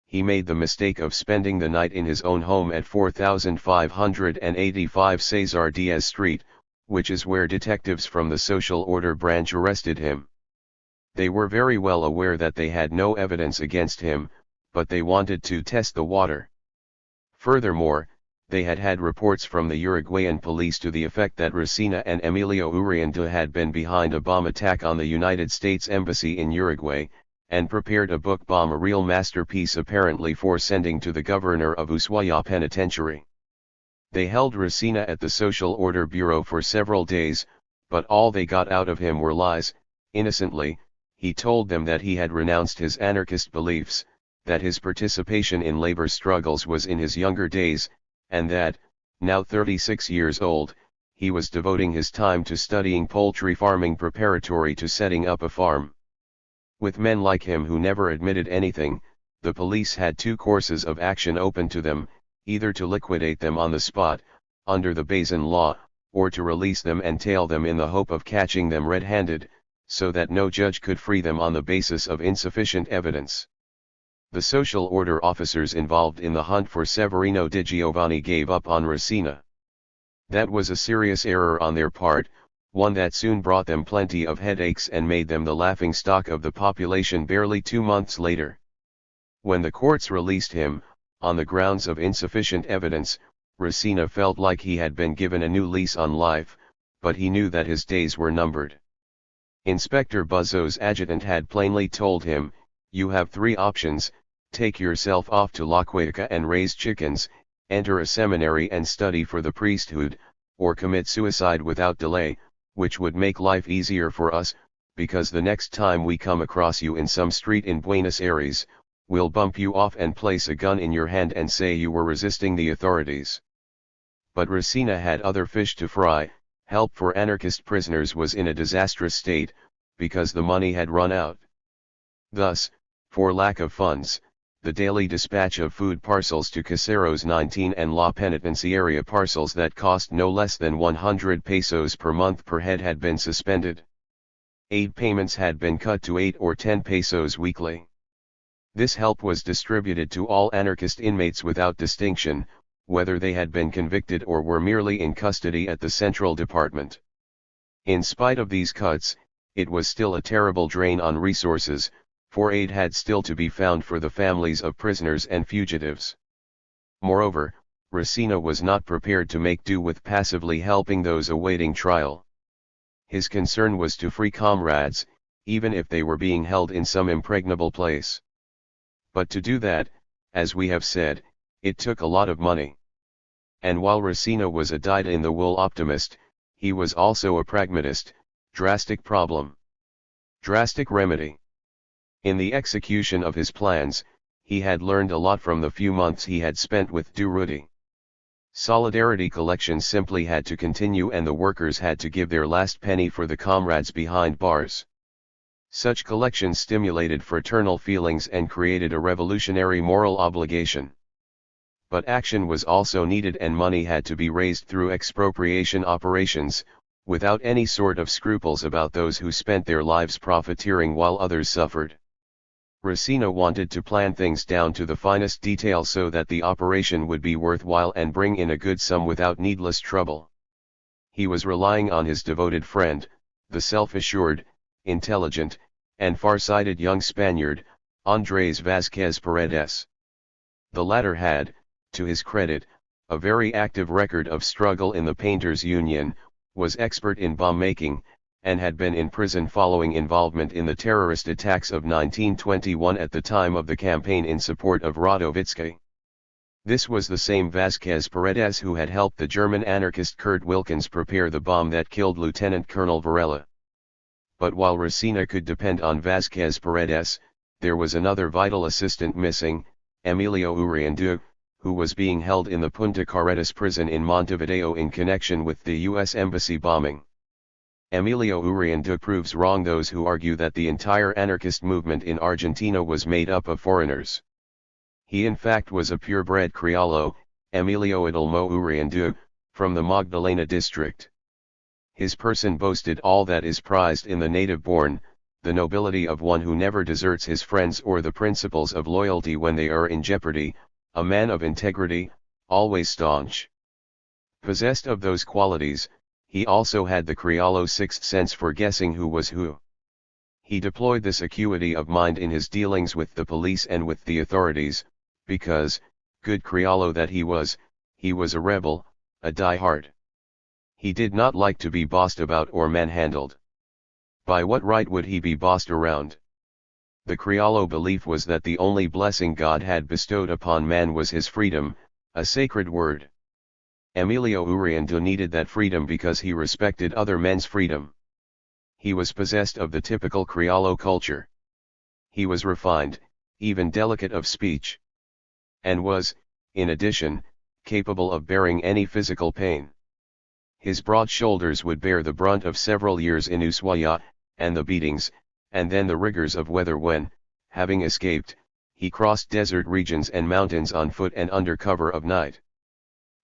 he made the mistake of spending the night in his own home at 4585 Cesar Diaz Street, which is where detectives from the Social Order branch arrested him. They were very well aware that they had no evidence against him, but they wanted to test the water. Furthermore, they had had reports from the Uruguayan police to the effect that Resina and Emilio Urriundú had been behind a bomb attack on the United States Embassy in Uruguay, and prepared a book bomb, a real masterpiece apparently, for sending to the governor of Ushuaia Penitentiary. They held Resina at the Social Order Bureau for several days, but all they got out of him were lies. Innocently, he told them that he had renounced his anarchist beliefs, that his participation in labor struggles was in his younger days, and that, now 36 years old, he was devoting his time to studying poultry farming preparatory to setting up a farm. With men like him who never admitted anything, the police had two courses of action open to them, either to liquidate them on the spot, under the Bazin law, or to release them and tail them in the hope of catching them red-handed, so that no judge could free them on the basis of insufficient evidence. The social order officers involved in the hunt for Severino di Giovanni gave up on Racina. That was a serious error on their part, one that soon brought them plenty of headaches and made them the laughingstock of the population barely 2 months later. When the courts released him, on the grounds of insufficient evidence, Racina felt like he had been given a new lease on life, but he knew that his days were numbered. Inspector Buzzo's adjutant had plainly told him, "You have 3 options: take yourself off to La Quiaca and raise chickens, enter a seminary and study for the priesthood, or commit suicide without delay, which would make life easier for us, because the next time we come across you in some street in Buenos Aires, we'll bump you off and place a gun in your hand and say you were resisting the authorities." But Racina had other fish to fry. Help for anarchist prisoners was in a disastrous state, because the money had run out. Thus, for lack of funds, the daily dispatch of food parcels to Caseros 19 and La Penitenciaria parcels that cost no less than 100 pesos per month per head had been suspended. Aid payments had been cut to 8 or 10 pesos weekly. This help was distributed to all anarchist inmates without distinction, whether they had been convicted or were merely in custody at the Central Department. In spite of these cuts, it was still a terrible drain on resources, for aid had still to be found for the families of prisoners and fugitives. Moreover, Racina was not prepared to make do with passively helping those awaiting trial. His concern was to free comrades, even if they were being held in some impregnable place. But to do that, as we have said, it took a lot of money. And while Racina was a dyed-in-the-wool optimist, he was also a pragmatist. Drastic problem, drastic remedy. In the execution of his plans, he had learned a lot from the few months he had spent with Durruti. Solidarity collections simply had to continue, and the workers had to give their last penny for the comrades behind bars. Such collections stimulated fraternal feelings and created a revolutionary moral obligation. But action was also needed, and money had to be raised through expropriation operations, without any sort of scruples about those who spent their lives profiteering while others suffered. Racina wanted to plan things down to the finest detail so that the operation would be worthwhile and bring in a good sum without needless trouble. He was relying on his devoted friend, the self-assured, intelligent, and far-sighted young Spaniard, Andrés Vázquez Paredes. The latter had, to his credit, a very active record of struggle in the Painters' Union, was expert in bomb-making, and had been in prison following involvement in the terrorist attacks of 1921 at the time of the campaign in support of Radovitzky. This was the same Vázquez Paredes who had helped the German anarchist Kurt Wilkins prepare the bomb that killed Lieutenant Colonel Varela. But while Racina could depend on Vázquez Paredes, there was another vital assistant missing, Emilio Uriandu, who was being held in the Punta Carretas prison in Montevideo in connection with the U.S. Embassy bombing. Emilio Uriandu proves wrong those who argue that the entire anarchist movement in Argentina was made up of foreigners. He in fact was a purebred Criollo, Emilio Adolmo Uriandu, from the Magdalena district. His person boasted all that is prized in the native born, the nobility of one who never deserts his friends or the principles of loyalty when they are in jeopardy, a man of integrity, always staunch. Possessed of those qualities, he also had the Criollo sixth sense for guessing who was who. He deployed this acuity of mind in his dealings with the police and with the authorities, because, good Criollo that he was a rebel, a die-hard. He did not like to be bossed about or manhandled. By what right would he be bossed around? The Criollo belief was that the only blessing God had bestowed upon man was his freedom, a sacred word. Emilio Uriandu needed that freedom because he respected other men's freedom. He was possessed of the typical Criollo culture. He was refined, even delicate of speech. And was, in addition, capable of bearing any physical pain. His broad shoulders would bear the brunt of several years in Ushuaia, and the beatings, and then the rigors of weather when, having escaped, he crossed desert regions and mountains on foot and under cover of night.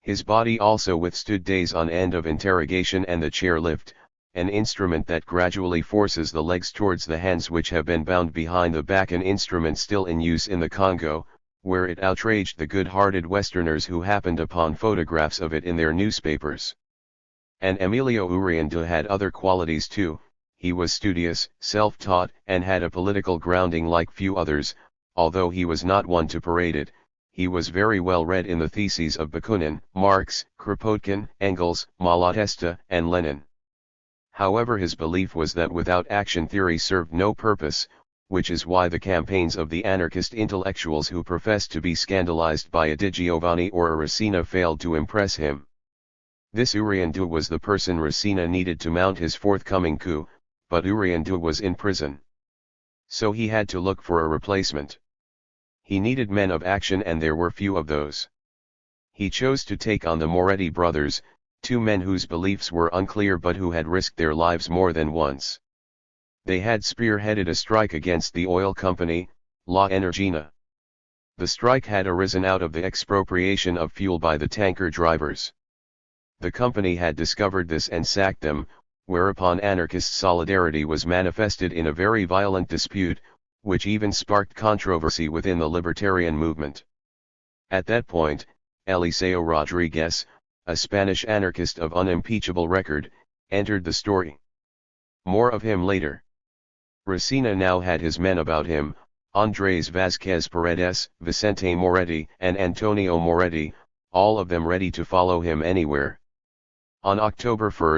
His body also withstood days on end of interrogation and the chair lift, an instrument that gradually forces the legs towards the hands which have been bound behind the back, an instrument still in use in the Congo, where it outraged the good-hearted Westerners who happened upon photographs of it in their newspapers. And Emilio Uriandu had other qualities too. He was studious, self-taught, and had a political grounding like few others. Although he was not one to parade it, he was very well read in the theses of Bakunin, Marx, Kropotkin, Engels, Malatesta, and Lenin. However, his belief was that without action theory served no purpose, which is why the campaigns of the anarchist intellectuals who professed to be scandalized by a Di Giovanni or a Racina failed to impress him. This Uriandu was the person Racina needed to mount his forthcoming coup, but Uriandu was in prison. So he had to look for a replacement. He needed men of action, and there were few of those. He chose to take on the Moretti brothers, two men whose beliefs were unclear but who had risked their lives more than once. They had spearheaded a strike against the oil company, La Energina. The strike had arisen out of the expropriation of fuel by the tanker drivers. The company had discovered this and sacked them, whereupon anarchist solidarity was manifested in a very violent dispute, which even sparked controversy within the libertarian movement. At that point, Eliseo Rodriguez, a Spanish anarchist of unimpeachable record, entered the story. More of him later. Racina now had his men about him, Andrés Vázquez Paredes, Vicente Moretti, and Antonio Moretti, all of them ready to follow him anywhere. On October 1,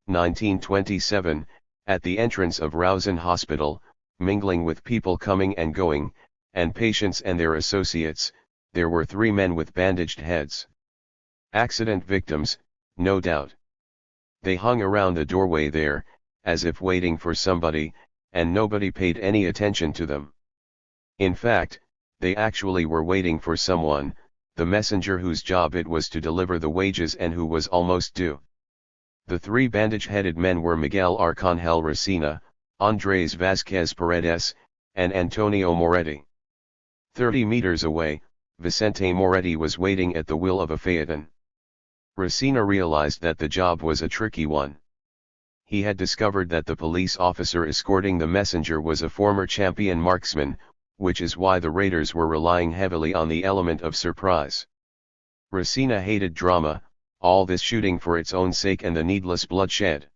1927, at the entrance of Rouzen Hospital, mingling with people coming and going, and patients and their associates, there were three men with bandaged heads. Accident victims, no doubt. They hung around the doorway there, as if waiting for somebody, and nobody paid any attention to them. In fact, they actually were waiting for someone, the messenger whose job it was to deliver the wages and who was almost due. The three bandage-headed men were Miguel Arcangel Racina, Andrés Vázquez Paredes, and Antonio Moretti. 30 meters away, Vicente Moretti was waiting at the wheel of a phaeton. Racina realized that the job was a tricky one. He had discovered that the police officer escorting the messenger was a former champion marksman, which is why the raiders were relying heavily on the element of surprise. Racina hated drama, all this shooting for its own sake and the needless bloodshed.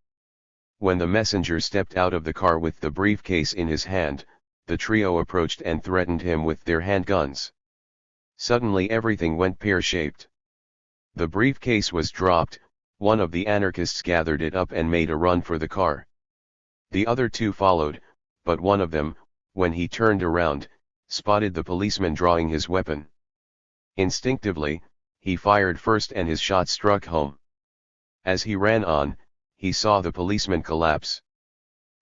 When the messenger stepped out of the car with the briefcase in his hand, the trio approached and threatened him with their handguns. Suddenly everything went pear-shaped. The briefcase was dropped, one of the anarchists gathered it up and made a run for the car. The other two followed, but one of them, when he turned around, spotted the policeman drawing his weapon. Instinctively, he fired first and his shot struck home. As he ran on, he saw the policeman collapse.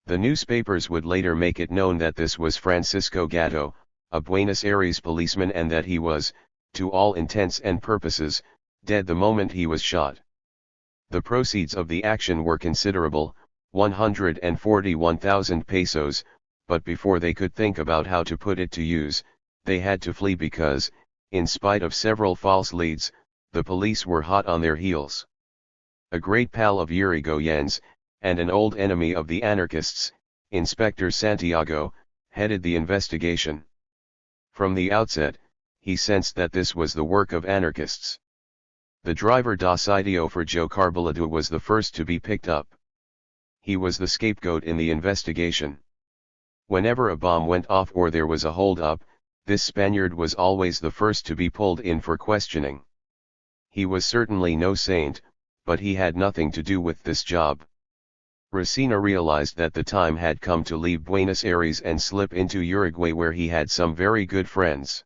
The newspapers would later make it known that this was Francisco Gatto, a Buenos Aires policeman, and that he was, to all intents and purposes, dead the moment he was shot. The proceeds of the action were considerable, 141,000 pesos, but before they could think about how to put it to use, they had to flee because, in spite of several false leads, the police were hot on their heels. A great pal of Yrigoyen's, and an old enemy of the anarchists, Inspector Santiago, headed the investigation. From the outset, he sensed that this was the work of anarchists. The driver da Sitio for Joe Carbalado was the first to be picked up. He was the scapegoat in the investigation. Whenever a bomb went off or there was a hold-up, this Spaniard was always the first to be pulled in for questioning. He was certainly no saint, but he had nothing to do with this job. Racina realized that the time had come to leave Buenos Aires and slip into Uruguay, where he had some very good friends.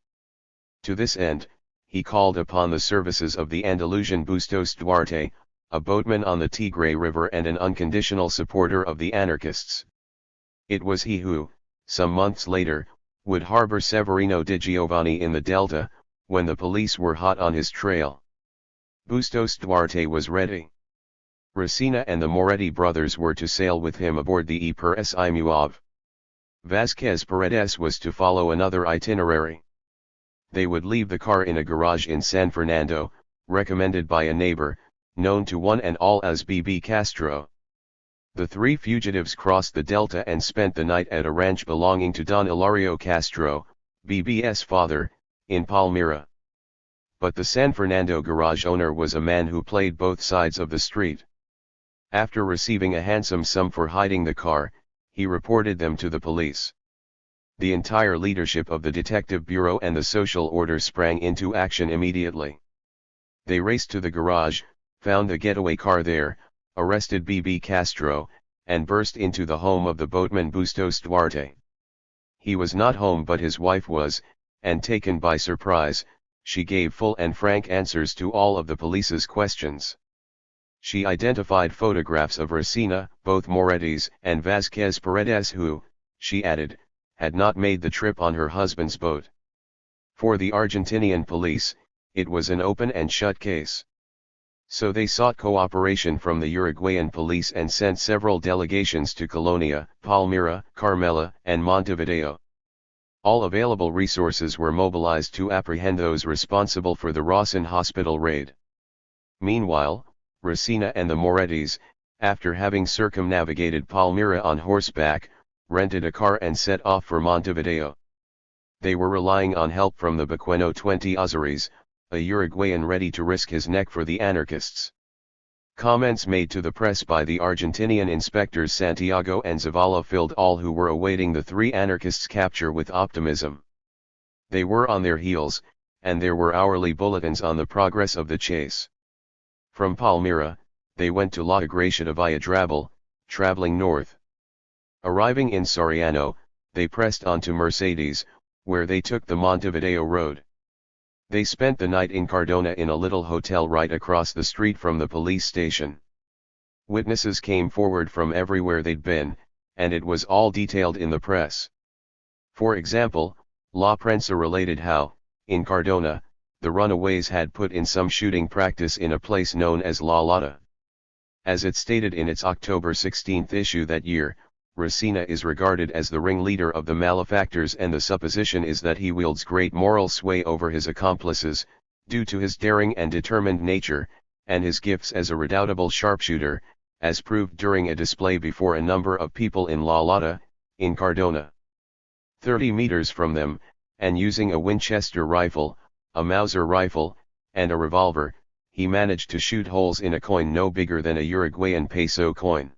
To this end, he called upon the services of the Andalusian Bustos Duarte, a boatman on the Tigre River and an unconditional supporter of the anarchists. It was he who, some months later, would harbor Severino Di Giovanni in the Delta, when the police were hot on his trail. Bustos Duarte was ready. Racina and the Moretti brothers were to sail with him aboard the E per S Imuov. Vázquez Paredes was to follow another itinerary. They would leave the car in a garage in San Fernando, recommended by a neighbor, known to one and all as B.B. Castro. The three fugitives crossed the Delta and spent the night at a ranch belonging to Don Ilario Castro, BB's father, in Palmira. But the San Fernando garage owner was a man who played both sides of the street. After receiving a handsome sum for hiding the car, he reported them to the police. The entire leadership of the Detective Bureau and the social order sprang into action immediately. They raced to the garage, found the getaway car there, arrested B.B. Castro, and burst into the home of the boatman Bustos Duarte. He was not home but his wife was, and taken by surprise, she gave full and frank answers to all of the police's questions. She identified photographs of Racina, both Moretti's and Vázquez Paredes who, she added, had not made the trip on her husband's boat. For the Argentinian police, it was an open and shut case. So they sought cooperation from the Uruguayan police and sent several delegations to Colonia, Palmira, Carmela, and Montevideo. All available resources were mobilized to apprehend those responsible for the Rawson hospital raid. Meanwhile, Racina and the Morettis, after having circumnavigated Palmira on horseback, rented a car and set off for Montevideo. They were relying on help from the Bequeno 20 Azares, a Uruguayan ready to risk his neck for the anarchists. Comments made to the press by the Argentinian inspectors Santiago and Zavala filled all who were awaiting the three anarchists' capture with optimism. They were on their heels, and there were hourly bulletins on the progress of the chase. From Palmira, they went to La Iglesia de Villadrabal, traveling north. Arriving in Soriano, they pressed on to Mercedes, where they took the Montevideo road. They spent the night in Cardona in a little hotel right across the street from the police station. Witnesses came forward from everywhere they'd been, and it was all detailed in the press. For example, La Prensa related how, in Cardona, the runaways had put in some shooting practice in a place known as La Lata. As it stated in its October 16 issue that year, Racina is regarded as the ringleader of the malefactors and the supposition is that he wields great moral sway over his accomplices, due to his daring and determined nature, and his gifts as a redoubtable sharpshooter, as proved during a display before a number of people in La Lata, in Cardona. 30 meters from them, and using a Winchester rifle, a Mauser rifle, and a revolver, he managed to shoot holes in a coin no bigger than a Uruguayan peso coin.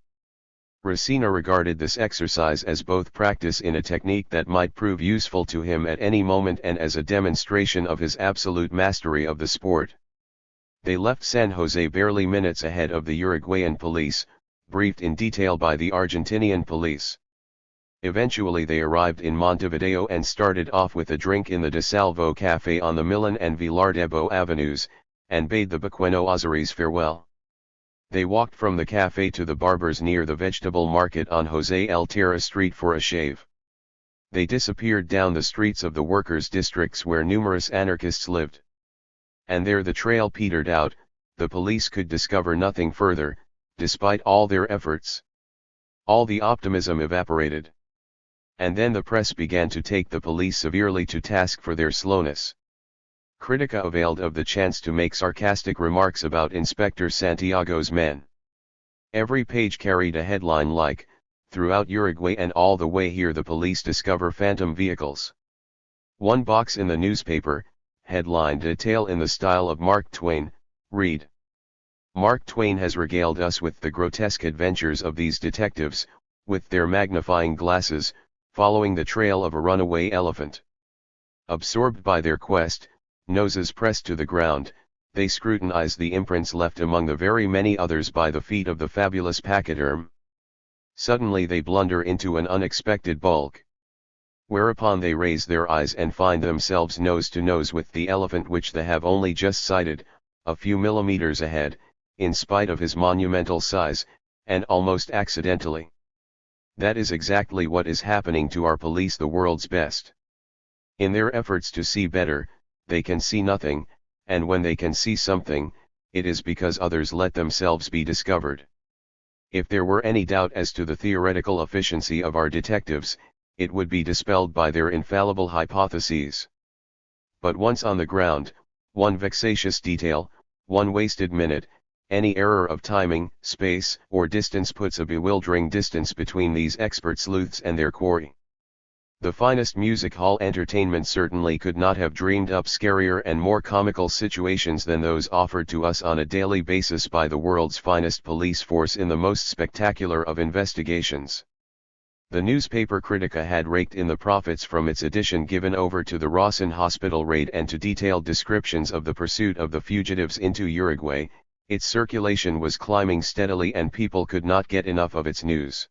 Racina regarded this exercise as both practice in a technique that might prove useful to him at any moment and as a demonstration of his absolute mastery of the sport. They left San Jose barely minutes ahead of the Uruguayan police, briefed in detail by the Argentinian police. Eventually they arrived in Montevideo and started off with a drink in the De Salvo Café on the Milan and Vilardebo avenues, and bade the Bequeno Azares farewell. They walked from the café to the barber's near the vegetable market on Jose El Terra Street for a shave. They disappeared down the streets of the workers' districts where numerous anarchists lived. And there the trail petered out, the police could discover nothing further, despite all their efforts. All the optimism evaporated. And then the press began to take the police severely to task for their slowness. Critica availed of the chance to make sarcastic remarks about Inspector Santiago's men. Every page carried a headline like, "Throughout Uruguay and all the way here the police discover phantom vehicles." One box in the newspaper, headlined a tale in the style of Mark Twain, read, "Mark Twain has regaled us with the grotesque adventures of these detectives, with their magnifying glasses, following the trail of a runaway elephant. Absorbed by their quest, noses pressed to the ground, they scrutinize the imprints left among the very many others by the feet of the fabulous pachyderm. Suddenly they blunder into an unexpected bulk. Whereupon they raise their eyes and find themselves nose to nose with the elephant which they have only just sighted, a few millimeters ahead, in spite of his monumental size, and almost accidentally. That is exactly what is happening to our police, the world's best. In their efforts to see better, they can see nothing, and when they can see something, it is because others let themselves be discovered. If there were any doubt as to the theoretical efficiency of our detectives, it would be dispelled by their infallible hypotheses. But once on the ground, one vexatious detail, one wasted minute, any error of timing, space, or distance puts a bewildering distance between these expert sleuths and their quarry. The finest music hall entertainment certainly could not have dreamed up scarier and more comical situations than those offered to us on a daily basis by the world's finest police force in the most spectacular of investigations. The newspaper Critica had raked in the profits from its edition given over to the Rawson Hospital raid and to detailed descriptions of the pursuit of the fugitives into Uruguay. Its circulation was climbing steadily and people could not get enough of its news.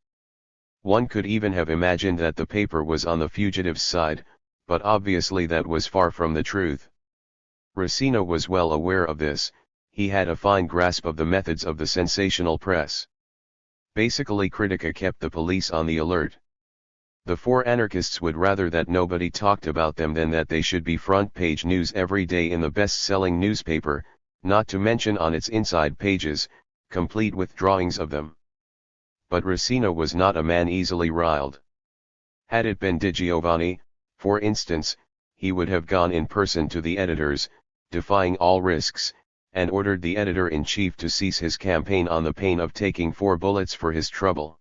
One could even have imagined that the paper was on the fugitives' side, but obviously that was far from the truth. Racina was well aware of this. He had a fine grasp of the methods of the sensational press. Basically, Critica kept the police on the alert. The four anarchists would rather that nobody talked about them than that they should be front-page news every day in the best-selling newspaper, not to mention on its inside pages, complete with drawings of them. But Racina was not a man easily riled. Had it been Di Giovanni, for instance, he would have gone in person to the editors, defying all risks, and ordered the editor-in-chief to cease his campaign on the pain of taking 4 bullets for his trouble.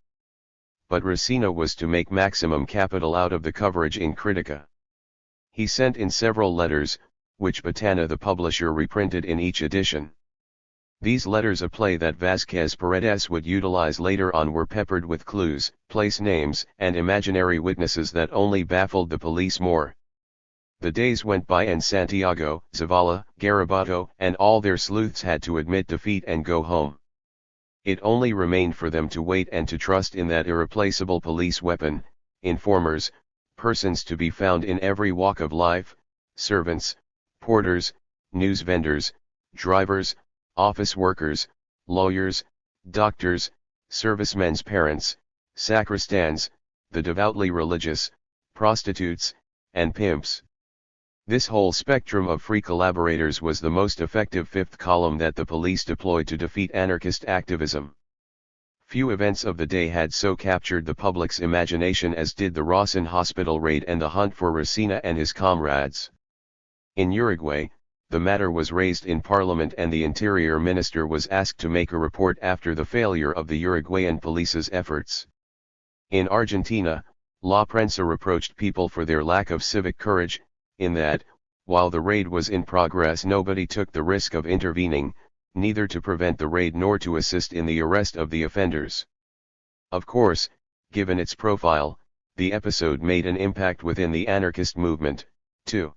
But Racina was to make maximum capital out of the coverage in Critica. He sent in several letters, which Botana the publisher reprinted in each edition. These letters, a play that Vázquez Paredes would utilize later on, were peppered with clues, place names, and imaginary witnesses that only baffled the police more. The days went by and Santiago, Zavala, Garabato, and all their sleuths had to admit defeat and go home. It only remained for them to wait and to trust in that irreplaceable police weapon: informers, persons to be found in every walk of life, servants, porters, news vendors, drivers, office workers, lawyers, doctors, servicemen's parents, sacristans, the devoutly religious, prostitutes, and pimps. This whole spectrum of free collaborators was the most effective fifth column that the police deployed to defeat anarchist activism. Few events of the day had so captured the public's imagination as did the Rawson Hospital raid and the hunt for Racina and his comrades. In Uruguay, the matter was raised in Parliament and the Interior Minister was asked to make a report after the failure of the Uruguayan police's efforts. In Argentina, La Prensa reproached people for their lack of civic courage, in that, while the raid was in progress, nobody took the risk of intervening, neither to prevent the raid nor to assist in the arrest of the offenders. Of course, given its profile, the episode made an impact within the anarchist movement, too.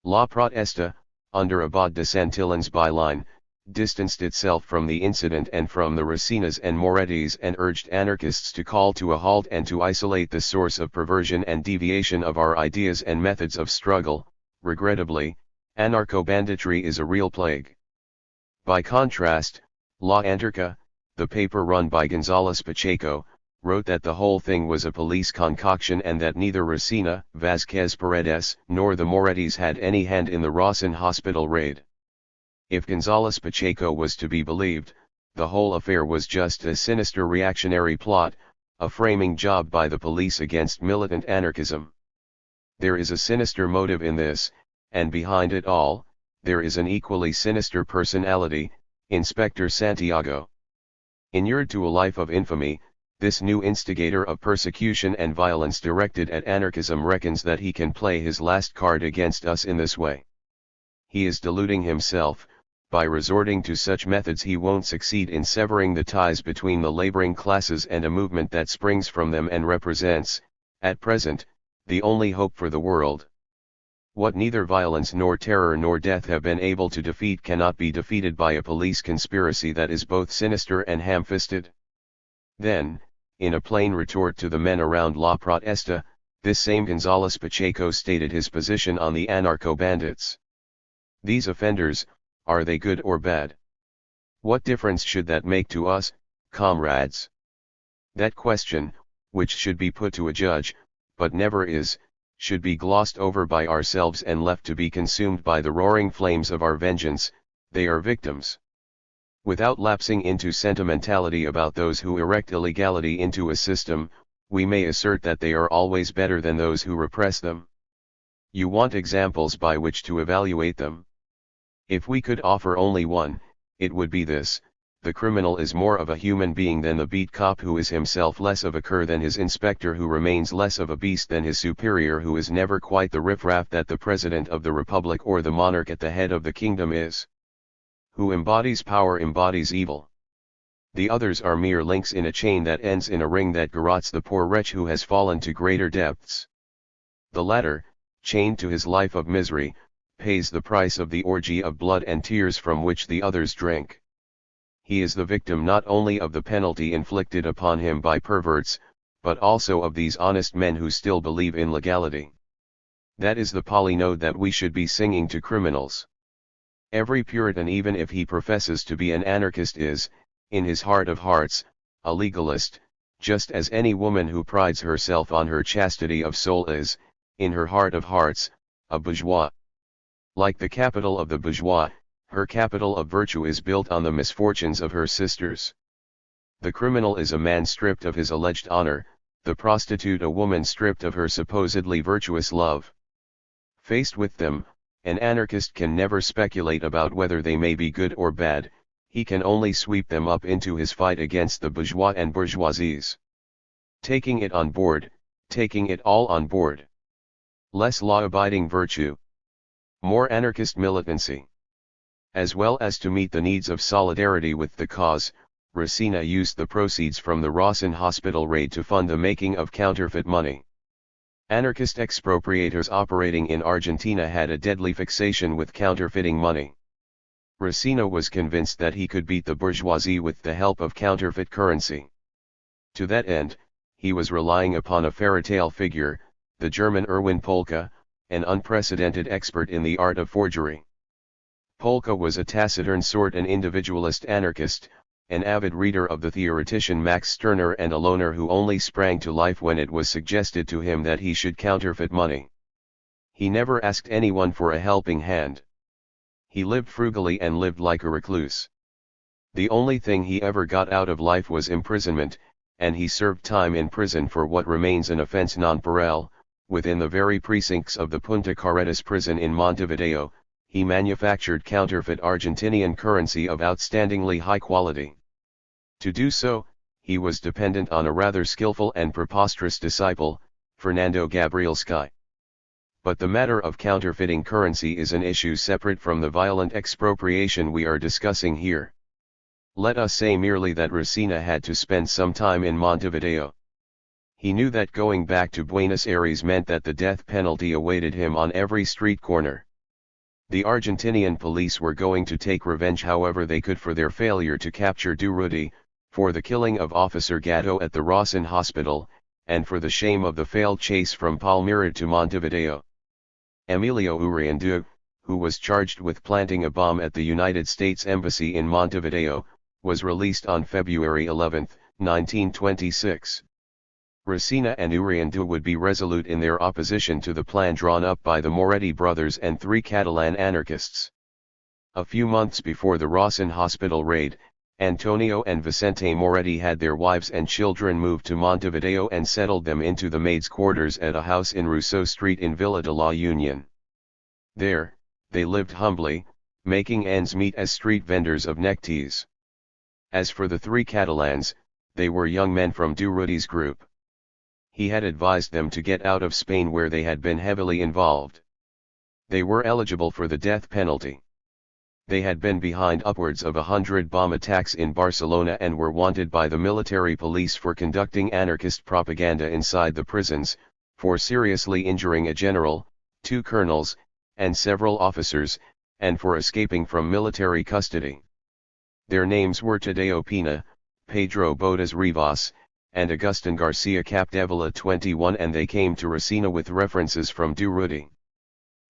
La Protesta, under Abad de Santillan's byline, distanced itself from the incident and from the Racinas and Morettis and urged anarchists to call to a halt and to isolate the source of perversion and deviation of our ideas and methods of struggle. Regrettably, anarcho-banditry is a real plague. By contrast, La Anarca, the paper run by González Pacheco, wrote that the whole thing was a police concoction and that neither Racina, Vázquez Paredes, nor the Morettis had any hand in the Rawson Hospital raid. If González Pacheco was to be believed, the whole affair was just a sinister reactionary plot, a framing job by the police against militant anarchism. There is a sinister motive in this, and behind it all, there is an equally sinister personality, Inspector Santiago. Inured to a life of infamy, this new instigator of persecution and violence directed at anarchism reckons that he can play his last card against us in this way. He is deluding himself. By resorting to such methods he won't succeed in severing the ties between the laboring classes and a movement that springs from them and represents, at present, the only hope for the world. What neither violence nor terror nor death have been able to defeat cannot be defeated by a police conspiracy that is both sinister and ham-fisted. Then, in a plain retort to the men around La Protesta, this same González Pacheco stated his position on the anarcho-bandits. These offenders, are they good or bad? What difference should that make to us, comrades? That question, which should be put to a judge, but never is, should be glossed over by ourselves and left to be consumed by the roaring flames of our vengeance. They are victims. Without lapsing into sentimentality about those who erect illegality into a system, we may assert that they are always better than those who repress them. You want examples by which to evaluate them? If we could offer only one, it would be this: the criminal is more of a human being than the beat cop, who is himself less of a cur than his inspector, who remains less of a beast than his superior, who is never quite the riffraff that the president of the republic or the monarch at the head of the kingdom is. Who embodies power embodies evil. The others are mere links in a chain that ends in a ring that garrots the poor wretch who has fallen to greater depths. The latter, chained to his life of misery, pays the price of the orgy of blood and tears from which the others drink. He is the victim not only of the penalty inflicted upon him by perverts, but also of these honest men who still believe in legality. That is the polynote that we should be singing to criminals. Every Puritan, even if he professes to be an anarchist, is, in his heart of hearts, a legalist, just as any woman who prides herself on her chastity of soul is, in her heart of hearts, a bourgeois. Like the capital of the bourgeois, her capital of virtue is built on the misfortunes of her sisters. The criminal is a man stripped of his alleged honor, the prostitute a woman stripped of her supposedly virtuous love. Faced with them, an anarchist can never speculate about whether they may be good or bad, he can only sweep them up into his fight against the bourgeois and bourgeoisies. Taking it on board, taking it all on board. Less law-abiding virtue. More anarchist militancy. As well as to meet the needs of solidarity with the cause, Racina used the proceeds from the Rawson Hospital raid to fund the making of counterfeit money. Anarchist expropriators operating in Argentina had a deadly fixation with counterfeiting money. Racina was convinced that he could beat the bourgeoisie with the help of counterfeit currency. To that end, he was relying upon a fairy-tale figure, the German Erwin Polka, an unprecedented expert in the art of forgery. Polka was a taciturn sort, an individualist anarchist, an avid reader of the theoretician Max Stirner, and a loner who only sprang to life when it was suggested to him that he should counterfeit money. He never asked anyone for a helping hand. He lived frugally and lived like a recluse. The only thing he ever got out of life was imprisonment, and he served time in prison for what remains an offense non-pareil. Within the very precincts of the Punta Carretas prison in Montevideo, he manufactured counterfeit Argentinian currency of outstandingly high quality. To do so, he was dependent on a rather skillful and preposterous disciple, Fernando Gabrielski. But the matter of counterfeiting currency is an issue separate from the violent expropriation we are discussing here. Let us say merely that Racina had to spend some time in Montevideo. He knew that going back to Buenos Aires meant that the death penalty awaited him on every street corner. The Argentinian police were going to take revenge however they could for their failure to capture Durruti, for the killing of Officer Gatto at the Rawson Hospital, and for the shame of the failed chase from Palmira to Montevideo. Emilio Uriandu, who was charged with planting a bomb at the United States Embassy in Montevideo, was released on February 11, 1926. Racina and Uriandu would be resolute in their opposition to the plan drawn up by the Moretti brothers and 3 Catalan anarchists. A few months before the Rawson Hospital raid, Antonio and Vicente Moretti had their wives and children moved to Montevideo and settled them into the maids' quarters at a house in Rousseau Street in Villa de la Union. There, they lived humbly, making ends meet as street vendors of neckties. As for the 3 Catalans, they were young men from Durruti's group. He had advised them to get out of Spain, where they had been heavily involved. They were eligible for the death penalty. They had been behind upwards of 100 bomb attacks in Barcelona and were wanted by the military police for conducting anarchist propaganda inside the prisons, for seriously injuring a general, 2 colonels, and several officers, and for escaping from military custody. Their names were Tadeo Pina, Pedro Bodas Rivas, and Agustin Garcia Capdevila 21, and they came to Racina with references from Durruti.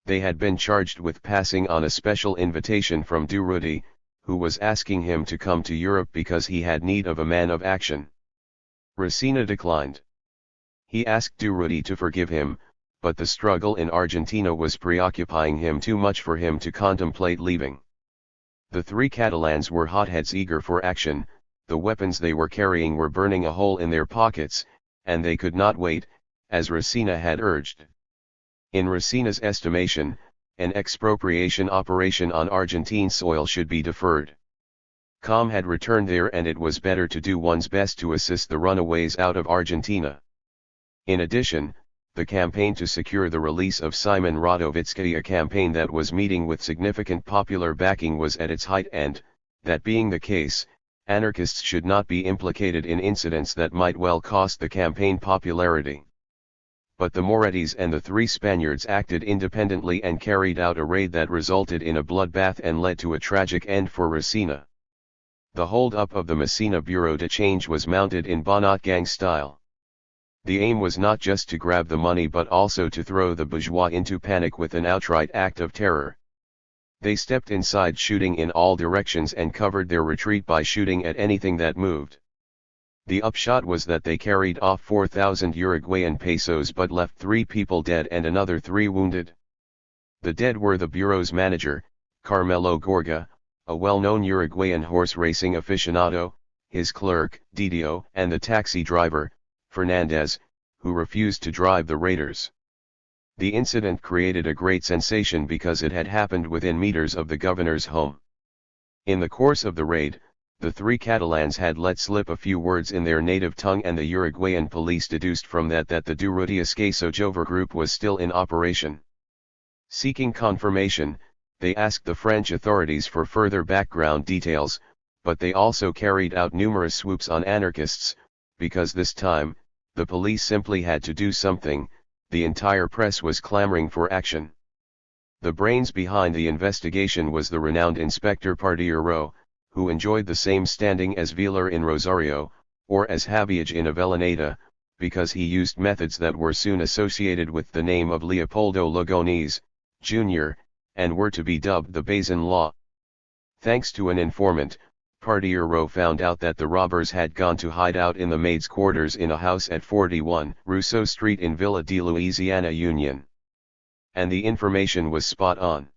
They had been charged with passing on a special invitation from Durruti, who was asking him to come to Europe because he had need of a man of action. Racina declined. He asked Durruti to forgive him, but the struggle in Argentina was preoccupying him too much for him to contemplate leaving. The three Catalans were hotheads eager for action, the weapons they were carrying were burning a hole in their pockets, and they could not wait, as Racina had urged. In Racina's estimation, an expropriation operation on Argentine soil should be deferred. Calm had returned there, and it was better to do one's best to assist the runaways out of Argentina. In addition, the campaign to secure the release of Simon Radovitzky, a campaign that was meeting with significant popular backing, was at its height, and, that being the case, anarchists should not be implicated in incidents that might well cost the campaign popularity. But the Morettis and the three Spaniards acted independently and carried out a raid that resulted in a bloodbath and led to a tragic end for Racina. The hold-up of the Messina Bureau de Change was mounted in Bonnot gang style. The aim was not just to grab the money but also to throw the bourgeois into panic with an outright act of terror. They stepped inside, shooting in all directions, and covered their retreat by shooting at anything that moved. The upshot was that they carried off 4,000 Uruguayan pesos but left 3 people dead and another 3 wounded. The dead were the bureau's manager, Carmelo Gorga, a well-known Uruguayan horse racing aficionado, his clerk, Didio, and the taxi driver, Fernandez, who refused to drive the raiders. The incident created a great sensation because it had happened within meters of the governor's home. In the course of the raid, the 3 Catalans had let slip a few words in their native tongue, and the Uruguayan police deduced from that the Durruti Escaso Jover group was still in operation. Seeking confirmation, they asked the French authorities for further background details, but they also carried out numerous swoops on anarchists, because this time, the police simply had to do something. The entire press was clamoring for action. The brains behind the investigation was the renowned Inspector Pardiero, who enjoyed the same standing as Wheeler in Rosario, or as Habiage in Avellaneda, because he used methods that were soon associated with the name of Leopoldo Lugones, Jr., and were to be dubbed the Bazin Law. Thanks to an informant, Pardiero found out that the robbers had gone to hide out in the maids' quarters in a house at 41 Rousseau Street in Villa de Louisiana Union. And the information was spot on.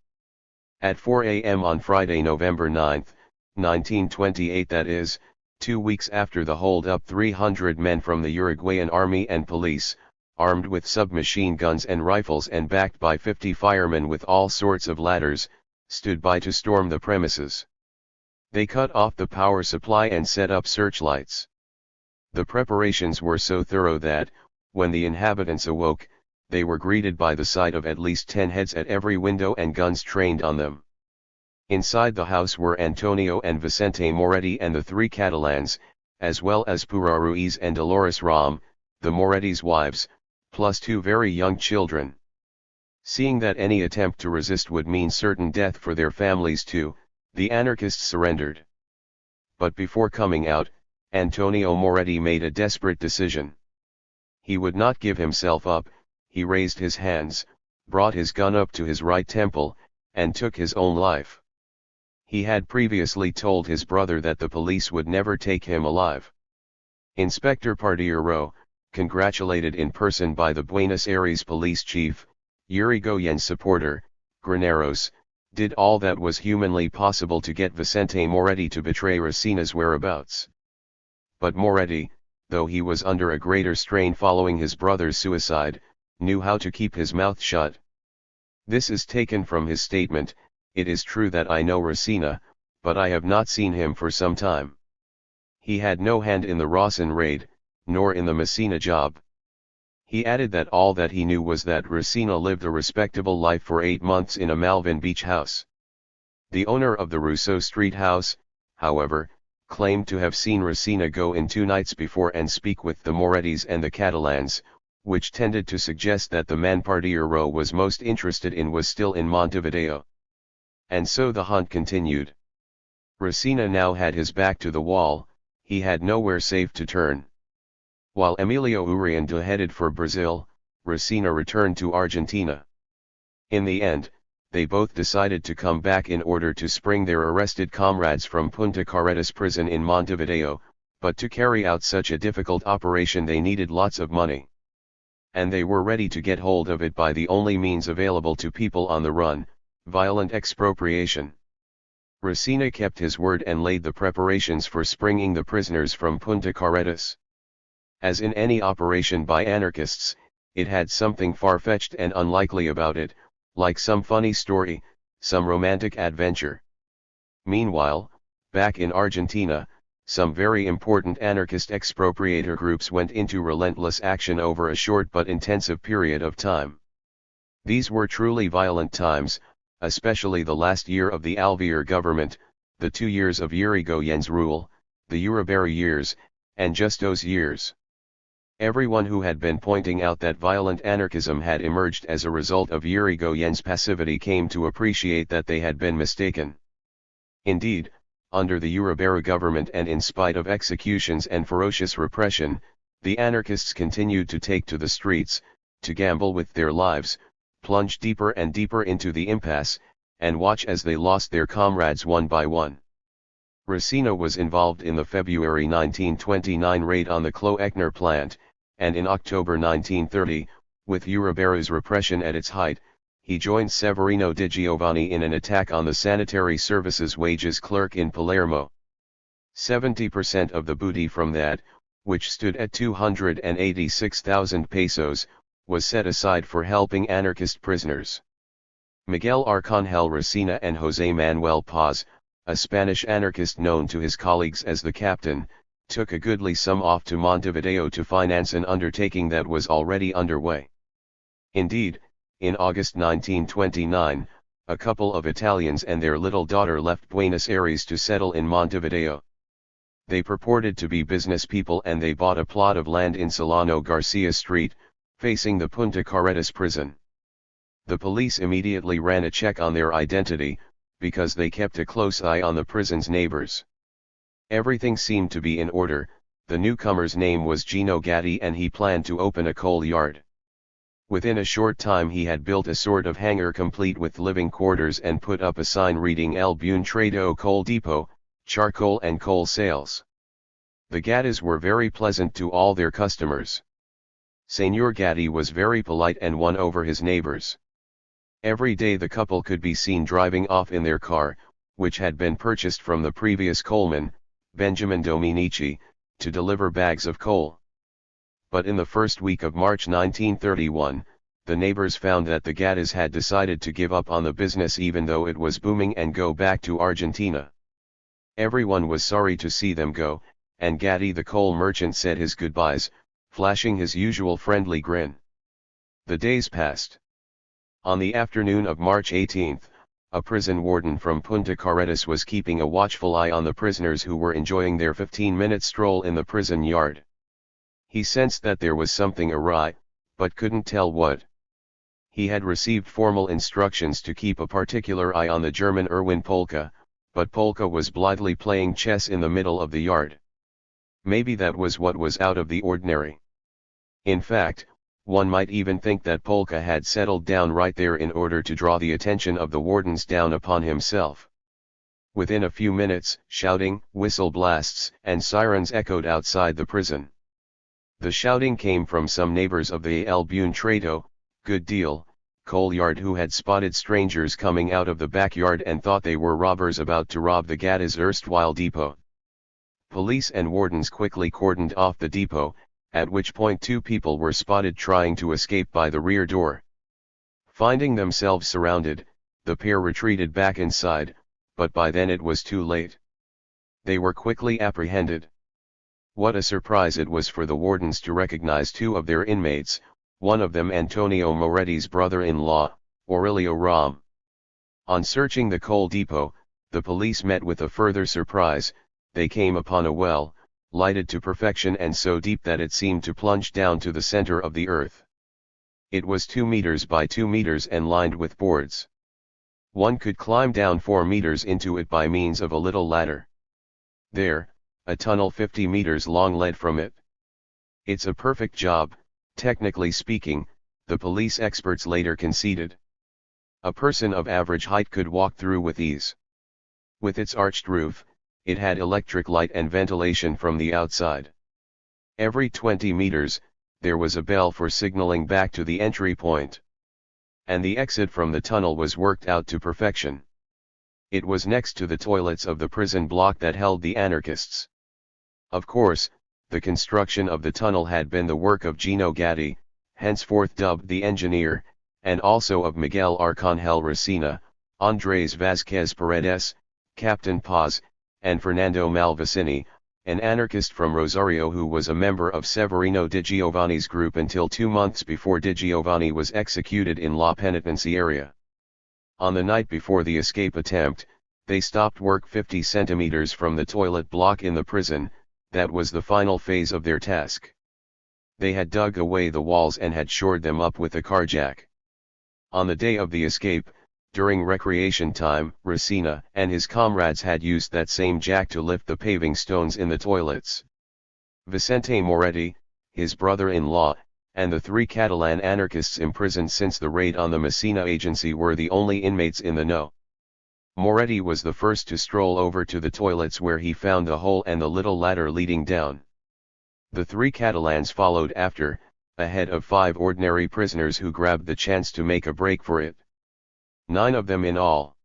At 4 a.m. on Friday, November 9, 1928, that is, 2 weeks after the hold-up, 300 men from the Uruguayan army and police, armed with submachine guns and rifles and backed by 50 firemen with all sorts of ladders, stood by to storm the premises. They cut off the power supply and set up searchlights. The preparations were so thorough that, when the inhabitants awoke, they were greeted by the sight of at least 10 heads at every window and guns trained on them. Inside the house were Antonio and Vicente Moretti and the 3 Catalans, as well as Pura Ruiz and Dolores Ram, the Moretti's wives, plus 2 very young children. Seeing that any attempt to resist would mean certain death for their families too, the anarchists surrendered. But before coming out, Antonio Moretti made a desperate decision. He would not give himself up. He raised his hands, brought his gun up to his right temple, and took his own life. He had previously told his brother that the police would never take him alive. Inspector Pardiero, congratulated in person by the Buenos Aires police chief, Urigoyen's supporter, Graneros, did all that was humanly possible to get Vicente Moretti to betray Racina's whereabouts. But Moretti, though he was under a greater strain following his brother's suicide, knew how to keep his mouth shut. This is taken from his statement: "It is true that I know Racina, but I have not seen him for some time. He had no hand in the Rawson raid, nor in the Messina job." He added that all that he knew was that Racina lived a respectable life for 8 months in a Malvin Beach house. The owner of the Rousseau Street house, however, claimed to have seen Racina go in 2 nights before and speak with the Morettis and the Catalans, which tended to suggest that the man Pardiero was most interested in was still in Montevideo. And so the hunt continued. Racina now had his back to the wall, he had nowhere safe to turn. While Emilio Urriunda headed for Brazil, Racina returned to Argentina. In the end, they both decided to come back in order to spring their arrested comrades from Punta Carretas prison in Montevideo, but to carry out such a difficult operation they needed lots of money. And they were ready to get hold of it by the only means available to people on the run: violent expropriation. Resina kept his word and laid the preparations for springing the prisoners from Punta Carretas. As in any operation by anarchists, it had something far-fetched and unlikely about it, like some funny story, some romantic adventure. Meanwhile, back in Argentina, some very important anarchist expropriator groups went into relentless action over a short but intensive period of time. These were truly violent times, especially the last year of the Alvear government, the 2 years of Yrigoyen's rule, the Uribarri years, and Justo's years. Everyone who had been pointing out that violent anarchism had emerged as a result of Yrigoyen's passivity came to appreciate that they had been mistaken. Indeed, under the Uribarri government and in spite of executions and ferocious repression, the anarchists continued to take to the streets, to gamble with their lives, plunge deeper and deeper into the impasse, and watch as they lost their comrades one by one. Resina was involved in the February 1929 raid on the Cloechner plant, and in October 1930, with Uribarri's repression at its height, he joined Severino Di Giovanni in an attack on the sanitary services wages clerk in Palermo. 70% of the booty from that, which stood at 286,000 pesos, was set aside for helping anarchist prisoners. Miguel Arcangel Resina and José Manuel Paz, a Spanish anarchist known to his colleagues as the Captain, took a goodly sum off to Montevideo to finance an undertaking that was already underway. Indeed, in August 1929, a couple of Italians and their little daughter left Buenos Aires to settle in Montevideo. They purported to be business people and they bought a plot of land in Solano Garcia Street, facing the Punta Carretas prison. The police immediately ran a check on their identity, because they kept a close eye on the prison's neighbors. Everything seemed to be in order. The newcomer's name was Gino Gatti and he planned to open a coal yard. Within a short time he had built a sort of hangar complete with living quarters and put up a sign reading El Buentrado Coal Depot, charcoal and coal sales. The Gattis were very pleasant to all their customers. Senor Gatti was very polite and won over his neighbors. Every day the couple could be seen driving off in their car, which had been purchased from the previous coalman, Benjamin Dominici, to deliver bags of coal. But in the first week of March 1931, the neighbors found that the Gattis had decided to give up on the business even though it was booming and go back to Argentina. Everyone was sorry to see them go, and Gatti the coal merchant said his goodbyes, flashing his usual friendly grin. The days passed. On the afternoon of March 18, a prison warden from Punta Carretas was keeping a watchful eye on the prisoners who were enjoying their 15-minute stroll in the prison yard. He sensed that there was something awry, but couldn't tell what. He had received formal instructions to keep a particular eye on the German Erwin Polka, but Polka was blithely playing chess in the middle of the yard. Maybe that was what was out of the ordinary. In fact, one might even think that Polka had settled down right there in order to draw the attention of the wardens down upon himself. Within a few minutes, shouting, whistle blasts, and sirens echoed outside the prison. The shouting came from some neighbors of the El Buentrado, good deal, coal yard who had spotted strangers coming out of the backyard and thought they were robbers about to rob the Gattis' erstwhile depot. Police and wardens quickly cordoned off the depot, at which point 2 people were spotted trying to escape by the rear door. Finding themselves surrounded, the pair retreated back inside, but by then it was too late. They were quickly apprehended. What a surprise it was for the wardens to recognize 2 of their inmates, one of them Antonio Moretti's brother-in-law, Aurelio Ram. On searching the coal depot, the police met with a further surprise. They came upon a well, lighted to perfection and so deep that it seemed to plunge down to the center of the earth. It was 2 meters by 2 meters and lined with boards. One could climb down 4 meters into it by means of a little ladder. There, a tunnel 50 meters long led from it. It's a perfect job, technically speaking, the police experts later conceded. A person of average height could walk through with ease. With its arched roof, it had electric light and ventilation from the outside. Every 20 meters, there was a bell for signaling back to the entry point. And the exit from the tunnel was worked out to perfection. It was next to the toilets of the prison block that held the anarchists. Of course, the construction of the tunnel had been the work of Gino Gatti, henceforth dubbed the engineer, and also of Miguel Arcangel Resina, Andrés Vázquez Paredes, Captain Paz, and Fernando Malvicini, an anarchist from Rosario who was a member of Severino Di Giovanni's group until 2 months before Di Giovanni was executed in La Penitenciaria. On the night before the escape attempt, they stopped work 50 centimeters from the toilet block in the prison. That was the final phase of their task. They had dug away the walls and had shored them up with a car jack. On the day of the escape, during recreation time, Resina and his comrades had used that same jack to lift the paving stones in the toilets. Vicente Moretti, his brother-in-law, and the 3 Catalan anarchists imprisoned since the raid on the Messina agency were the only inmates in the know. Moretti was the first to stroll over to the toilets where he found the hole and the little ladder leading down. The 3 Catalans followed after, ahead of 5 ordinary prisoners who grabbed the chance to make a break for it. 9 of them in all.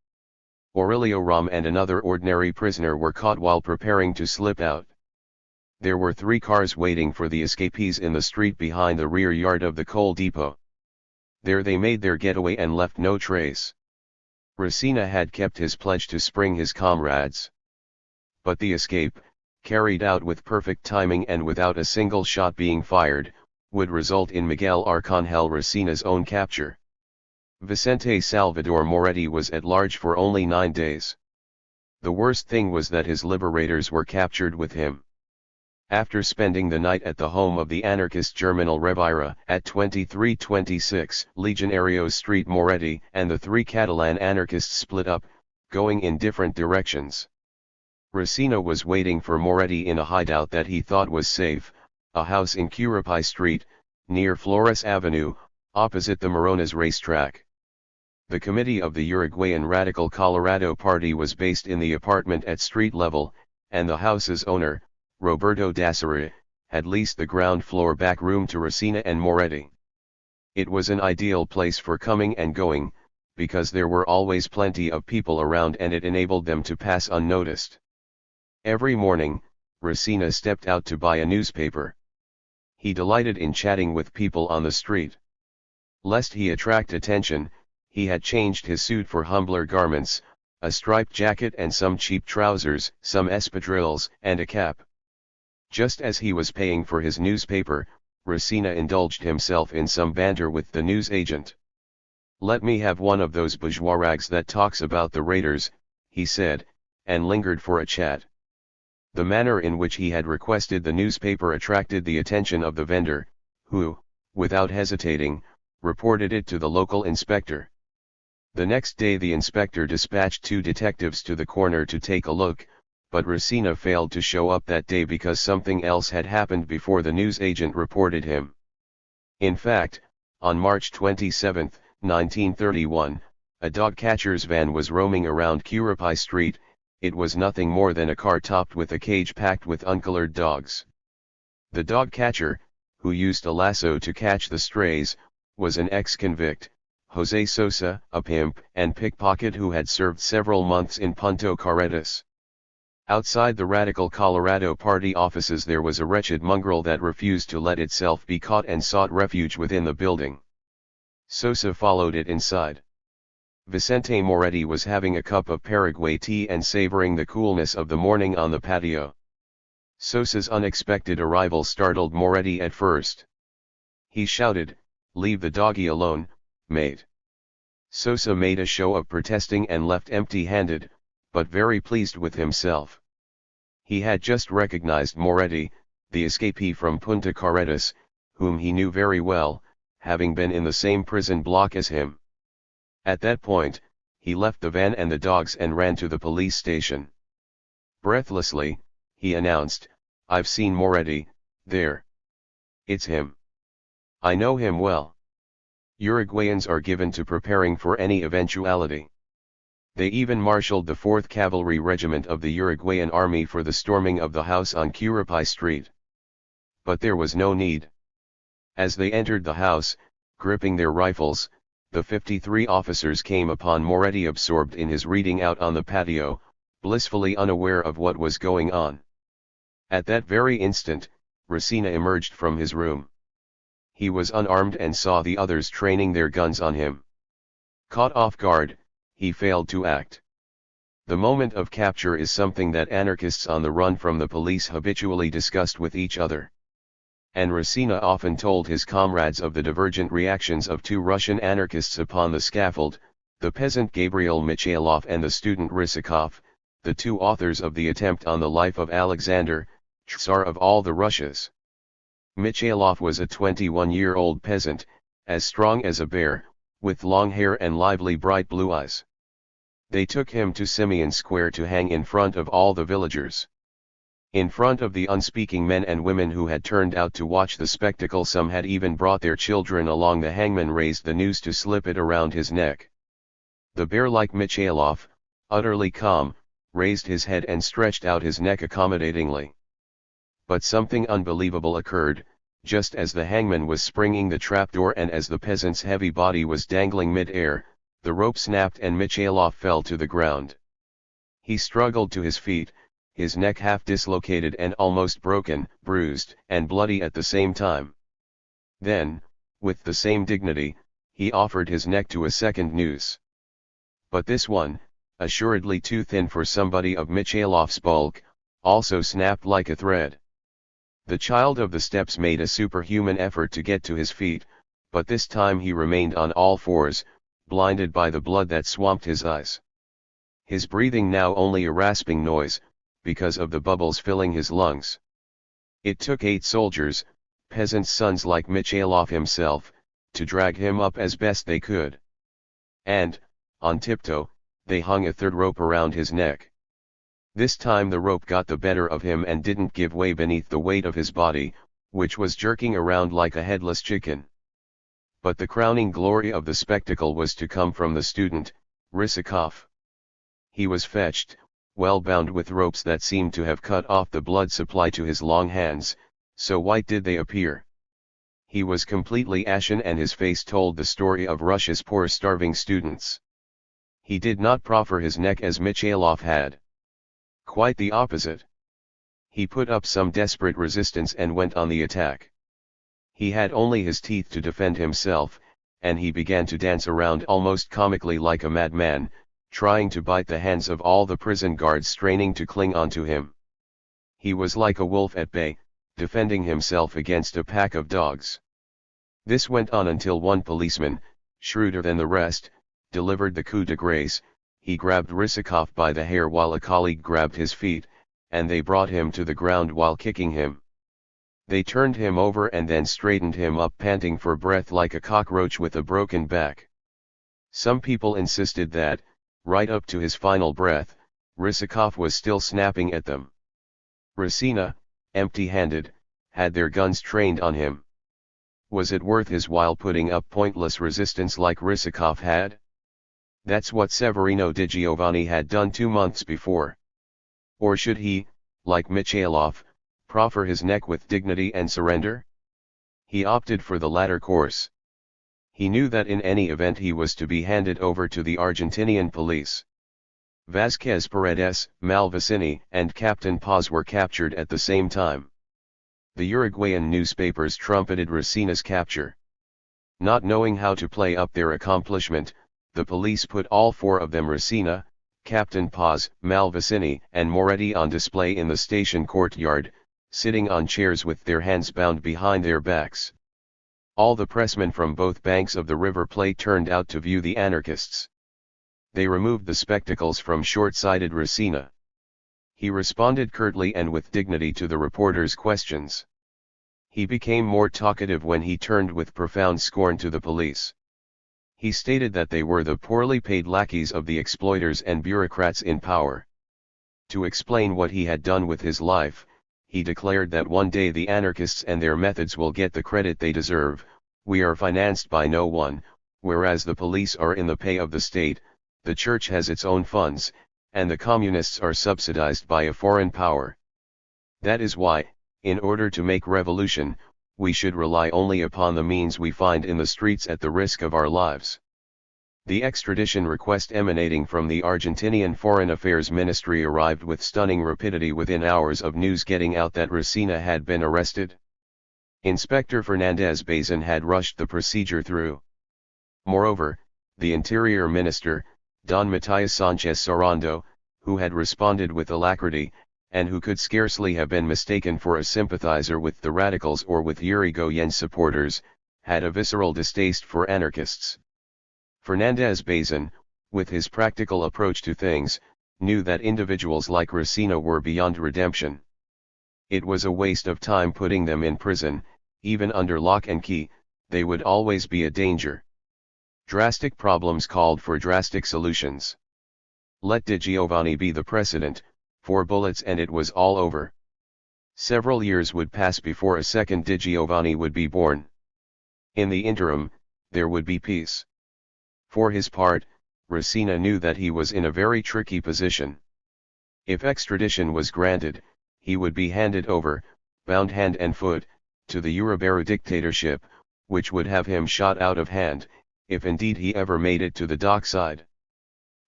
Aurelio Ram and another ordinary prisoner were caught while preparing to slip out. There were 3 cars waiting for the escapees in the street behind the rear yard of the coal depot. There they made their getaway and left no trace. Resina had kept his pledge to spring his comrades. But the escape, carried out with perfect timing and without a single shot being fired, would result in Miguel Arcangel Resina's own capture. Vicente Salvador Moretti was at large for only 9 days. The worst thing was that his liberators were captured with him. After spending the night at the home of the anarchist Germinal Revira at 2326 Legionarios Street, Moretti and the 3 Catalan anarchists split up, going in different directions. Resina was waiting for Moretti in a hideout that he thought was safe, a house in Curupay Street, near Flores Avenue, opposite the Morones racetrack. The committee of the Uruguayan Radical Colorado Party was based in the apartment at street level, and the house's owner, Roberto Dasseri, had leased the ground floor back room to Resina and Moretti. It was an ideal place for coming and going, because there were always plenty of people around and it enabled them to pass unnoticed. Every morning, Resina stepped out to buy a newspaper. He delighted in chatting with people on the street. Lest he attract attention, he had changed his suit for humbler garments, a striped jacket and some cheap trousers, some espadrilles, and a cap. Just as he was paying for his newspaper, Resina indulged himself in some banter with the news agent. "Let me have one of those bourgeois rags that talks about the raiders," he said, and lingered for a chat. The manner in which he had requested the newspaper attracted the attention of the vendor, who, without hesitating, reported it to the local inspector. The next day the inspector dispatched 2 detectives to the corner to take a look, but Resina failed to show up that day because something else had happened before the news agent reported him. In fact, on March 27, 1931, a dog catcher's van was roaming around Curupay Street. It was nothing more than a car topped with a cage packed with uncolored dogs. The dog catcher, who used a lasso to catch the strays, was an ex-convict, Jose Sosa, a pimp and pickpocket who had served several months in Punto Carretas. Outside the Radical Colorado Party offices there was a wretched mongrel that refused to let itself be caught and sought refuge within the building. Sosa followed it inside. Vicente Moretti was having a cup of Paraguay tea and savoring the coolness of the morning on the patio. Sosa's unexpected arrival startled Moretti at first. He shouted, "Leave the doggy alone, mate." Sosa made a show of protesting and left empty-handed, but very pleased with himself. He had just recognized Moretti, the escapee from Punta Carretas, whom he knew very well, having been in the same prison block as him. At that point, he left the van and the dogs and ran to the police station. Breathlessly, he announced, "I've seen Moretti, there. It's him. I know him well." Uruguayans are given to preparing for any eventuality. They even marshaled the 4th Cavalry Regiment of the Uruguayan Army for the storming of the house on Curupay Street. But there was no need. As they entered the house, gripping their rifles, the 53 officers came upon Moretti absorbed in his reading out on the patio, blissfully unaware of what was going on. At that very instant, Racina emerged from his room. He was unarmed and saw the others training their guns on him. Caught off guard, he failed to act. The moment of capture is something that anarchists on the run from the police habitually discussed with each other. And Racina often told his comrades of the divergent reactions of two Russian anarchists upon the scaffold, the peasant Gabriel Michailov and the student Rysakov, the two authors of the attempt on the life of Alexander, Tsar of all the Russias. Michailov was a 21-year-old peasant, as strong as a bear, with long hair and lively bright blue eyes. They took him to Simeon Square to hang in front of all the villagers. In front of the unspeaking men and women who had turned out to watch the spectacle, some had even brought their children along. The hangman raised the noose to slip it around his neck. The bear-like Michailov, utterly calm, raised his head and stretched out his neck accommodatingly. But something unbelievable occurred, just as the hangman was springing the trapdoor and as the peasant's heavy body was dangling mid-air, the rope snapped and Michailov fell to the ground. He struggled to his feet, his neck half dislocated and almost broken, bruised, and bloody at the same time. Then, with the same dignity, he offered his neck to a second noose. But this one, assuredly too thin for somebody of Michailov's bulk, also snapped like a thread. The child of the steppes made a superhuman effort to get to his feet, but this time he remained on all fours, blinded by the blood that swamped his eyes. His breathing now only a rasping noise, because of the bubbles filling his lungs. It took 8 soldiers, peasants' sons like Michailov himself, to drag him up as best they could. And, on tiptoe, they hung a third rope around his neck. This time the rope got the better of him and didn't give way beneath the weight of his body, which was jerking around like a headless chicken. But the crowning glory of the spectacle was to come from the student, Rysakov. He was fetched, well bound with ropes that seemed to have cut off the blood supply to his long hands, so white did they appear. He was completely ashen and his face told the story of Russia's poor starving students. He did not proffer his neck as Michailov had. Quite the opposite. He put up some desperate resistance and went on the attack. He had only his teeth to defend himself, and he began to dance around almost comically like a madman, trying to bite the hands of all the prison guards straining to cling onto him. He was like a wolf at bay, defending himself against a pack of dogs. This went on until one policeman, shrewder than the rest, delivered the coup de grace. He grabbed Rysakov by the hair while a colleague grabbed his feet, and they brought him to the ground while kicking him. They turned him over and then straightened him up, panting for breath like a cockroach with a broken back. Some people insisted that, right up to his final breath, Rysakov was still snapping at them. Racina, empty-handed, had their guns trained on him. Was it worth his while putting up pointless resistance like Rysakov had? That's what Severino di Giovanni had done 2 months before. Or should he, like Michailov, proffer his neck with dignity and surrender? He opted for the latter course. He knew that in any event he was to be handed over to the Argentinian police. Vázquez Paredes, Malvicini, and Captain Paz were captured at the same time. The Uruguayan newspapers trumpeted Racina's capture. Not knowing how to play up their accomplishment, the police put all 4 of them, Racina, Captain Paz, Malvicini, and Moretti, on display in the station courtyard, sitting on chairs with their hands bound behind their backs. All the pressmen from both banks of the River Plate turned out to view the anarchists. They removed the spectacles from short-sighted Racina. He responded curtly and with dignity to the reporters' questions. He became more talkative when he turned with profound scorn to the police. He stated that they were the poorly paid lackeys of the exploiters and bureaucrats in power. To explain what he had done with his life, he declared that one day the anarchists and their methods will get the credit they deserve. We are financed by no one, whereas the police are in the pay of the state, the church has its own funds, and the communists are subsidized by a foreign power. That is why, in order to make revolution, we should rely only upon the means we find in the streets at the risk of our lives. The extradition request emanating from the Argentinian Foreign Affairs Ministry arrived with stunning rapidity within hours of news getting out that Racina had been arrested. Inspector Fernandez Bazin had rushed the procedure through. Moreover, the Interior Minister, Don Matias Sanchez Sarando, who had responded with alacrity, and who could scarcely have been mistaken for a sympathizer with the radicals or with Irigoyen's supporters, had a visceral distaste for anarchists. Fernandez Bazin, with his practical approach to things, knew that individuals like Racina were beyond redemption. It was a waste of time putting them in prison, even under lock and key, they would always be a danger. Drastic problems called for drastic solutions. Let Di Giovanni be the precedent, 4 bullets and it was all over. Several years would pass before a second Di Giovanni would be born. In the interim, there would be peace. For his part, Racina knew that he was in a very tricky position. If extradition was granted, he would be handed over, bound hand and foot, to the Uriberu dictatorship, which would have him shot out of hand, if indeed he ever made it to the dockside.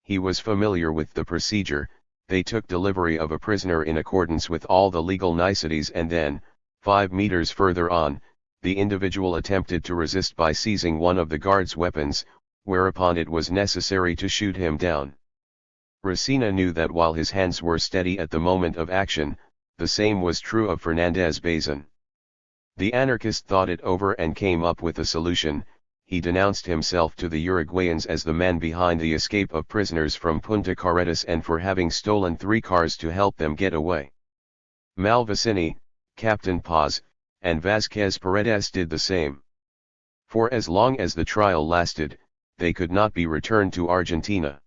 He was familiar with the procedure. They took delivery of a prisoner in accordance with all the legal niceties and then, 5 meters further on, the individual attempted to resist by seizing one of the guard's weapons, whereupon it was necessary to shoot him down. Racina knew that while his hands were steady at the moment of action, the same was true of Fernandez Bazin. The anarchist thought it over and came up with a solution. He denounced himself to the Uruguayans as the man behind the escape of prisoners from Punta Carretas and for having stolen 3 cars to help them get away. Malvicini, Captain Paz, and Vázquez Paredes did the same. For as long as the trial lasted, they could not be returned to Argentina.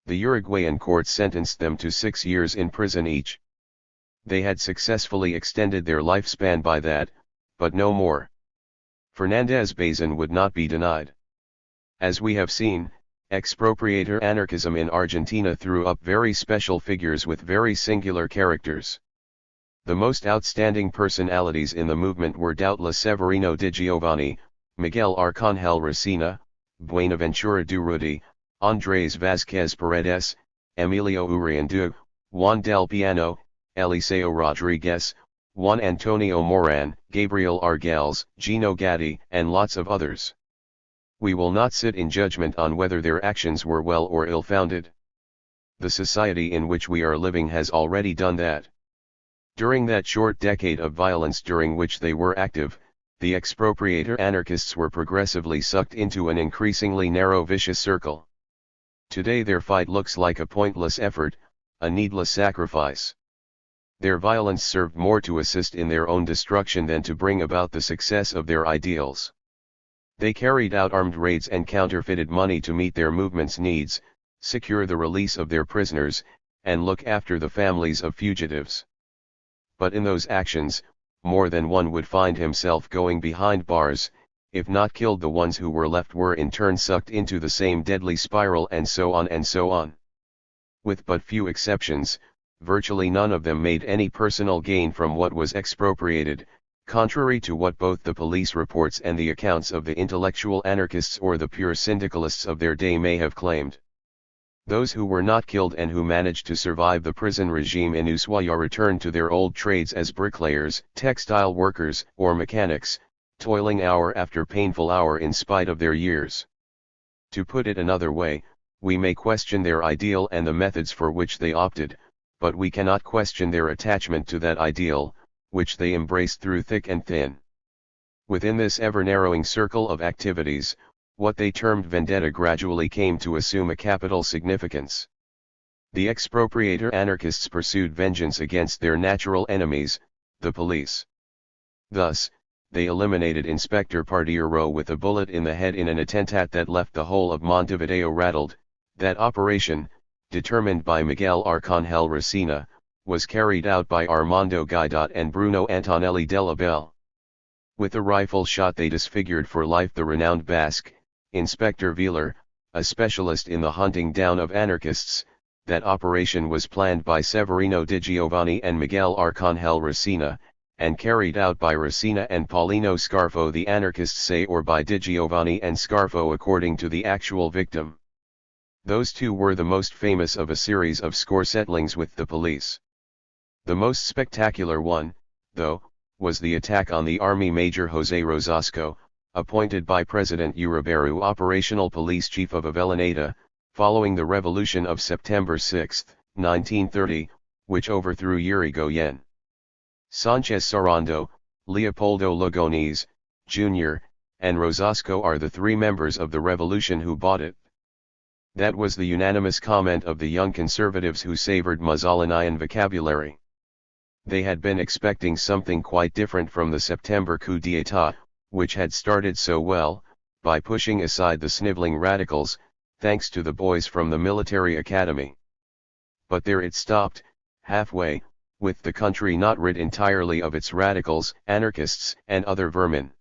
The Uruguayan court sentenced them to 6 years in prison each. They had successfully extended their lifespan by that, but no more. Fernandez Bazin would not be denied. As we have seen, expropriator anarchism in Argentina threw up very special figures with very singular characters. The most outstanding personalities in the movement were doubtless Severino Di Giovanni, Miguel Arcángel Racina, Buenaventura Durruti, Andrés Vázquez Paredes, Emilio Uriandu, Juan del Piano, Eliseo Rodriguez, Juan Antonio Moran, Gabriel Argels, Gino Gatti, and lots of others. We will not sit in judgment on whether their actions were well or ill-founded. The society in which we are living has already done that. During that short decade of violence during which they were active, the expropriator anarchists were progressively sucked into an increasingly narrow vicious circle. Today their fight looks like a pointless effort, a needless sacrifice. Their violence served more to assist in their own destruction than to bring about the success of their ideals. They carried out armed raids and counterfeited money to meet their movement's needs, secure the release of their prisoners, and look after the families of fugitives. But in those actions, more than one would find himself going behind bars. If not killed, the ones who were left were in turn sucked into the same deadly spiral, and so on and so on. With but few exceptions, virtually none of them made any personal gain from what was expropriated, contrary to what both the police reports and the accounts of the intellectual anarchists or the pure syndicalists of their day may have claimed. Those who were not killed and who managed to survive the prison regime in Ushuaia returned to their old trades as bricklayers, textile workers, or mechanics, toiling hour after painful hour in spite of their years. To put it another way, we may question their ideal and the methods for which they opted, but we cannot question their attachment to that ideal, which they embraced through thick and thin. Within this ever-narrowing circle of activities, what they termed vendetta gradually came to assume a capital significance. The expropriator anarchists pursued vengeance against their natural enemies, the police. Thus, they eliminated Inspector Pardiero with a bullet in the head in an attentat that left the whole of Montevideo rattled. That operation, determined by Miguel Arcángel Racina, was carried out by Armando Guidat and Bruno Antonelli della Belle. With a rifle shot they disfigured for life the renowned Basque, Inspector Wheeler, a specialist in the hunting down of anarchists. That operation was planned by Severino Di Giovanni and Miguel Arcángel Racina, and carried out by Rosina and Paulino Scarfo, the anarchists say, or by Di Giovanni and Scarfo according to the actual victim. Those two were the most famous of a series of score settlings with the police. The most spectacular one, though, was the attack on the Army Major José Rosasco, appointed by President Uriberu operational police chief of Avellaneda, following the revolution of September 6, 1930, which overthrew Irigoyen. Sanchez Sarando, Leopoldo Lugones, Jr., and Rosasco are the three members of the revolution who bought it. That was the unanimous comment of the young conservatives who savored Mussolinian vocabulary. They had been expecting something quite different from the September coup d'état, which had started so well, by pushing aside the sniveling radicals, thanks to the boys from the military academy. But there it stopped, halfway, with the country not rid entirely of its radicals, anarchists, and other vermin.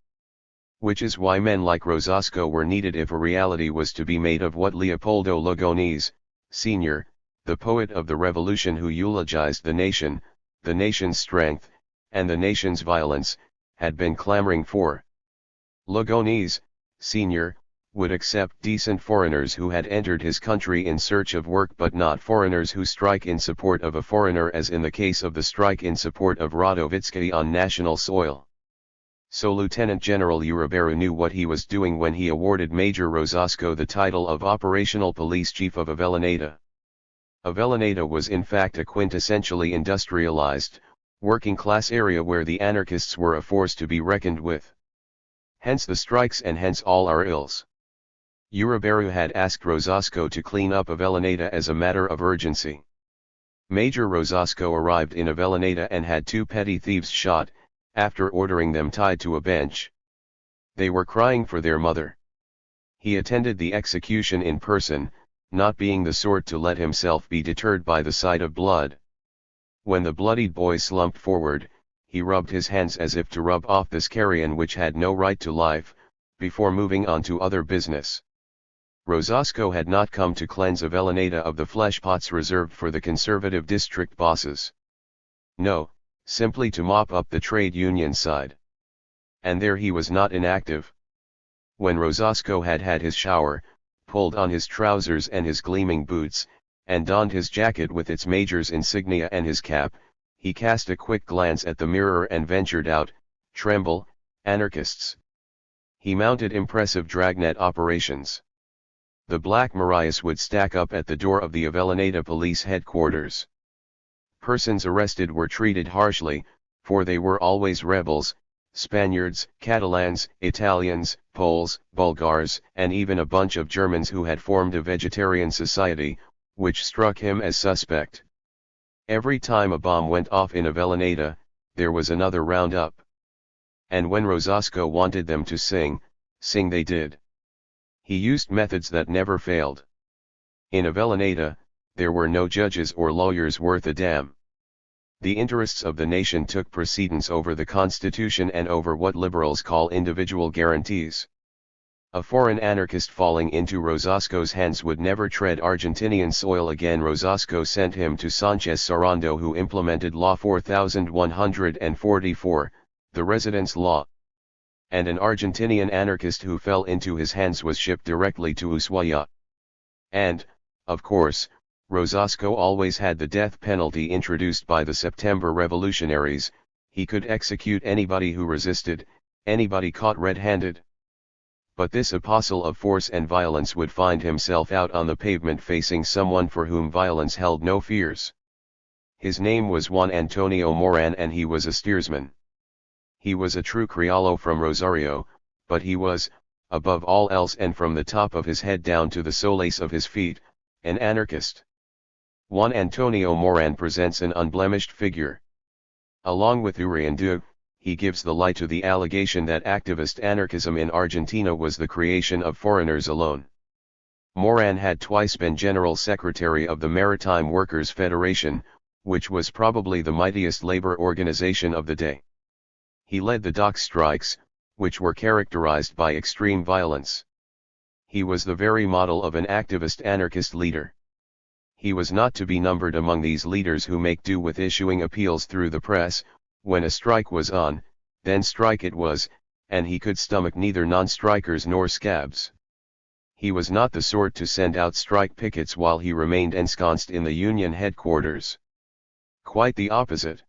Which is why men like Rosasco were needed if a reality was to be made of what Leopoldo Lugones, Sr., the poet of the revolution who eulogized the nation's strength, and the nation's violence, had been clamoring for. Lugones, Sr., would accept decent foreigners who had entered his country in search of work, but not foreigners who strike in support of a foreigner, as in the case of the strike in support of Radovitzky on national soil. So Lieutenant General Uriberu knew what he was doing when he awarded Major Rosasco the title of Operational Police Chief of Avellaneda. Avellaneda was in fact a quintessentially industrialized, working-class area where the anarchists were a force to be reckoned with. Hence the strikes and hence all our ills. Uriberu had asked Rosasco to clean up Avellaneda as a matter of urgency. Major Rosasco arrived in Avellaneda and had two petty thieves shot, after ordering them tied to a bench. They were crying for their mother. He attended the execution in person, not being the sort to let himself be deterred by the sight of blood. When the bloodied boy slumped forward, he rubbed his hands as if to rub off this carrion which had no right to life, before moving on to other business. Rosasco had not come to cleanse Avellaneda of the fleshpots reserved for the conservative district bosses. No, simply to mop up the trade union side. And there he was not inactive. When Rosasco had had his shower, pulled on his trousers and his gleaming boots, and donned his jacket with its major's insignia and his cap, he cast a quick glance at the mirror and ventured out, "Tremble, anarchists." He mounted impressive dragnet operations. The Black Marias would stack up at the door of the Avellaneda police headquarters. Persons arrested were treated harshly, for they were always rebels, Spaniards, Catalans, Italians, Poles, Bulgars, and even a bunch of Germans who had formed a vegetarian society, which struck him as suspect. Every time a bomb went off in Avellaneda, there was another roundup. And when Rosasco wanted them to sing they did. He used methods that never failed. In Avellaneda, there were no judges or lawyers worth a damn. The interests of the nation took precedence over the Constitution and over what liberals call individual guarantees. A foreign anarchist falling into Rosasco's hands would never tread Argentinian soil again. Rosasco sent him to Sanchez Sarando, who implemented Law 4144, the residence law. And an Argentinian anarchist who fell into his hands was shipped directly to Ushuaia. And, of course, Rosasco always had the death penalty introduced by the September revolutionaries. He could execute anybody who resisted, anybody caught red-handed. But this apostle of force and violence would find himself out on the pavement facing someone for whom violence held no fears. His name was Juan Antonio Moran, and he was a steersman. He was a true Criollo from Rosario, but he was, above all else and from the top of his head down to the soles of his feet, an anarchist. Juan Antonio Moran presents an unblemished figure. Along with Uriandu, he gives the lie to the allegation that activist anarchism in Argentina was the creation of foreigners alone. Moran had twice been General Secretary of the Maritime Workers' Federation, which was probably the mightiest labor organization of the day. He led the dock strikes, which were characterized by extreme violence. He was the very model of an activist anarchist leader. He was not to be numbered among these leaders who make do with issuing appeals through the press, When a strike was on, then strike it was, and he could stomach neither non-strikers nor scabs. He was not the sort to send out strike pickets while he remained ensconced in the Union headquarters. Quite the opposite.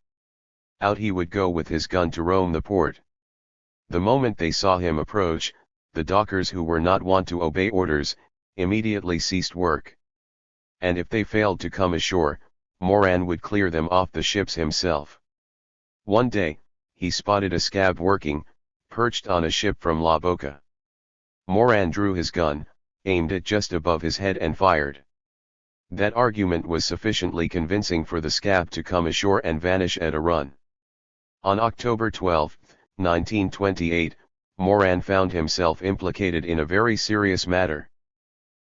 Out he would go with his gun to roam the port. The moment they saw him approach, the dockers who were not wont to obey orders, immediately ceased work. And if they failed to come ashore, Moran would clear them off the ships himself. One day, he spotted a scab working, perched on a ship from La Boca. Moran drew his gun, aimed it just above his head and fired. That argument was sufficiently convincing for the scab to come ashore and vanish at a run. On October 12, 1928, Moran found himself implicated in a very serious matter.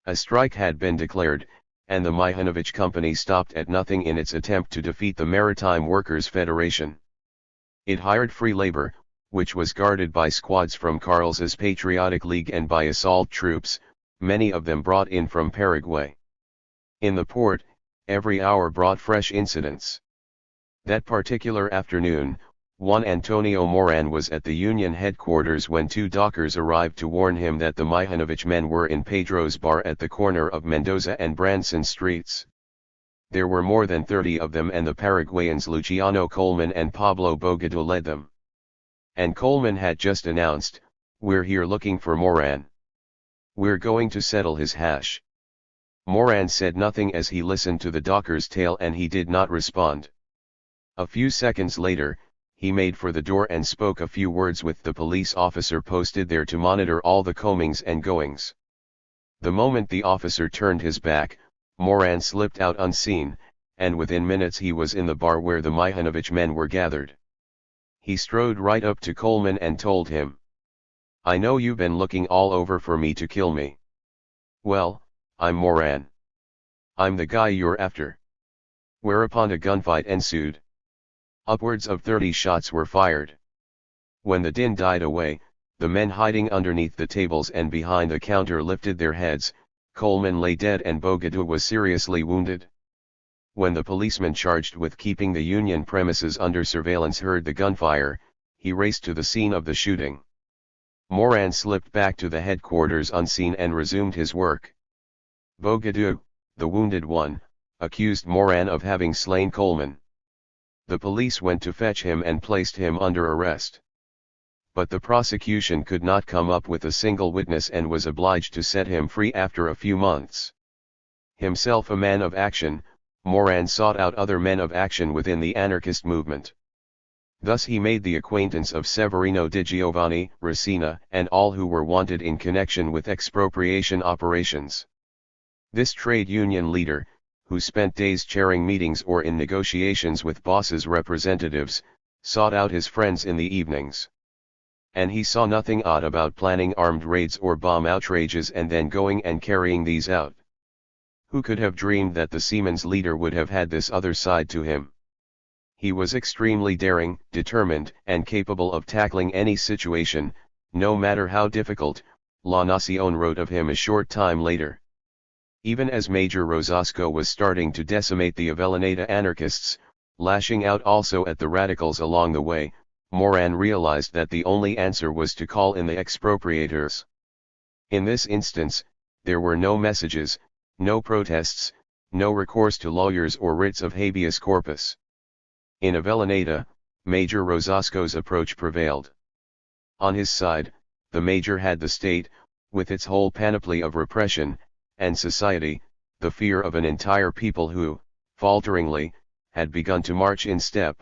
A strike had been declared, and the Mihanovic Company stopped at nothing in its attempt to defeat the Maritime Workers' Federation. It hired free labor, which was guarded by squads from Carls's Patriotic League and by assault troops, many of them brought in from Paraguay. In the port, every hour brought fresh incidents. That particular afternoon, Juan Antonio Moran was at the Union headquarters when two dockers arrived to warn him that the Mihanovic men were in Pedro's bar at the corner of Mendoza and Branson streets. There were more than 30 of them, and the Paraguayans Luciano Coleman and Pablo Bogado led them. And Coleman had just announced, "We're here looking for Moran. We're going to settle his hash." Moran said nothing as he listened to the docker's tale, and he did not respond. A few seconds later, he made for the door and spoke a few words with the police officer posted there to monitor all the comings and goings. The moment the officer turned his back, Moran slipped out unseen, and within minutes he was in the bar where the Mihanovic men were gathered. He strode right up to Coleman and told him, "I know you've been looking all over for me to kill me. Well, I'm Moran. I'm the guy you're after." Whereupon a gunfight ensued. Upwards of 30 shots were fired. When the din died away, the men hiding underneath the tables and behind the counter lifted their heads. Coleman lay dead and Bogado was seriously wounded. When the policeman charged with keeping the Union premises under surveillance heard the gunfire, he raced to the scene of the shooting. Moran slipped back to the headquarters unseen and resumed his work. Bogado, the wounded one, accused Moran of having slain Coleman. The police went to fetch him and placed him under arrest. But the prosecution could not come up with a single witness and was obliged to set him free after a few months. Himself a man of action, Moran sought out other men of action within the anarchist movement. Thus he made the acquaintance of Severino di Giovanni, Racina, and all who were wanted in connection with expropriation operations. This trade union leader, who spent days chairing meetings or in negotiations with bosses' representatives, sought out his friends in the evenings. And he saw nothing odd about planning armed raids or bomb outrages and then going and carrying these out. Who could have dreamed that the seamen's leader would have had this other side to him? He was extremely daring, determined, and capable of tackling any situation, no matter how difficult, La Nación wrote of him a short time later. Even as Major Rosasco was starting to decimate the Avellaneda anarchists, lashing out also at the radicals along the way, Moran realized that the only answer was to call in the expropriators. In this instance, there were no messages, no protests, no recourse to lawyers or writs of habeas corpus. In Avellaneda, Major Rosasco's approach prevailed. On his side, the Major had the state, with its whole panoply of repression, and society, the fear of an entire people who, falteringly, had begun to march in step.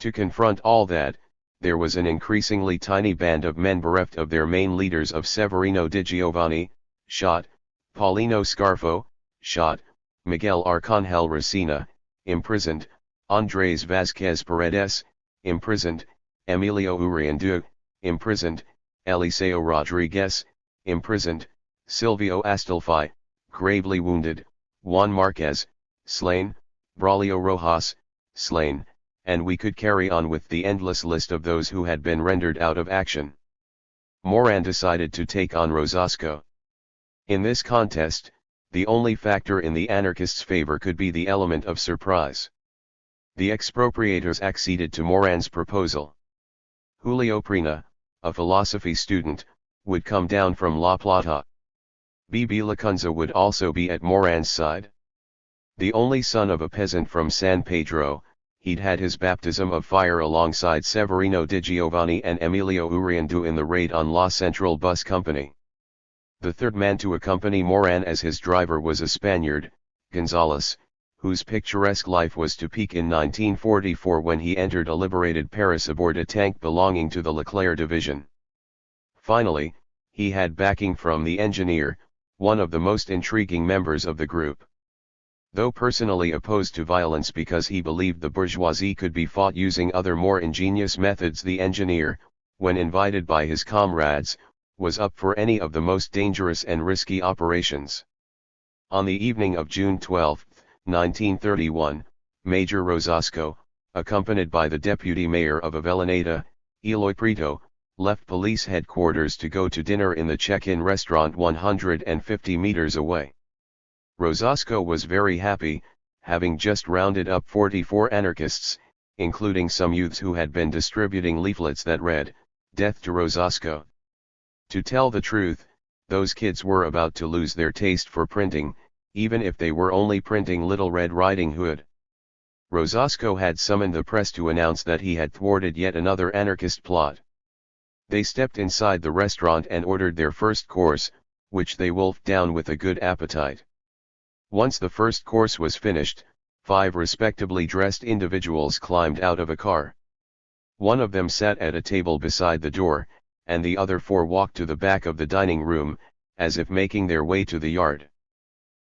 To confront all that, there was an increasingly tiny band of men bereft of their main leaders of Severino di Giovanni, shot, Paulino Scarfo, shot, Miguel Arcangel Racina, imprisoned, Andrés Vázquez Paredes, imprisoned, Emilio Uriandu, imprisoned, Eliseo Rodriguez, imprisoned, Silvio Astolfi, gravely wounded, Juan Marquez, slain, Braulio Rojas, slain, and we could carry on with the endless list of those who had been rendered out of action. Moran decided to take on Rosasco. In this contest, the only factor in the anarchists' favor could be the element of surprise. The expropriators acceded to Moran's proposal. Julio Prina, a philosophy student, would come down from La Plata. B.B. Lacunza would also be at Moran's side. The only son of a peasant from San Pedro, he'd had his baptism of fire alongside Severino di Giovanni and Emilio Uriandu in the raid on La Central Bus Company. The third man to accompany Moran as his driver was a Spaniard, Gonzales, whose picturesque life was to peak in 1944 when he entered a liberated Paris aboard a tank belonging to the Leclerc division. Finally, he had backing from the engineer, one of the most intriguing members of the group. Though personally opposed to violence because he believed the bourgeoisie could be fought using other more ingenious methods, the engineer, when invited by his comrades, was up for any of the most dangerous and risky operations. On the evening of June 12, 1931, Major Rosasco, accompanied by the deputy mayor of Avellaneda, Eloy Prieto, left police headquarters to go to dinner in the check-in restaurant 150 meters away. Rosasco was very happy, having just rounded up 44 anarchists, including some youths who had been distributing leaflets that read, "Death to Rosasco." To tell the truth, those kids were about to lose their taste for printing, even if they were only printing Little Red Riding Hood. Rosasco had summoned the press to announce that he had thwarted yet another anarchist plot. They stepped inside the restaurant and ordered their first course, which they wolfed down with a good appetite. Once the first course was finished, 5 respectably dressed individuals climbed out of a car. One of them sat at a table beside the door, and the other 4 walked to the back of the dining room, as if making their way to the yard.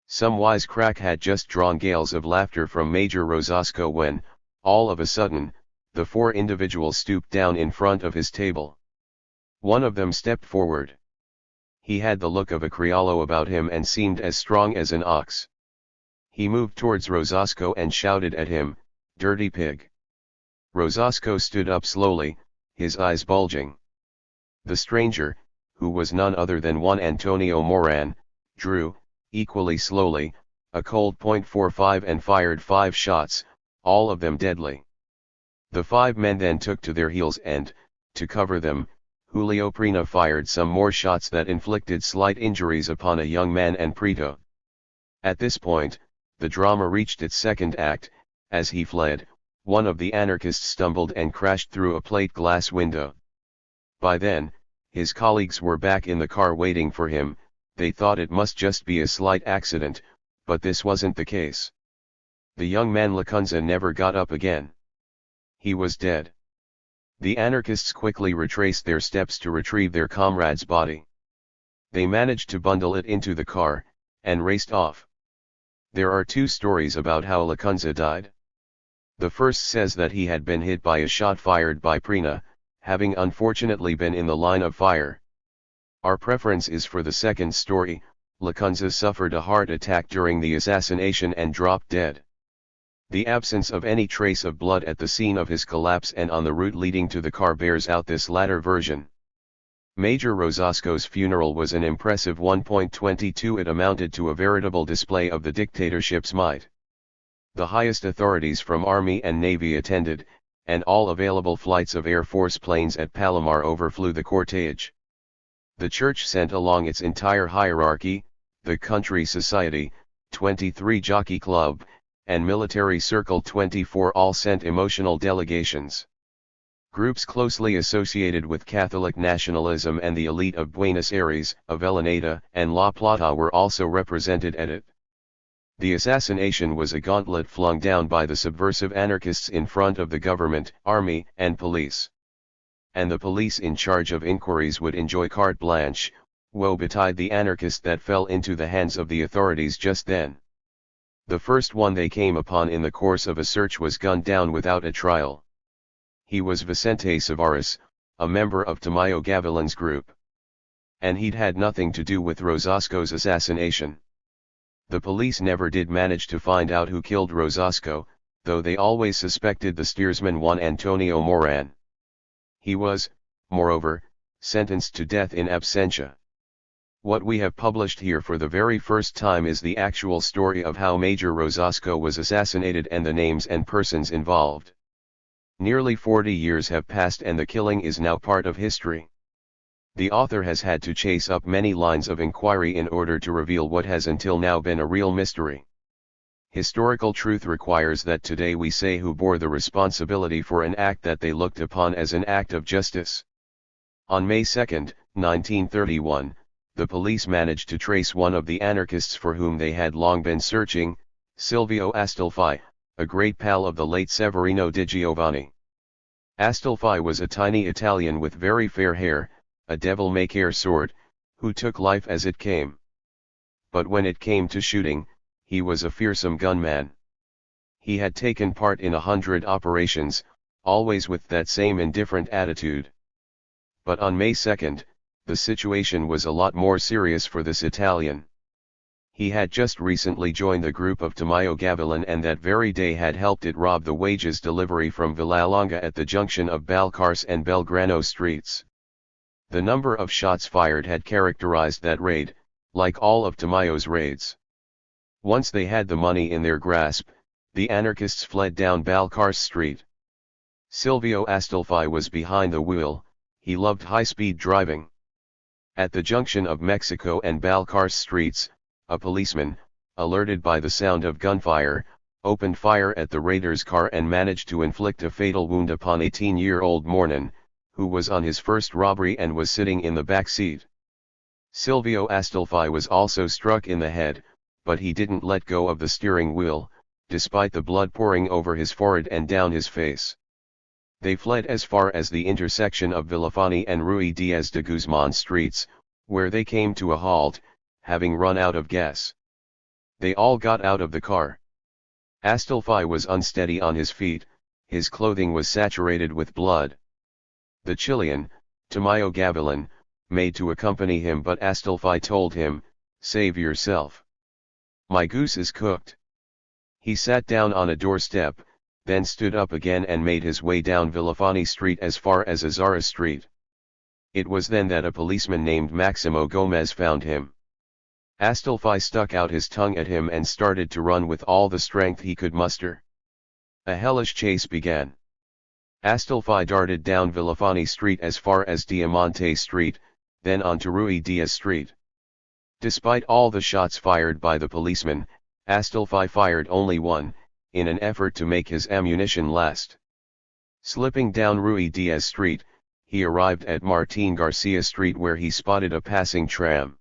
Some wisecrack had just drawn gales of laughter from Major Rosasco when, all of a sudden, the 4 individuals stooped down in front of his table. One of them stepped forward. He had the look of a criollo about him and seemed as strong as an ox. He moved towards Rosasco and shouted at him, "Dirty pig." Rosasco stood up slowly, his eyes bulging. The stranger, who was none other than Juan Antonio Moran, drew, equally slowly, a Colt .45 and fired 5 shots, all of them deadly. The 5 men then took to their heels and, to cover them, Julio Prina fired some more shots that inflicted slight injuries upon a young man and Prieto. At this point, the drama reached its second act. As he fled, one of the anarchists stumbled and crashed through a plate glass window. By then, his colleagues were back in the car waiting for him. They thought it must just be a slight accident, but this wasn't the case. The young man Lacunza never got up again. He was dead. The anarchists quickly retraced their steps to retrieve their comrade's body. They managed to bundle it into the car, and raced off. There are 2 stories about how Lacunza died. The first says that he had been hit by a shot fired by Prina, having unfortunately been in the line of fire. Our preference is for the second story. Lacunza suffered a heart attack during the assassination and dropped dead. The absence of any trace of blood at the scene of his collapse and on the route leading to the car bears out this latter version. Major Rosasco's funeral was an impressive 1.22. It amounted to a veritable display of the dictatorship's might. The highest authorities from Army and Navy attended, and all available flights of Air Force planes at Palomar overflew the cortege. The church sent along its entire hierarchy, the Country Society, 23 Jockey Club, and Military Circle 24 all sent emotional delegations. Groups closely associated with Catholic nationalism and the elite of Buenos Aires, Avellaneda, and La Plata were also represented at it. The assassination was a gauntlet flung down by the subversive anarchists in front of the government, army, and police. And the police in charge of inquiries would enjoy carte blanche. Woe betide the anarchist that fell into the hands of the authorities just then. The first one they came upon in the course of a search was gunned down without a trial. He was Vicente Savares, a member of Tamayo Gavilan's group. And he'd had nothing to do with Rosasco's assassination. The police never did manage to find out who killed Rosasco, though they always suspected the steersman Juan Antonio Moran. He was, moreover, sentenced to death in absentia. What we have published here for the very first time is the actual story of how Major Rosasco was assassinated and the names and persons involved. Nearly 40 years have passed and the killing is now part of history. The author has had to chase up many lines of inquiry in order to reveal what has until now been a real mystery. Historical truth requires that today we say who bore the responsibility for an act that they looked upon as an act of justice. On May 2, 1931, the police managed to trace one of the anarchists for whom they had long been searching, Silvio Astolfi, a great pal of the late Severino di Giovanni. Astolfi was a tiny Italian with very fair hair, a devil-may-care sort, who took life as it came. But when it came to shooting, he was a fearsome gunman. He had taken part in 100 operations, always with that same indifferent attitude. But on May 2nd, the situation was a lot more serious for this Italian. He had just recently joined the group of Tamayo Gavilan and that very day had helped it rob the wages delivery from Villalonga at the junction of Balcarce and Belgrano streets. The number of shots fired had characterized that raid, like all of Tamayo's raids. Once they had the money in their grasp, the anarchists fled down Balcarce Street. Silvio Astolfi was behind the wheel, he loved high-speed driving. At the junction of Mexico and Balcarce streets, a policeman, alerted by the sound of gunfire, opened fire at the raider's car and managed to inflict a fatal wound upon 18-year-old Mornan, who was on his first robbery and was sitting in the back seat. Silvio Astolfi was also struck in the head, but he didn't let go of the steering wheel, despite the blood pouring over his forehead and down his face. They fled as far as the intersection of Villafani and Rui Diaz de Guzman streets, where they came to a halt, having run out of gas. They all got out of the car. Astolfi was unsteady on his feet, his clothing was saturated with blood. The Chilean, Tamayo Gavilan, made to accompany him but Astolfi told him, "Save yourself. My goose is cooked." He sat down on a doorstep, then stood up again and made his way down Villafani Street as far as Azara Street. It was then that a policeman named Maximo Gomez found him. Astolfi stuck out his tongue at him and started to run with all the strength he could muster. A hellish chase began. Astolfi darted down Villafani Street as far as Diamante Street, then on to Rui Diaz Street. Despite all the shots fired by the policeman, Astolfi fired only one, in an effort to make his ammunition last. Slipping down Rui Diaz Street, he arrived at Martin Garcia Street where he spotted a passing tram.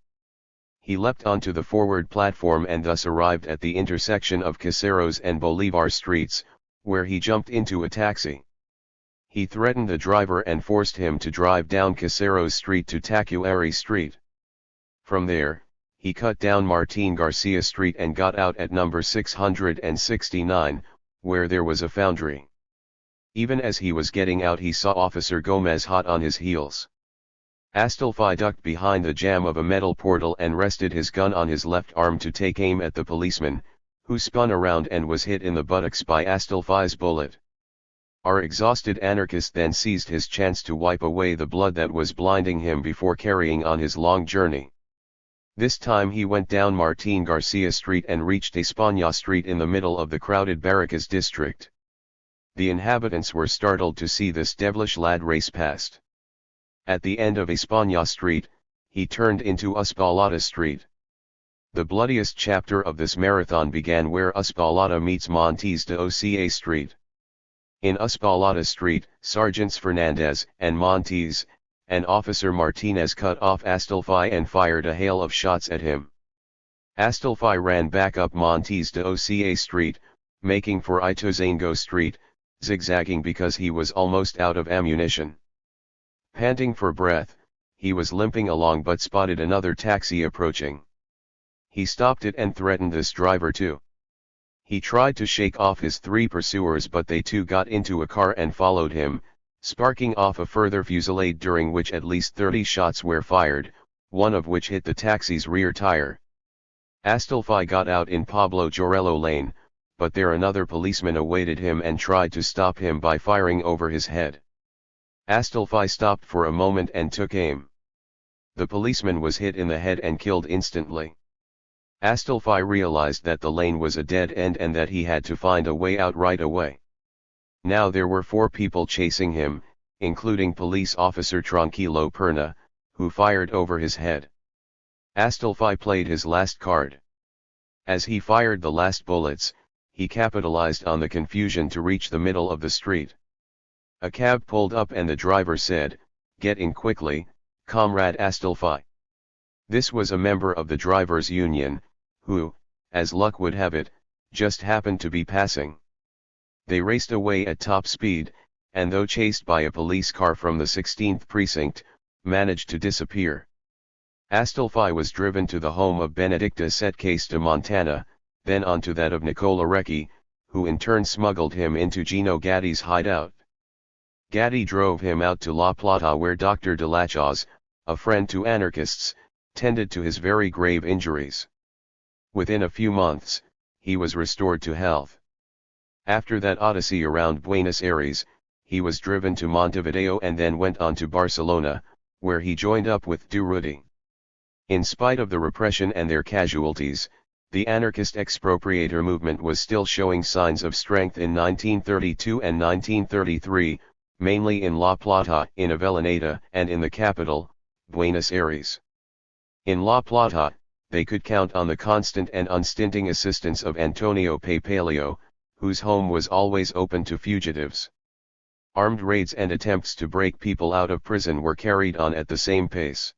He leapt onto the forward platform and thus arrived at the intersection of Caseros and Bolivar Streets, where he jumped into a taxi. He threatened the driver and forced him to drive down Caseros Street to Tacuary Street. From there, he cut down Martin Garcia Street and got out at number 669, where there was a foundry. Even as he was getting out he saw Officer Gomez hot on his heels. Astolfi ducked behind the jamb of a metal portal and rested his gun on his left arm to take aim at the policeman, who spun around and was hit in the buttocks by Astolfi's bullet. Our exhausted anarchist then seized his chance to wipe away the blood that was blinding him before carrying on his long journey. This time he went down Martin Garcia Street and reached España Street in the middle of the crowded Barracas district. The inhabitants were startled to see this devilish lad race past. At the end of España Street, he turned into Uspallata Street. The bloodiest chapter of this marathon began where Uspallata meets Montes de Oca Street. In Uspallata Street, Sergeants Fernandez and Montes, and Officer Martinez cut off Astolfi and fired a hail of shots at him. Astolfi ran back up Montes de Oca Street, making for Ituzaingó Street, zigzagging because he was almost out of ammunition. Panting for breath, he was limping along but spotted another taxi approaching. He stopped it and threatened this driver too. He tried to shake off his three pursuers but they too got into a car and followed him, sparking off a further fusillade during which at least 30 shots were fired, one of which hit the taxi's rear tire. Astolfi got out in Pablo Jorello Lane, but there another policeman awaited him and tried to stop him by firing over his head. Astolfi stopped for a moment and took aim. The policeman was hit in the head and killed instantly. Astolfi realized that the lane was a dead end and that he had to find a way out right away. Now there were 4 people chasing him, including police officer Tranquilo Perna, who fired over his head. Astolfi played his last card. As he fired the last bullets, he capitalized on the confusion to reach the middle of the street. A cab pulled up and the driver said, "Get in quickly, Comrade Astolfi." This was a member of the drivers' union, who, as luck would have it, just happened to be passing. They raced away at top speed, and though chased by a police car from the 16th precinct, managed to disappear. Astolfi was driven to the home of Benedicta Setcase de Montana, then on to that of Nicola Recchi, who in turn smuggled him into Gino Gatti's hideout. Gatti drove him out to La Plata where Dr. de Lachaz, a friend to anarchists, tended to his very grave injuries. Within a few months, he was restored to health. After that odyssey around Buenos Aires, he was driven to Montevideo and then went on to Barcelona, where he joined up with Durruti. In spite of the repression and their casualties, the anarchist expropriator movement was still showing signs of strength in 1932 and 1933, mainly in La Plata, in Avellaneda, and in the capital, Buenos Aires. In La Plata, they could count on the constant and unstinting assistance of Antonio Papalio, whose home was always open to fugitives. Armed raids and attempts to break people out of prison were carried on at the same pace.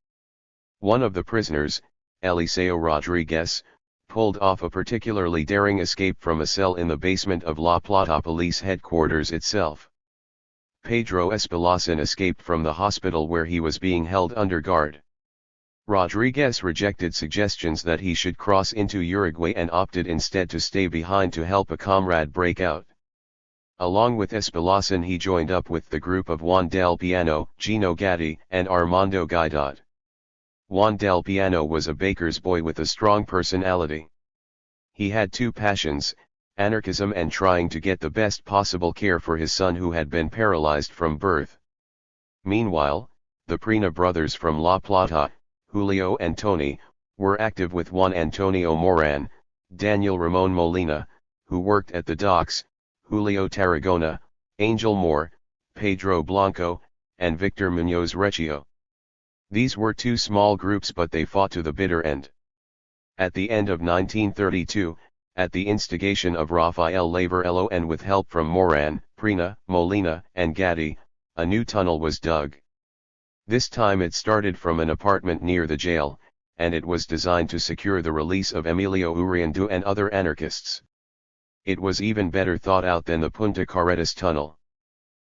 One of the prisoners, Eliseo Rodriguez, pulled off a particularly daring escape from a cell in the basement of La Plata police headquarters itself. Pedro Espelacin escaped from the hospital where he was being held under guard. Rodriguez rejected suggestions that he should cross into Uruguay and opted instead to stay behind to help a comrade break out. Along with Espelacin he joined up with the group of Juan del Piano, Gino Gatti, and Armando Guidot. Juan del Piano was a baker's boy with a strong personality. He had 2 passions, anarchism and trying to get the best possible care for his son who had been paralyzed from birth. Meanwhile, the Prina brothers from La Plata, Julio and Tony, were active with Juan Antonio Moran, Daniel Ramon Molina, who worked at the docks, Julio Tarragona, Angel Moore, Pedro Blanco, and Victor Muñoz Recchio. These were 2 small groups but they fought to the bitter end. At the end of 1932, at the instigation of Rafael Lavarello and with help from Moran, Prina, Molina, and Gatti, a new tunnel was dug. This time it started from an apartment near the jail, and it was designed to secure the release of Emilio Uriandu and other anarchists. It was even better thought out than the Punta Carretas tunnel.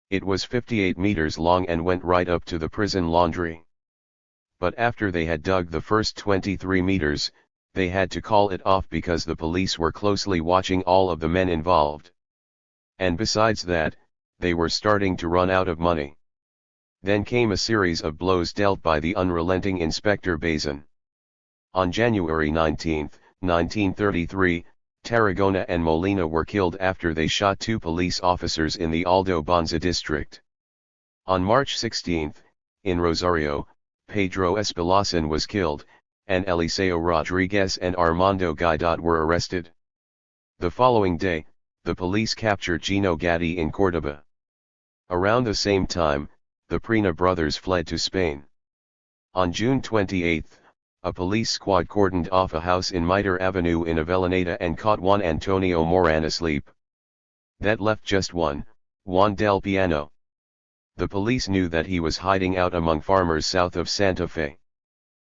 It was 58 meters long and went right up to the prison laundry. But after they had dug the first 23 meters, they had to call it off because the police were closely watching all of the men involved. And besides that, they were starting to run out of money. Then came a series of blows dealt by the unrelenting Inspector Bazin. On January 19, 1933, Tarragona and Molina were killed after they shot 2 police officers in the Aldo Bonza district. On March 16, in Rosario, Pedro Espelacin was killed, and Eliseo Rodriguez and Armando Guidot were arrested. The following day, the police captured Gino Gatti in Córdoba. Around the same time, the Prina brothers fled to Spain. On June 28, a police squad cordoned off a house in Mitre Avenue in Avellaneda and caught Juan Antonio Moran asleep. That left just one, Juan del Piano. The police knew that he was hiding out among farmers south of Santa Fe.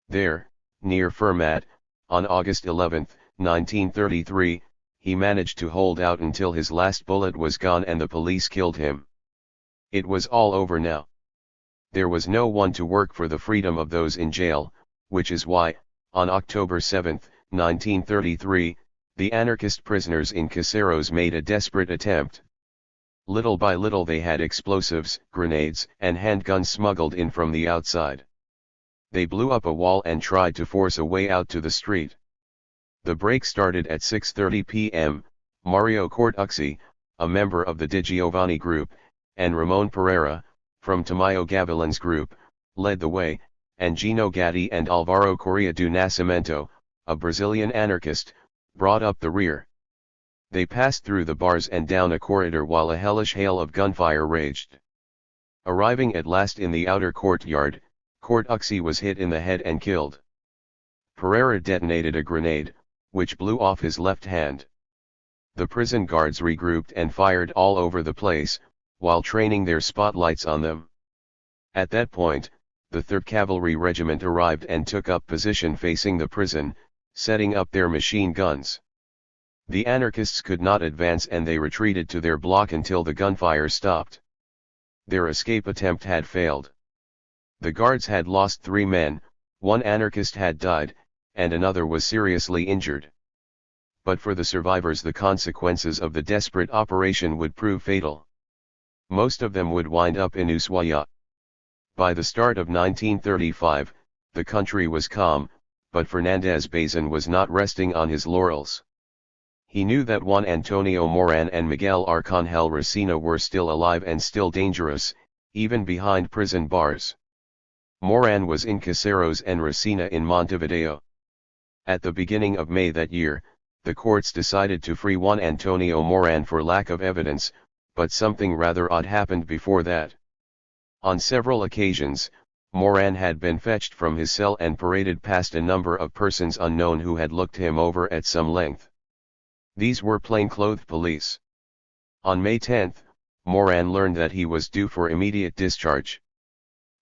There, near Fermat, on August 11, 1933, he managed to hold out until his last bullet was gone and the police killed him. It was all over now. There was no one to work for the freedom of those in jail, which is why, on October 7, 1933, the anarchist prisoners in Caseros made a desperate attempt. Little by little they had explosives, grenades, and handguns smuggled in from the outside. They blew up a wall and tried to force a way out to the street. The break started at 6:30 p.m., Mario Cortucci, a member of the Di Giovanni group, and Ramon Pereira, from Tamayo Gavilan's group, led the way, and Gino Gatti and Alvaro Correa do Nascimento, a Brazilian anarchist, brought up the rear. They passed through the bars and down a corridor while a hellish hail of gunfire raged. Arriving at last in the outer courtyard, Court Uxie was hit in the head and killed. Pereira detonated a grenade, which blew off his left hand. The prison guards regrouped and fired all over the place, while training their spotlights on them. At that point, the 3rd Cavalry Regiment arrived and took up position facing the prison, setting up their machine guns. The anarchists could not advance and they retreated to their block until the gunfire stopped. Their escape attempt had failed. The guards had lost 3 men, 1 anarchist had died, and another was seriously injured. But for the survivors the consequences of the desperate operation would prove fatal. Most of them would wind up in Ushuaia. By the start of 1935, the country was calm, but Fernandez Bazin was not resting on his laurels. He knew that Juan Antonio Moran and Miguel Arcangel Racina were still alive and still dangerous, even behind prison bars. Moran was in Caseros and Racina in Montevideo. At the beginning of May that year, the courts decided to free Juan Antonio Moran for lack of evidence, but something rather odd happened before that. On several occasions, Moran had been fetched from his cell and paraded past a number of persons unknown who had looked him over at some length. These were plainclothed police. On May 10, Moran learned that he was due for immediate discharge.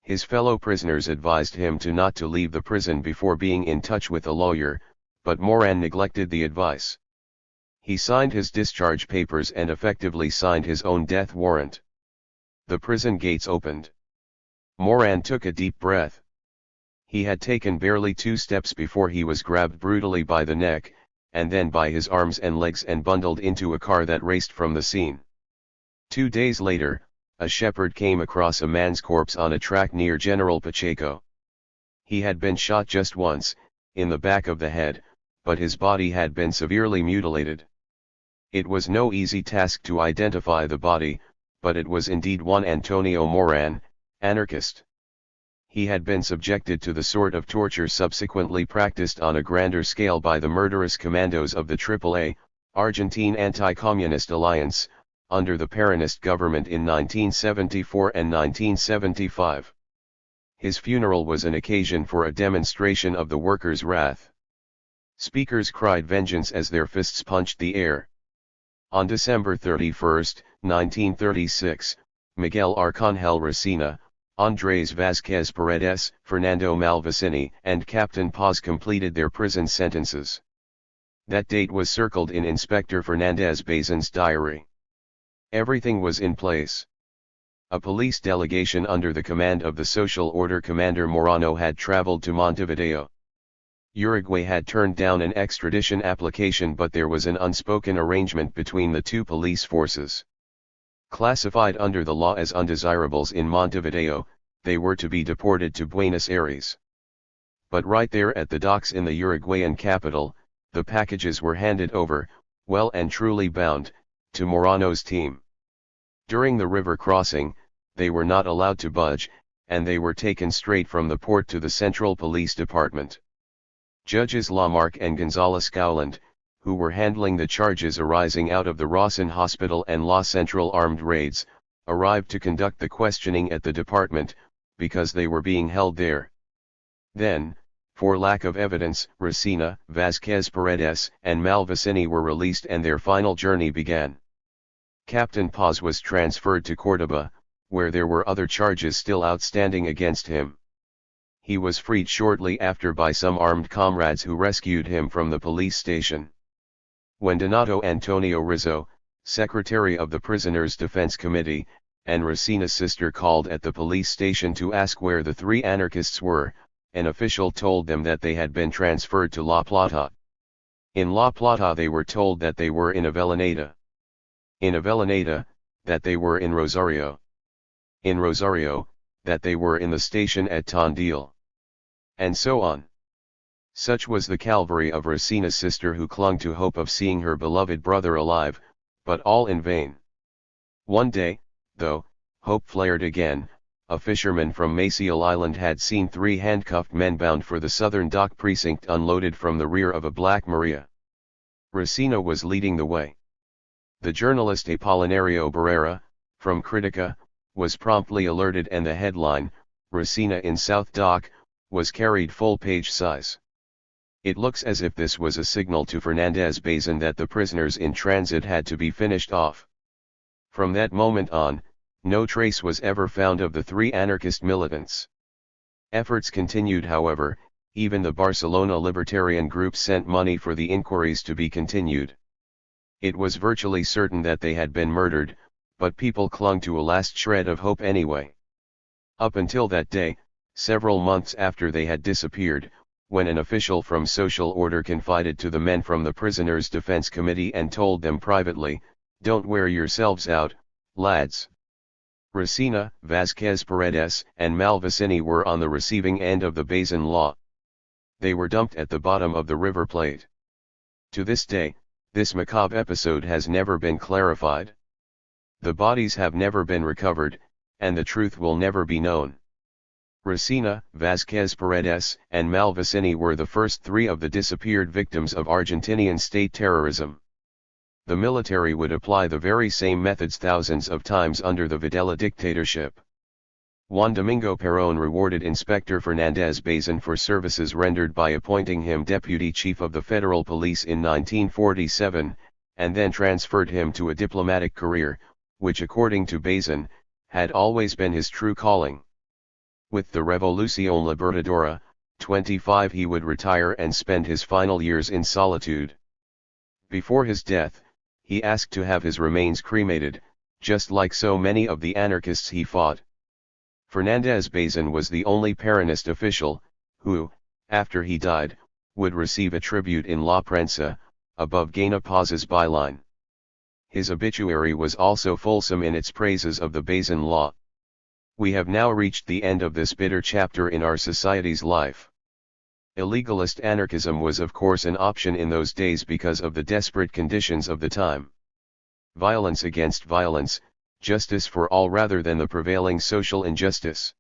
His fellow prisoners advised him not to leave the prison before being in touch with a lawyer, but Moran neglected the advice. He signed his discharge papers and effectively signed his own death warrant. The prison gates opened. Moran took a deep breath. He had taken barely 2 steps before he was grabbed brutally by the neck, and then by his arms and legs and bundled into a car that raced from the scene. 2 days later, a shepherd came across a man's corpse on a track near General Pacheco. He had been shot just once, in the back of the head, but his body had been severely mutilated. It was no easy task to identify the body, but it was indeed Juan Antonio Moran, anarchist. He had been subjected to the sort of torture subsequently practiced on a grander scale by the murderous commandos of the AAA, Argentine Anti-Communist Alliance, under the Peronist government in 1974 and 1975. His funeral was an occasion for a demonstration of the workers' wrath. Speakers cried vengeance as their fists punched the air. On December 31, 1936, Miguel Arcangel Racina, Andrés Vázquez Paredes, Fernando Malvicini, and Captain Paz completed their prison sentences. That date was circled in Inspector Fernandez Bazin's diary. Everything was in place. A police delegation under the command of the Social Order Commander Morano had traveled to Montevideo. Uruguay had turned down an extradition application, but there was an unspoken arrangement between the 2 police forces. Classified under the law as undesirables in Montevideo, they were to be deported to Buenos Aires. But right there at the docks in the Uruguayan capital, the packages were handed over, well and truly bound, to Morano's team. During the river crossing, they were not allowed to budge, and they were taken straight from the port to the Central Police Department. Judges Lamarck and González Gowland, who were handling the charges arising out of the Rawson Hospital and La Central armed raids, arrived to conduct the questioning at the department, because they were being held there. Then, for lack of evidence, Racina, Vázquez Paredes, and Malvicini were released and their final journey began. Captain Paz was transferred to Córdoba, where there were other charges still outstanding against him. He was freed shortly after by some armed comrades who rescued him from the police station. When Donato Antonio Rizzo, secretary of the Prisoners' Defense Committee, and Racina's sister called at the police station to ask where the 3 anarchists were, an official told them that they had been transferred to La Plata. In La Plata they were told that they were in Avellaneda. In Avellaneda, that they were in Rosario. In Rosario, that they were in the station at Tandil. And so on. Such was the calvary of Racina's sister, who clung to hope of seeing her beloved brother alive, but all in vain. One day, though, hope flared again. a fisherman from Maciel Island had seen 3 handcuffed men bound for the southern dock precinct unloaded from the rear of a Black Maria. Racina was leading the way. The journalist Apolinario Barrera, from Critica, was promptly alerted, and the headline, "Racina in South Dock," was carried full-page size. It looks as if this was a signal to Fernandez Bazin that the prisoners in transit had to be finished off. From that moment on, no trace was ever found of the 3 anarchist militants. Efforts continued, however. Even the Barcelona libertarian group sent money for the inquiries to be continued. It was virtually certain that they had been murdered, but people clung to a last shred of hope anyway. Up until that day, several months after they had disappeared, when an official from Social Order confided to the men from the Prisoners' Defense Committee and told them privately, "Don't wear yourselves out, lads." Racina, Vázquez Paredes, and Malvicini were on the receiving end of the Bazin law. They were dumped at the bottom of the River Plate. To this day, this macabre episode has never been clarified. The bodies have never been recovered, and the truth will never be known. Racina, Vázquez Paredes, and Malvicini were the first 3 of the disappeared victims of Argentinian state terrorism. The military would apply the very same methods thousands of times under the Videla dictatorship. Juan Domingo Perón rewarded Inspector Fernandez Bazin for services rendered by appointing him deputy chief of the federal police in 1947, and then transferred him to a diplomatic career, which according to Bazin, had always been his true calling. With the Revolución Libertadora, 25, he would retire and spend his final years in solitude. Before his death, he asked to have his remains cremated, just like so many of the anarchists he fought. Fernandez Bazin was the only Peronist official, who, after he died, would receive a tribute in La Prensa, above Gaina Paz's byline. His obituary was also fulsome in its praises of the Bazin law. We have now reached the end of this bitter chapter in our society's life. Illegalist anarchism was of course an option in those days because of the desperate conditions of the time. Violence against violence, justice for all rather than the prevailing social injustice.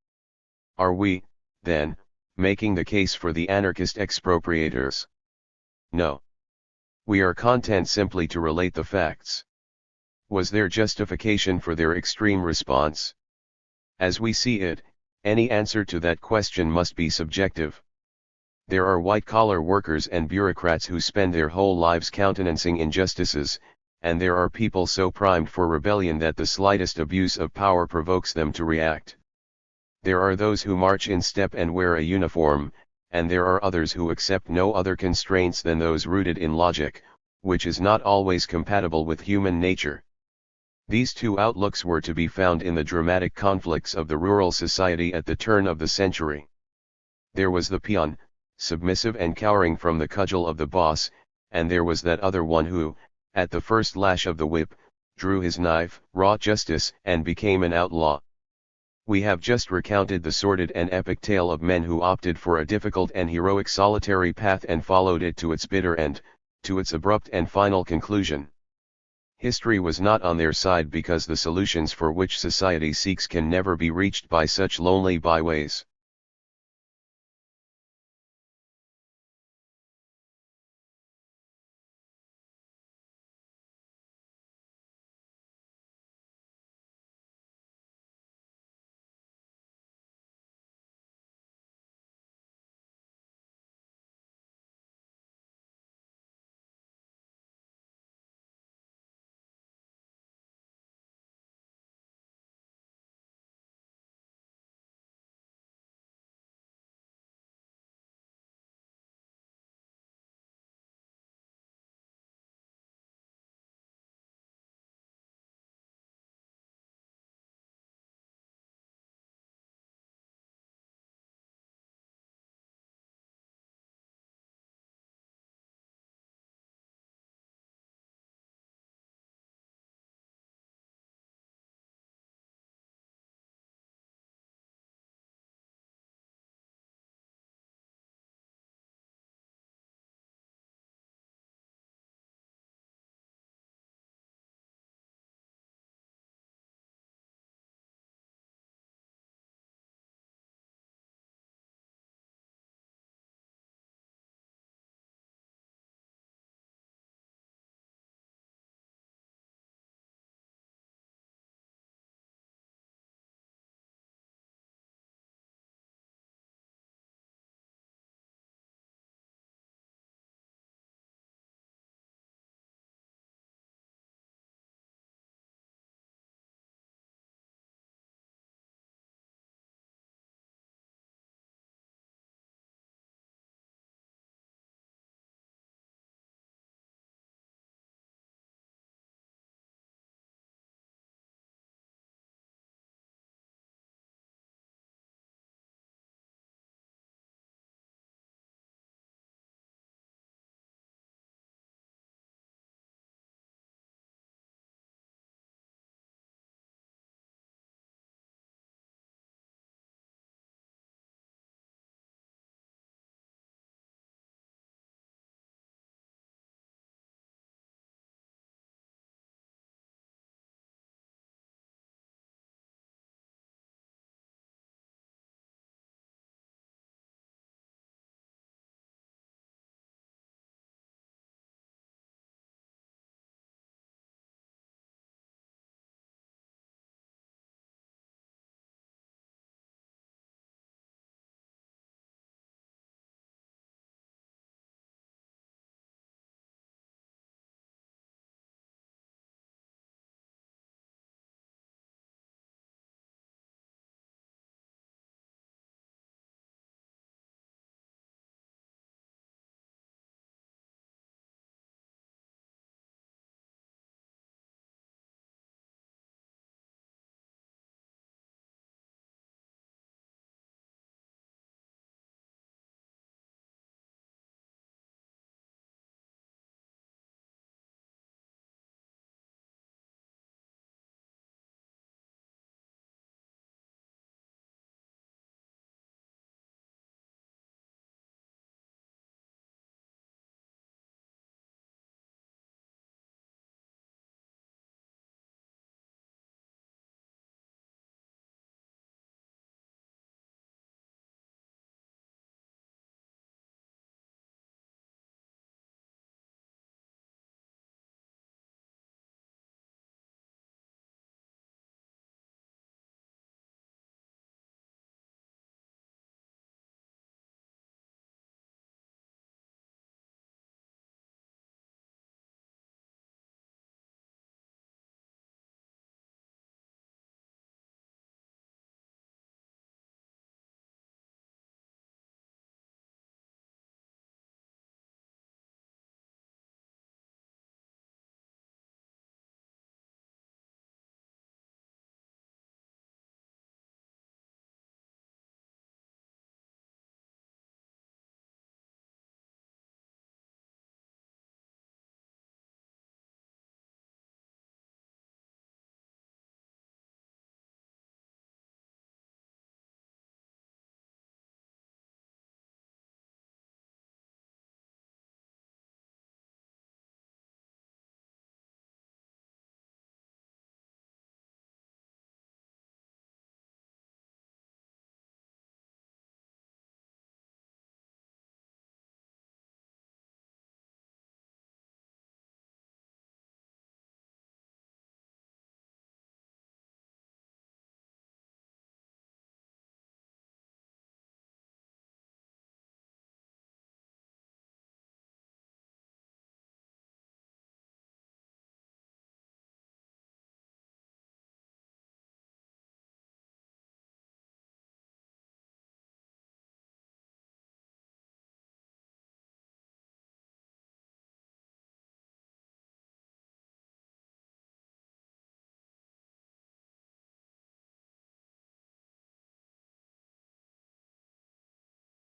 Are we, then, making the case for the anarchist expropriators? No. We are content simply to relate the facts. Was there justification for their extreme response? As we see it, any answer to that question must be subjective. There are white-collar workers and bureaucrats who spend their whole lives countenancing injustices, and there are people so primed for rebellion that the slightest abuse of power provokes them to react. There are those who march in step and wear a uniform, and there are others who accept no other constraints than those rooted in logic, which is not always compatible with human nature. These 2 outlooks were to be found in the dramatic conflicts of the rural society at the turn of the century. There was the peon, submissive and cowering from the cudgel of the boss, and there was that other one who, at the first lash of the whip, drew his knife, wrought justice, and became an outlaw. We have just recounted the sordid and epic tale of men who opted for a difficult and heroic solitary path and followed it to its bitter end, to its abrupt and final conclusion. History was not on their side because the solutions for which society seeks can never be reached by such lonely byways.